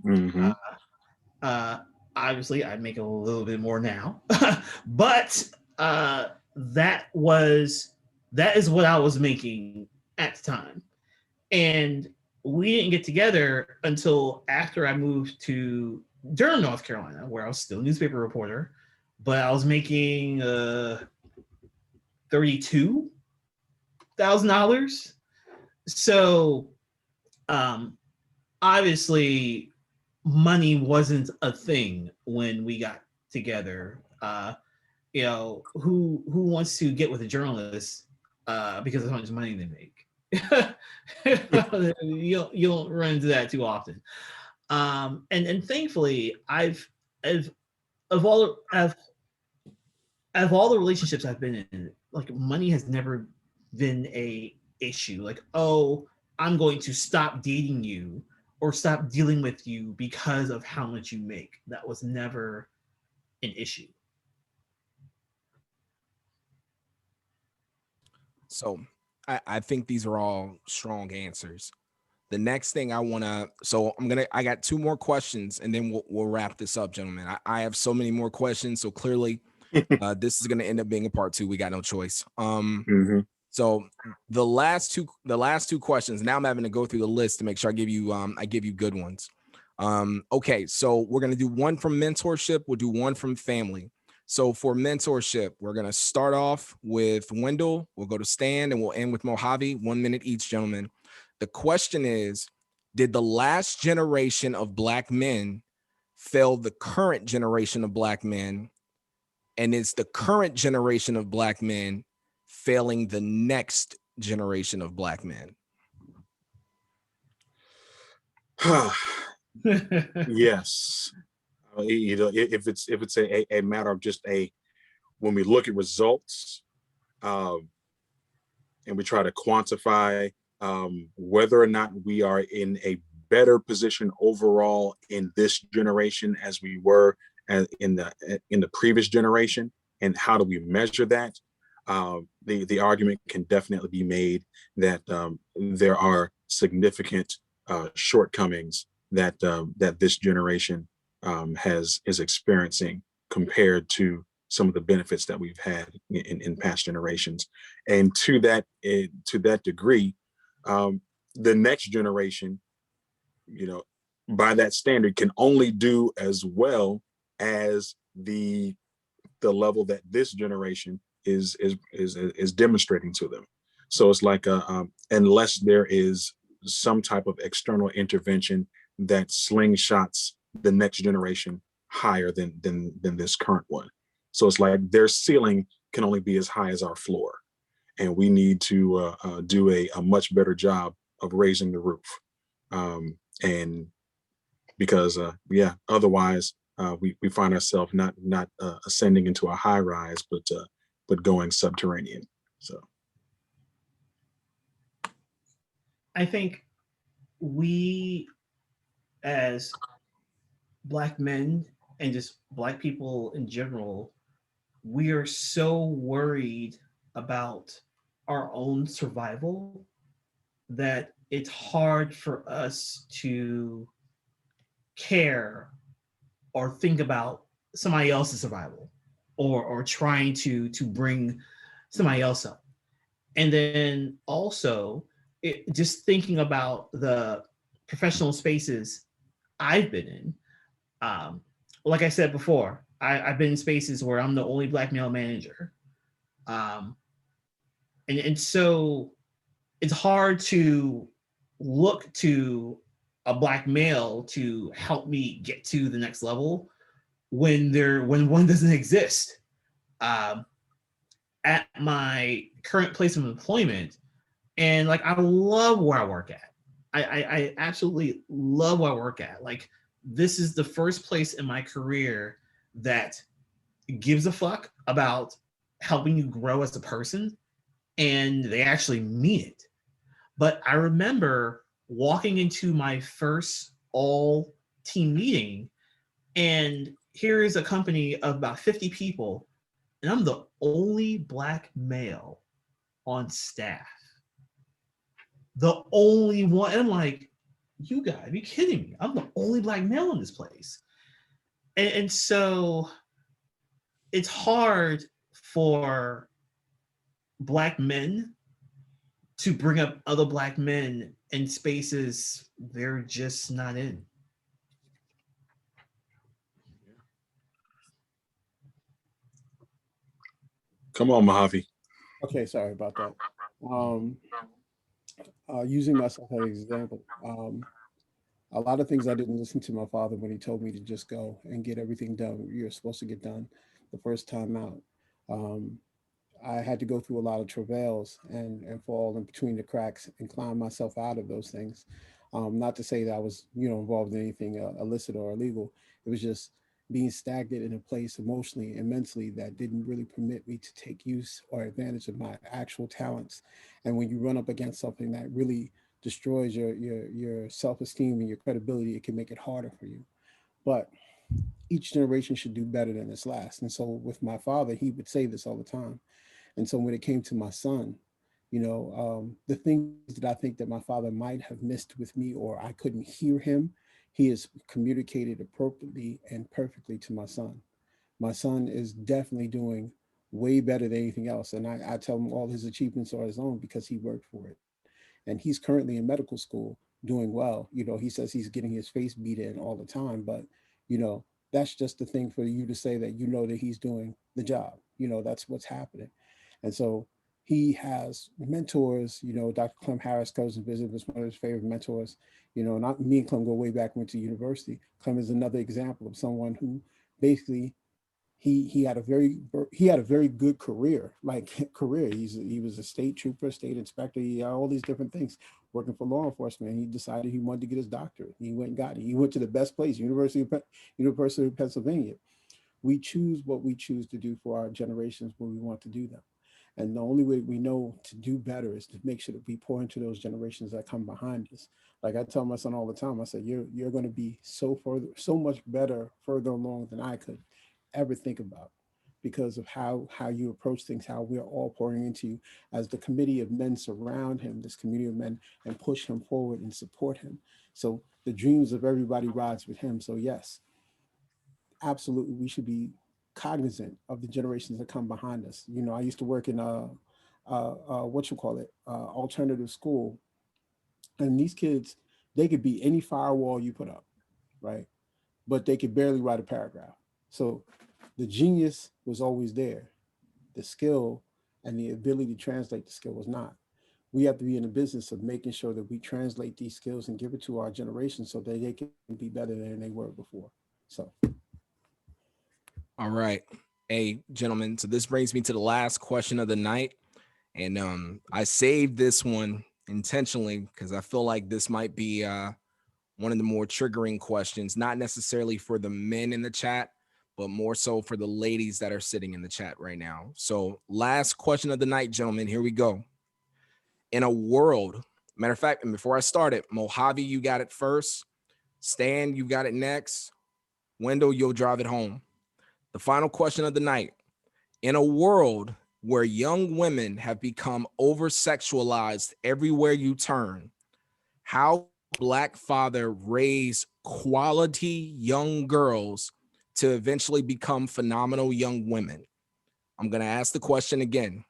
Mm-hmm.
Obviously, I'd make a little bit more now, but that is what I was making at the time, and we didn't get together until after I moved to Durham, North Carolina, where I was still a newspaper reporter, but I was making $32,000. So, obviously, money wasn't a thing when we got together. Who wants to get with a journalist because of how much money they make? you don't run into that too often. And thankfully, I've of all the relationships I've been in, like, money has never been a issue. Like, oh, I'm going to stop dating you or stop dealing with you because of how much you make. That was never an issue.
So I think these are all strong answers. The next thing I got two more questions and then we'll wrap this up, gentlemen. I have so many more questions. So clearly this is going to end up being a part 2. We got no choice.
Mm-hmm.
So the last two questions, now I'm having to go through the list to make sure I give you good ones. Okay. So we're going to do one from mentorship. We'll do one from family. So for mentorship, we're going to start off with Wendell. We'll go to Stan and we'll end with Mojave. 1 minute each, gentlemen. The question is, did the last generation of Black men fail the current generation of Black men? And is the current generation of Black men failing the next generation of Black men?
Yes. If it's a matter of just when we look at results, and we try to quantify whether or not we are in a better position overall in this generation as we were in the previous generation, and how do we measure that? The argument can definitely be made that there are significant shortcomings that this generation is experiencing compared to some of the benefits that we've had in past generations. And to that degree, the next generation, by that standard, can only do as well as the level that this generation is demonstrating to them. So it's like unless there is some type of external intervention that slingshots the next generation higher than this current one. So it's like their ceiling can only be as high as our floor, and we need to do a much better job of raising the roof. And because otherwise we find ourselves not ascending into a high rise, but going subterranean. So
I think we, as Black men and just Black people in general, we are so worried about our own survival that it's hard for us to care or think about somebody else's survival, or trying to bring somebody else up. And then also just thinking about the professional spaces I've been in. um, like I said before, I've been in spaces where I'm the only black male manager. um, and so it's hard to look to a black male to help me get to the next level when one doesn't exist. um, at my current place of employment, and like I love where I work at. I absolutely love where I work at. Like, this is the first place in my career that gives a fuck about helping you grow as a person, and they actually mean it. But I remember walking into my first all team meeting, and here is a company of about 50 people, and I'm the only black male on staff. The only one. And I'm like, you gotta be kidding me. I'm the only black male in this place. And so it's hard for black men to bring up other black men in spaces they're just not in.
Come on, Mojave.
Okay, sorry about that. Um, Using myself as an example, a lot of things I didn't listen to my father when he told me to just go and get everything done you're supposed to get done the first time out. Um, I had to go through a lot of travails and fall in between the cracks and climb myself out of those things. Not to say that I was, involved in anything illicit or illegal. It was just being stagnant in a place emotionally and mentally that didn't really permit me to take use or advantage of my actual talents. And when you run up against something that really destroys your self-esteem and your credibility, it can make it harder for you. But each generation should do better than its last. And so with my father, he would say this all the time. And so when it came to my son, the things that I think that my father might have missed with me or I couldn't hear him, he has communicated appropriately and perfectly to my son. My son is definitely doing way better than anything else. And I tell him all his achievements are his own because he worked for it. And he's currently in medical school doing well. He says he's getting his face beat in all the time, but you know, that's just the thing for you to say that that he's doing the job. That's what's happening. And so he has mentors. Dr. Clem Harris goes and visits, was one of his favorite mentors. Not me and Clem go way back, went to university. Clem is another example of someone who basically he had a very good career, like career. He was a state trooper, state inspector. He had all these different things working for law enforcement. And he decided he wanted to get his doctorate. He went and got it. He went to the best place, University of Pennsylvania. We choose what we choose to do for our generations when we want to do them. And the only way we know to do better is to make sure that we pour into those generations that come behind us. Like I tell my son all the time, I say, you're going to be so much better further along than I could ever think about, because of how you approach things, how we're all pouring into you as the committee of men surround him, this community of men, and push him forward and support him. So the dreams of everybody rides with him. So yes, absolutely, we should be cognizant of the generations that come behind us. I used to work in what you call it, alternative school, and these kids, they could be any firewall you put up, right? But they could barely write a paragraph. So the genius was always there. The skill and the ability to translate the skill was not. We have to be in the business of making sure that we translate these skills and give it to our generation so that they can be better than they were before. So,
all right. Hey, gentlemen. So this brings me to the last question of the night. And I saved this one intentionally because I feel like this might be one of the more triggering questions, not necessarily for the men in the chat, but more so for the ladies that are sitting in the chat right now. So last question of the night, gentlemen, here we go. In a world, matter of fact, and before I start it, Mojave, you got it first. Stan, you got it next. Wendell, you'll drive it home. The final question of the night. In a world where young women have become over-sexualized everywhere you turn, how Black father raise quality young girls to eventually become phenomenal young women? I'm going to ask the question again.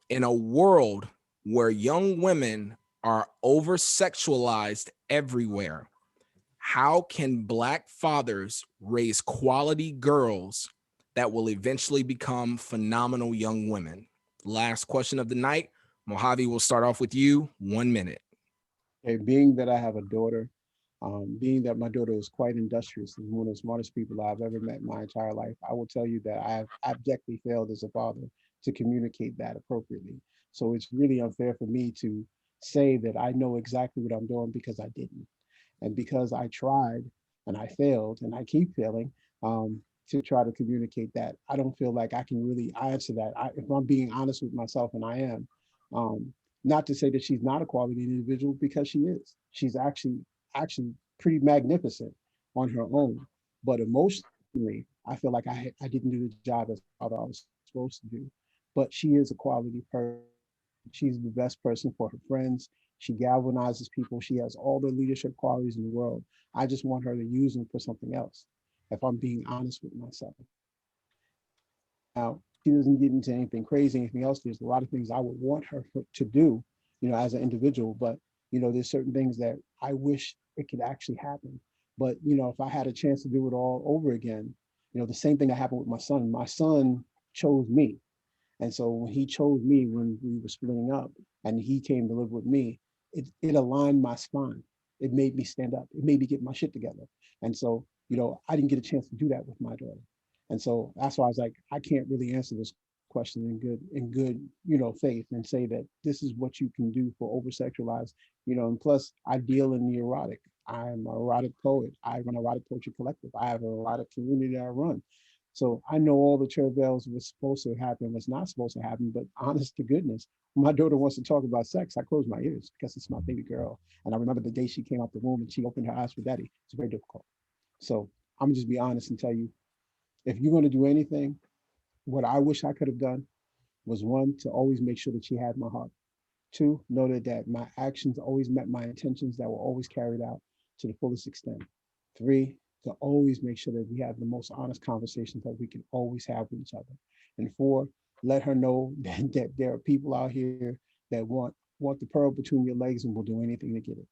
In a world where young women are over-sexualized everywhere, how can Black fathers raise quality girls that will eventually become phenomenal young women? Last question of the night. Mojave, will start off with you. 1 minute.
Okay, being that I have a daughter, being that my daughter is quite industrious and one of the smartest people I've ever met in my entire life, I will tell you that I have abjectly failed as a father to communicate that appropriately. So it's really unfair for me to say that I know exactly what I'm doing because I didn't. And because I tried and I failed and I keep failing to try to communicate that, I don't feel like I can really answer that. If I'm being honest with myself, and I am, um, not to say that she's not a quality individual, because she is. She's actually pretty magnificent on her own. But emotionally, I feel like I didn't do the job as I was supposed to do. But she is a quality person. She's the best person for her friends. She galvanizes people. She has all the leadership qualities in the world. I just want her to use them for something else, if I'm being honest with myself. Now, she doesn't get into anything crazy, anything else. There's a lot of things I would want her to do, as an individual. But, there's certain things that I wish it could actually happen. But, if I had a chance to do it all over again, the same thing that happened with my son chose me. And so when he chose me, when we were splitting up and he came to live with me, it aligned my spine. It made me stand up. It made me get my shit together. And so, I didn't get a chance to do that with my daughter. And so that's why I was like, I can't really answer this question in good, faith and say that this is what you can do for over sexualized, and plus I deal in the erotic. I'm an erotic poet. I run an erotic poetry collective. I have an erotic community that I run. So I know all the travails, what's supposed to happen, what's not supposed to happen. But honest to goodness, when my daughter wants to talk about sex, I close my ears because it's my baby girl. And I remember the day she came out the womb and she opened her eyes for daddy. It's very difficult. So I'm gonna just be honest and tell you, if you're gonna do anything, what I wish I could have done was, one, to always make sure that she had my heart. Two, know that my actions always met my intentions, that were always carried out to the fullest extent. Three, to always make sure that we have the most honest conversations that we can always have with each other. And four, let her know that there are people out here that want the pearl between your legs and will do anything to get it.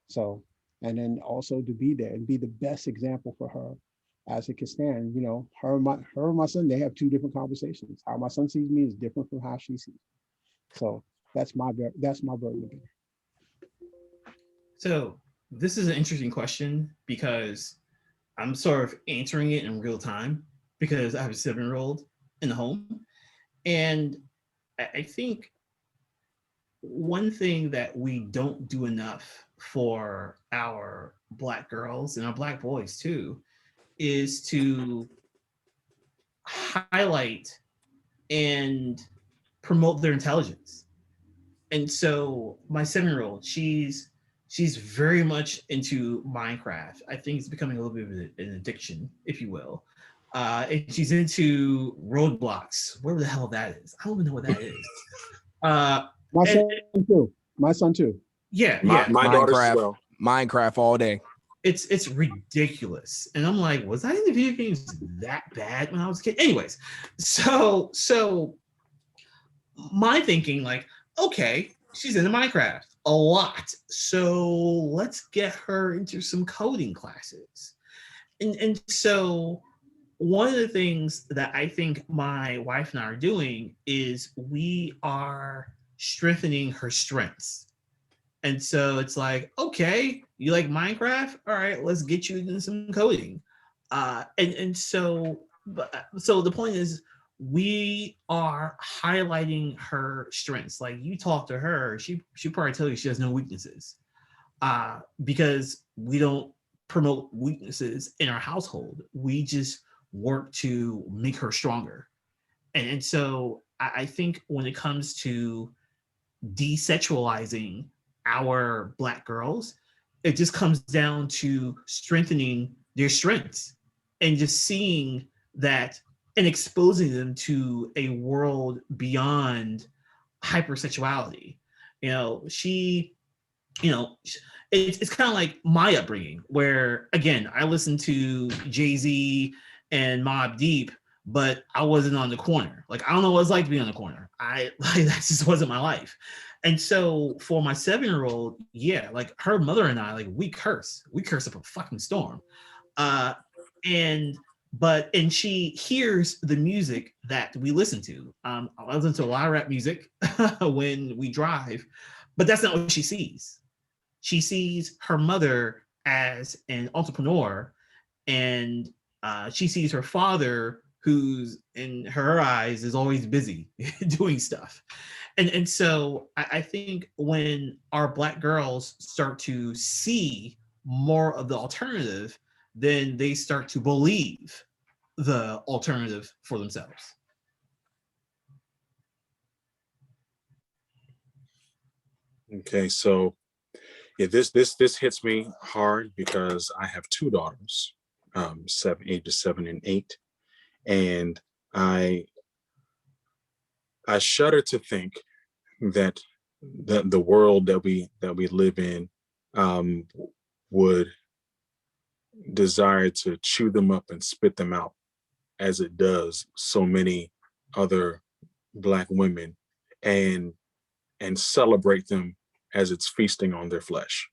So, and then also to be there and be the best example for her as it can stand. Her and my son, they have two different conversations. How my son sees me is different from how she sees me. So that's my burden.
So this is an interesting question because I'm sort of answering it in real time because I have a 7-year-old in the home. And I think one thing that we don't do enough for our Black girls and our Black boys too is to highlight and promote their intelligence. And so my 7-year-old, she's very much into Minecraft. I think it's becoming a little bit of an addiction, if you will. And she's into Roadblocks, whatever the hell that is. I don't even know what that is.
My
and
son too. My son too.
Yeah,
My daughters as
Minecraft,
well.
Minecraft all day.
it's ridiculous. And I'm like, was I in the video games that bad when I was a kid? Anyways, so my thinking, like, okay, she's into Minecraft a lot, so let's get her into some coding classes. And so one of the things that I think my wife and I are doing is we are strengthening her strengths. And so it's like, okay, you like Minecraft? All right, let's get you into some coding. So the point is, we are highlighting her strengths. Like, you talk to her, she probably tell you she has no weaknesses, because we don't promote weaknesses in our household. We just work to make her stronger. And so I think when it comes to desexualizing our Black girls, it just comes down to strengthening their strengths and just seeing that, and exposing them to a world beyond hypersexuality. You know, it's kind of like my upbringing, where again, I listened to Jay-Z and Mobb Deep, but I wasn't on the corner. Like, I don't know what it's like to be on the corner. That just wasn't my life. And so for my 7-year-old, yeah, like her mother and I, like, we curse up a fucking storm. And she hears the music that we listen to. I listen to a lot of rap music when we drive, but that's not what she sees. She sees her mother as an entrepreneur, and she sees her father, who's in her eyes is always busy doing stuff. And so I think when our Black girls start to see more of the alternative, then they start to believe the alternative for themselves.
Okay, so yeah, this hits me hard because I have 2 daughters, ages 7 and 8, and I shudder to think that the world that we live in would desire to chew them up and spit them out, as it does so many other Black women, and celebrate them as it's feasting on their flesh,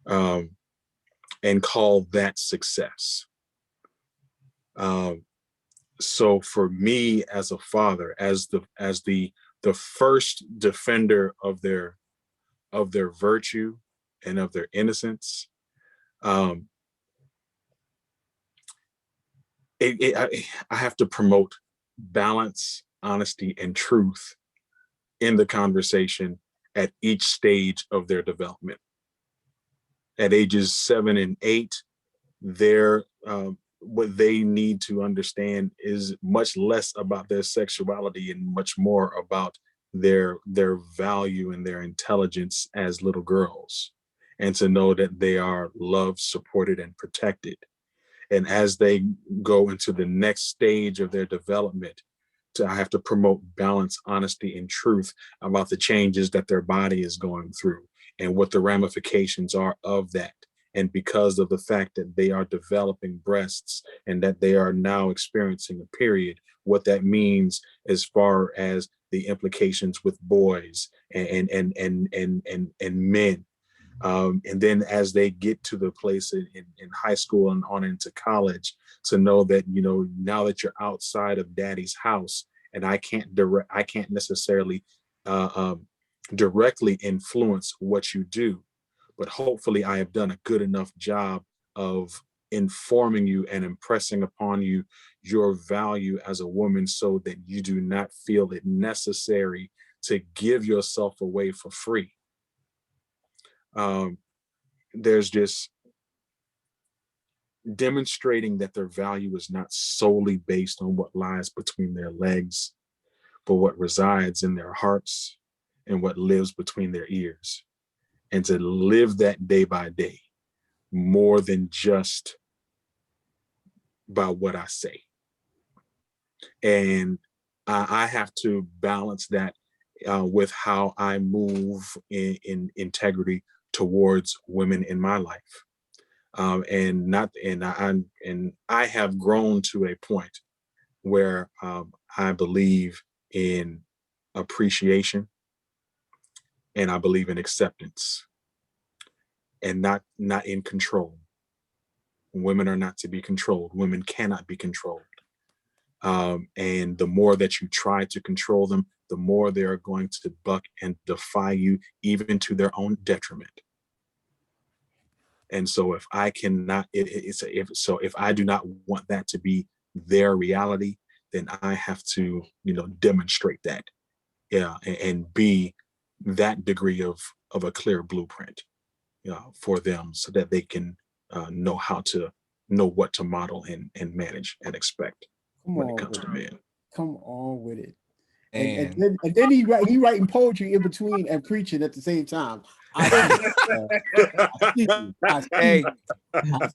and call that success. So for me as a father, as the first defender of their virtue and of their innocence, I have to promote balance, honesty, and truth in the conversation at each stage of their development. At ages 7 and 8, they're what they need to understand is much less about their sexuality and much more about their value and their intelligence as little girls, and to know that they are loved, supported, and protected. And as they go into the next stage of their development, I have to promote balance, honesty, and truth about the changes that their body is going through and what the ramifications are of that. And because of the fact that they are developing breasts and that they are now experiencing a period, what that means as far as the implications with boys and men. And then as they get to the place in high school and on into college, to know that, you know, now that you're outside of daddy's house, and I can't necessarily directly influence what you do, but hopefully I have done a good enough job of informing you and impressing upon you your value as a woman, so that you do not feel it necessary to give yourself away for free. There's just demonstrating that their value is not solely based on what lies between their legs, but what resides in their hearts and what lives between their ears. And to live that day by day, more than just by what I say. And I have to balance that with how I move in integrity towards women in my life. And I have grown to a point where I believe in appreciation, and I believe in acceptance, and not in control. Women are not to be controlled. Women cannot be controlled. And the more that you try to control them, the more they are going to buck and defy you, even to their own detriment. And so if I cannot, if I do not want that to be their reality, then I have to, demonstrate that, and be that degree of a clear blueprint, for them, so that they can know what to model and manage and expect when it comes to men.
Come on with it.
And
then he writing poetry in between and preaching at the same time. I see you.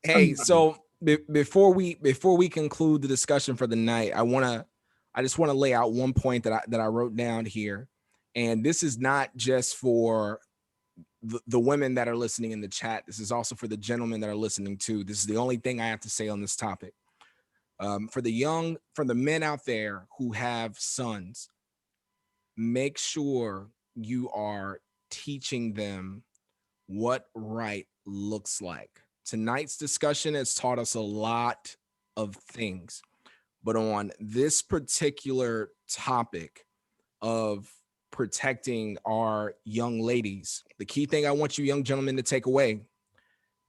hey, so before we conclude the discussion for the night, I just want to lay out one point that I wrote down here, and this is not just for the women that are listening in the chat. This is also for the gentlemen that are listening too. This is the only thing I have to say on this topic. For the men out there who have sons, make sure you are teaching them what right looks like. Tonight's discussion has taught us a lot of things, but on this particular topic of protecting our young ladies, the key thing I want you young gentlemen to take away,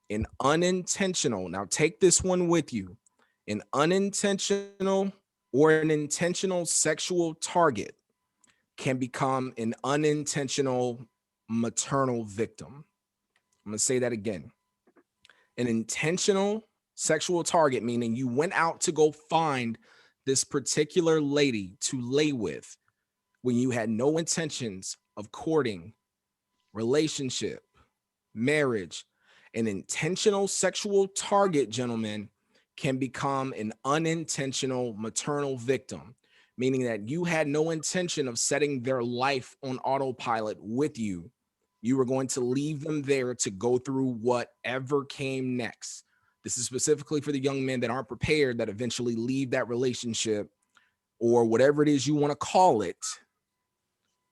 an unintentional, now take this one with you, an unintentional or an intentional sexual target can become an unintentional maternal victim. I'm going to say that again. An intentional sexual target, meaning you went out to go find this particular lady to lay with when you had no intentions of courting, relationship, marriage. An intentional sexual target, gentlemen, can become an unintentional maternal victim, meaning that you had no intention of setting their life on autopilot with you. You were going to leave them there to go through whatever came next. This is specifically for the young men that aren't prepared, that eventually leave that relationship or whatever it is you want to call it.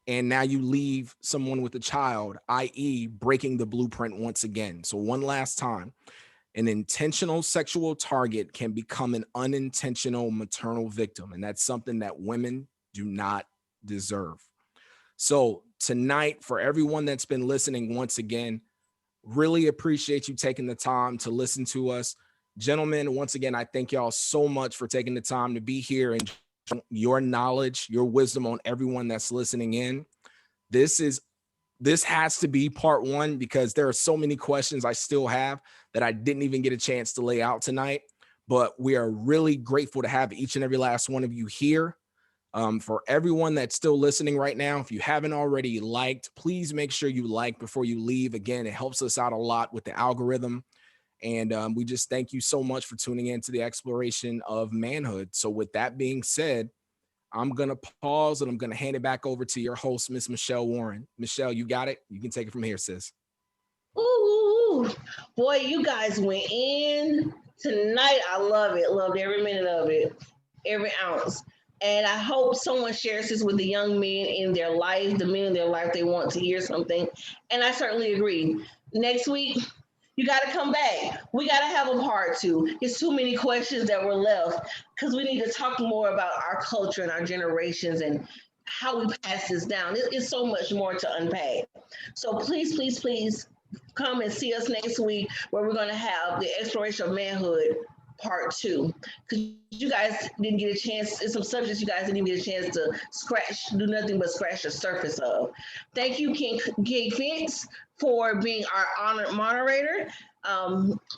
And now you leave someone with a child, i.e., breaking the blueprint once again. So one last time, an intentional sexual target can become an unintentional maternal victim. And that's something that women do not deserve. So tonight, for everyone that's been listening once again, really appreciate you taking the time to listen to us. Gentlemen, once again, I thank y'all so much for taking the time to be here and your knowledge, your wisdom on everyone that's listening in. This has to be part one because there are so many questions I still have that I didn't even get a chance to lay out tonight. But we are really grateful to have each and every last one of you here. For everyone that's still listening right now, if you haven't already liked, please make sure you like before you leave. Again, it helps us out a lot with the algorithm. And we just thank you so much for tuning in to the exploration of manhood. So with that being said, I'm going to pause and I'm going to hand it back over to your host, Miss Michelle Warren. Michelle, you got it. You can take it from here, sis.
Ooh, boy, you guys went in tonight. I love it. Loved every minute of it, every ounce. And I hope someone shares this with the young men in their life, the men in their life, they want to hear something. And I certainly agree. Next week, you got to come back. We got to have a part two. It's too many questions that were left because we need to talk more about our culture and our generations and how we pass this down. It's so much more to unpack. So please, please, please come and see us next week where we're going to have the exploration of manhood part two, because you guys didn't get a chance. It's some subjects you guys didn't even get a chance to do nothing but scratch the surface of. Thank you, King Fence, for being our honored moderator.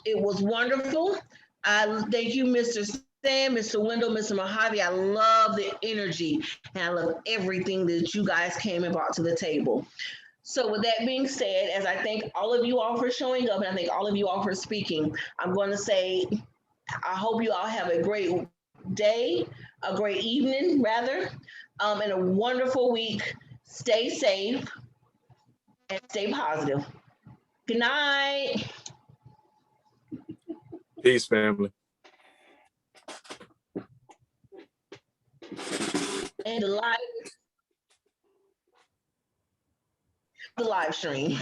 It was wonderful. I thank you, Mr. Sam, Mr. Wendell, Mr. Mojave. I love the energy and I love everything that you guys came and brought to the table. So with that being said, as I thank all of you all for showing up and I thank all of you all for speaking, I'm going to say, I hope you all have a great day, a great evening rather, and a wonderful week. Stay safe and stay positive. Good night.
Peace, family.
And the live stream.